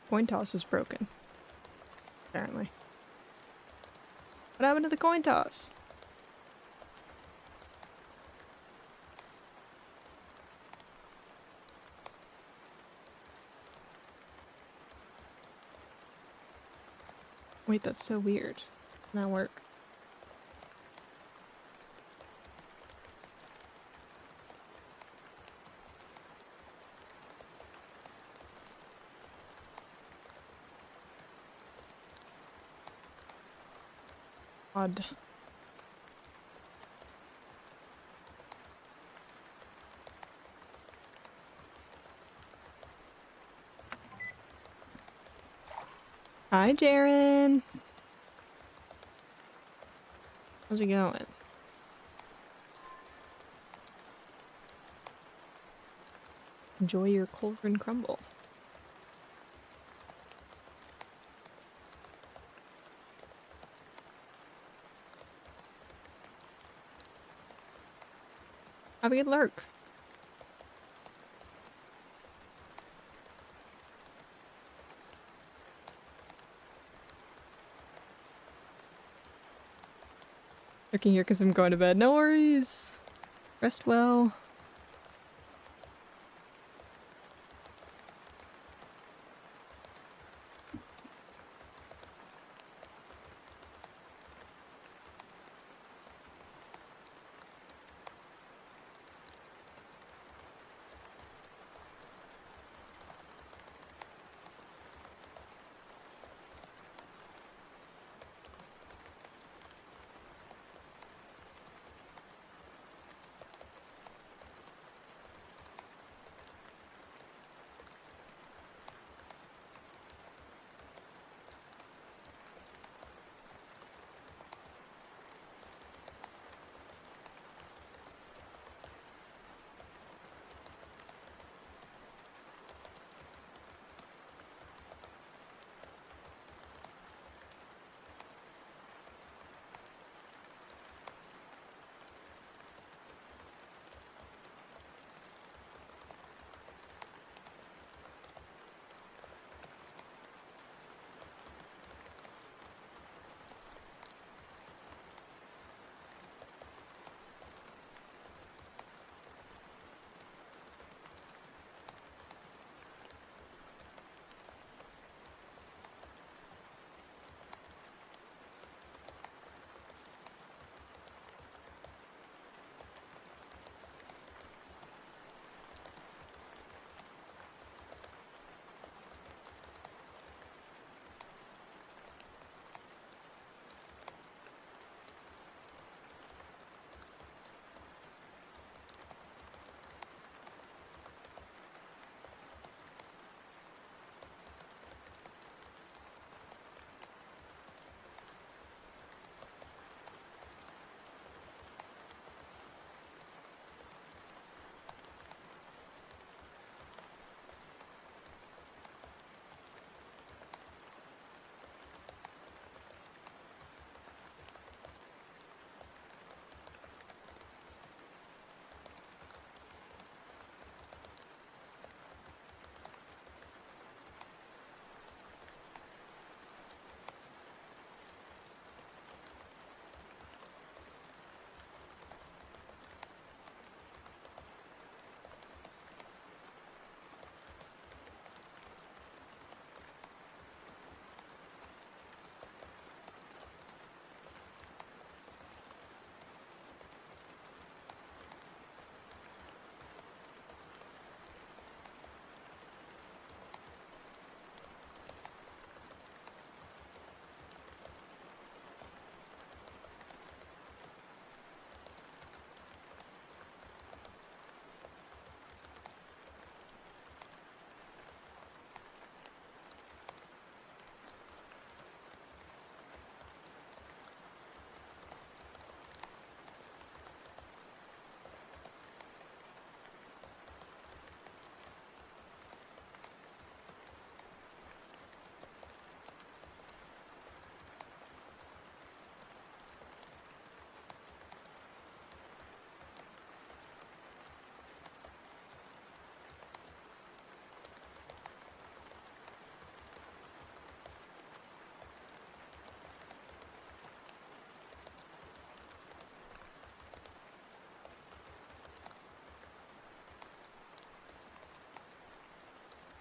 Coin toss is broken. Apparently. What happened to the coin toss? Wait, that's so weird. Not work. Odd. Hi, Jaren. How's it going? Enjoy your cauldron crumble. Have a good lurk. Lurking here because I'm going to bed. No worries. Rest well.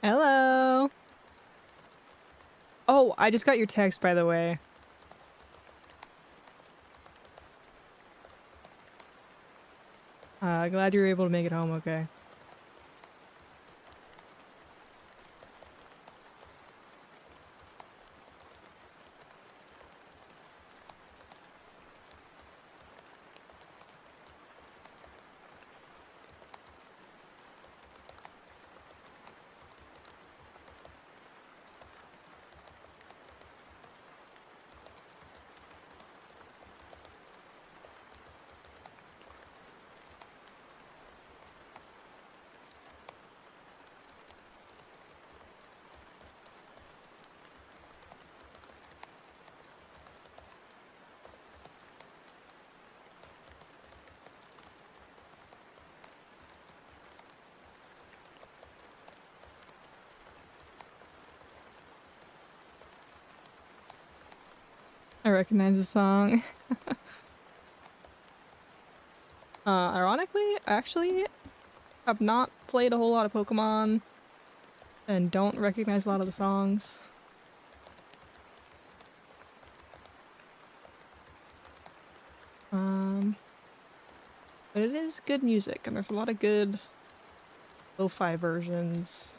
Hello. Oh, I just got your text, by the way. Glad you were able to make it home okay. I recognize the song. Ironically, actually, I've not played a whole lot of Pokemon and don't recognize a lot of the songs. But it is good music, and there's a lot of good lo-fi versions.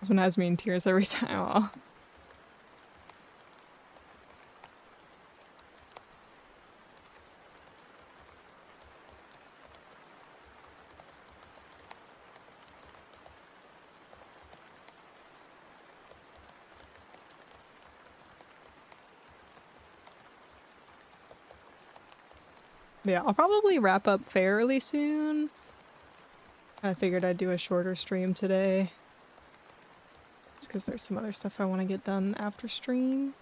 This one has me in tears every time. Aw. Yeah, I'll probably wrap up fairly soon. I figured I'd do a shorter stream today. Just because there's some other stuff I want to get done after stream.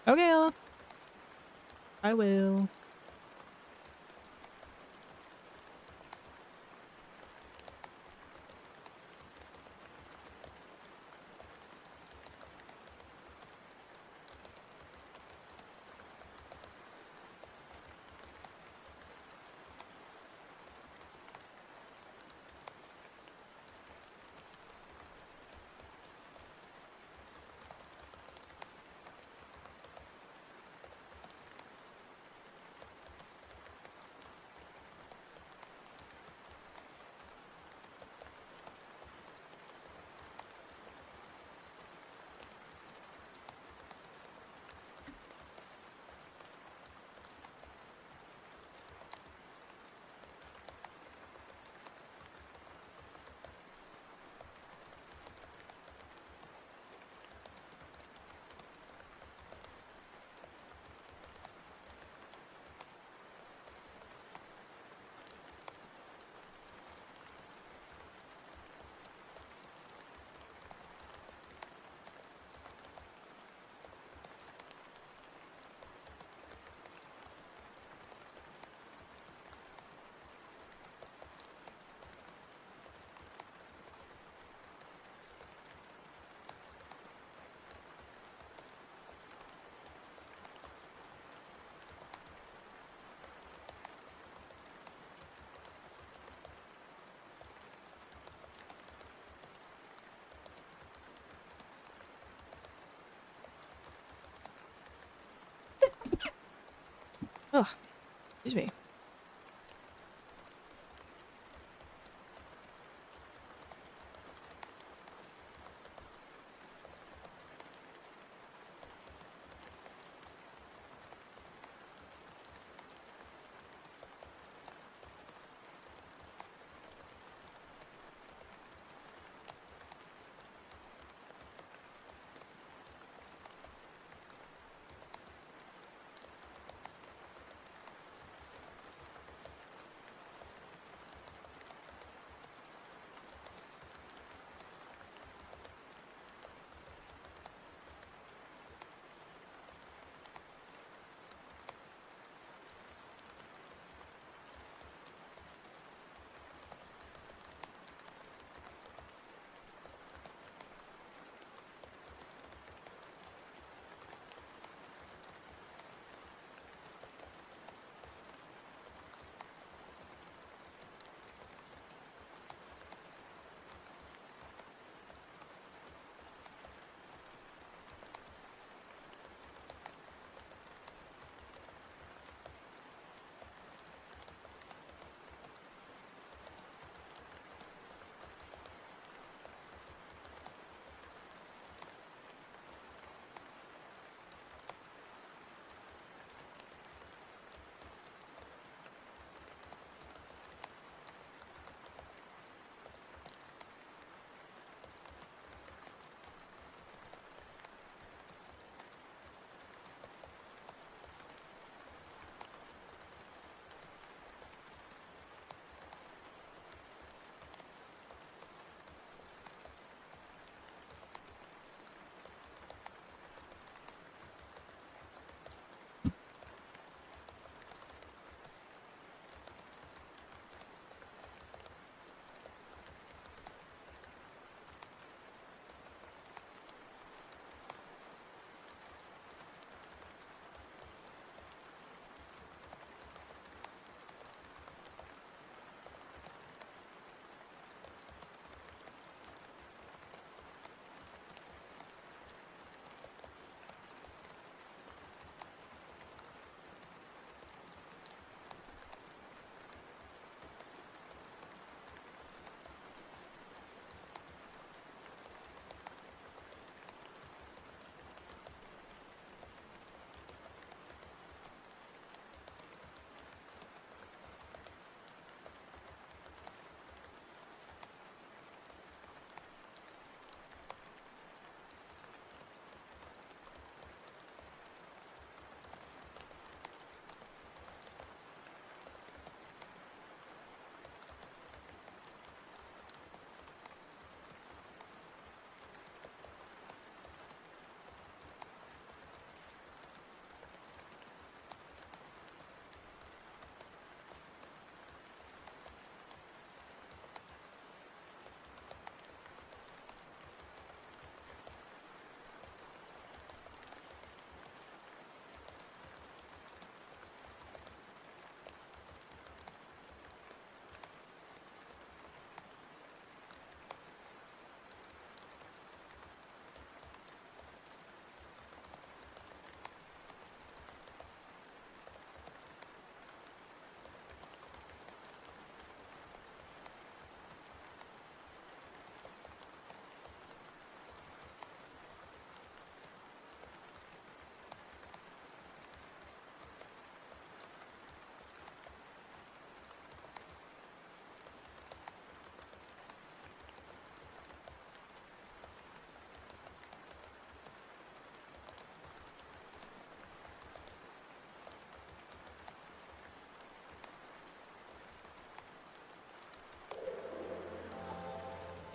Okay, Ella. I will. Ugh, excuse me.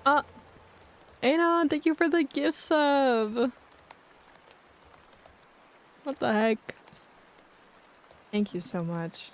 Uh, Anon, thank you for the gift sub. What the heck? Thank you so much.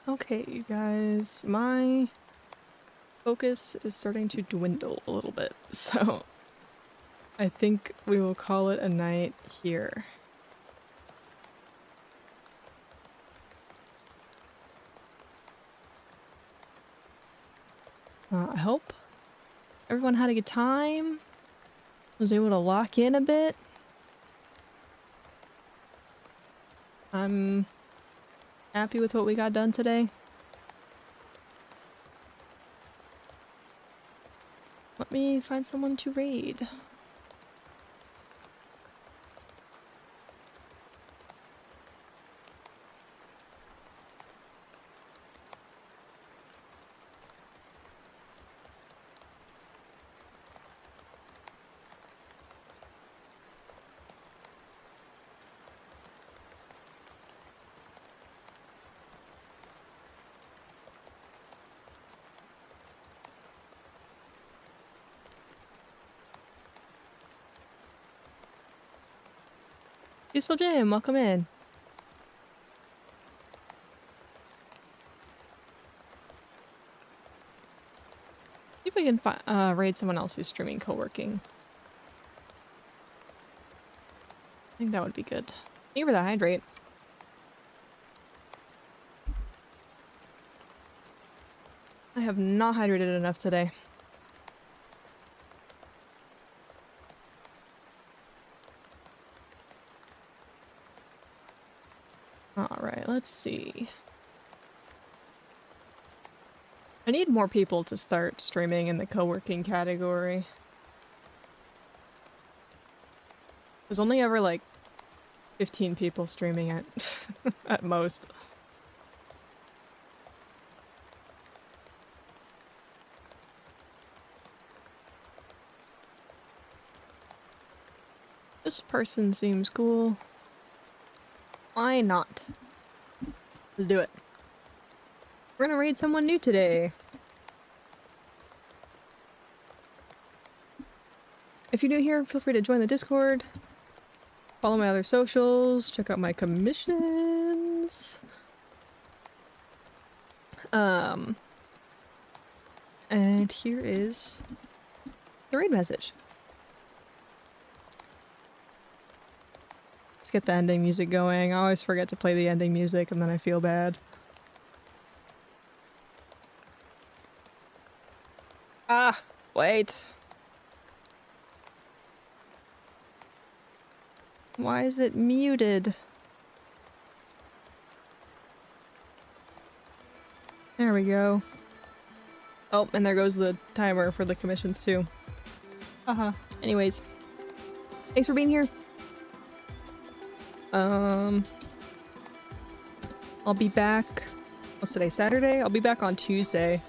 Okay, you guys, my focus is starting to dwindle a little bit, so I think we will call it a night here. I hope everyone had a good time, was able to lock in a bit. I'm happy with what we got done today. Let me find someone to raid. Useful Jim, welcome in. See if we can raid someone else who's streaming co-working. I think that would be good. Thank you for the hydrate. I have not hydrated enough today. Alright, let's see. I need more people to start streaming in the co-working category. There's only ever like 15 people streaming it at most. This person seems cool. Why not? Let's do it. We're gonna raid someone new today. If you're new here, feel free to join the Discord. Follow my other socials. Check out my commissions. And here is the raid message. Let's get the ending music going. I always forget to play the ending music and then I feel bad. Ah, wait. Why is it muted? There we go. Oh, and there goes the timer for the commissions too. Anyways. Thanks for being here. I'll be back. What's today? Saturday? I'll be back on Tuesday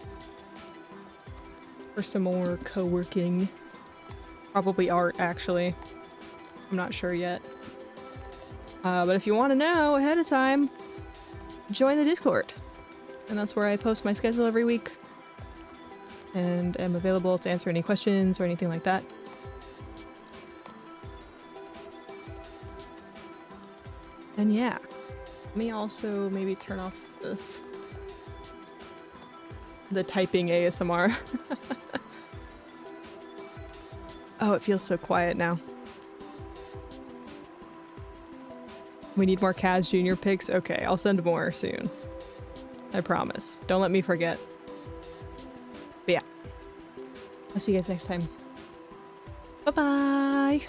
for some more co-working. Probably art, actually. I'm not sure yet. But if you want to know ahead of time, join the Discord. And that's where I post my schedule every week. And am available to answer any questions or anything like that. And yeah, let me also maybe turn off the typing ASMR. Oh, it feels so quiet now. We need more Kaz Jr. pics? Okay, I'll send more soon. I promise. Don't let me forget. But yeah. I'll see you guys next time. Bye-bye!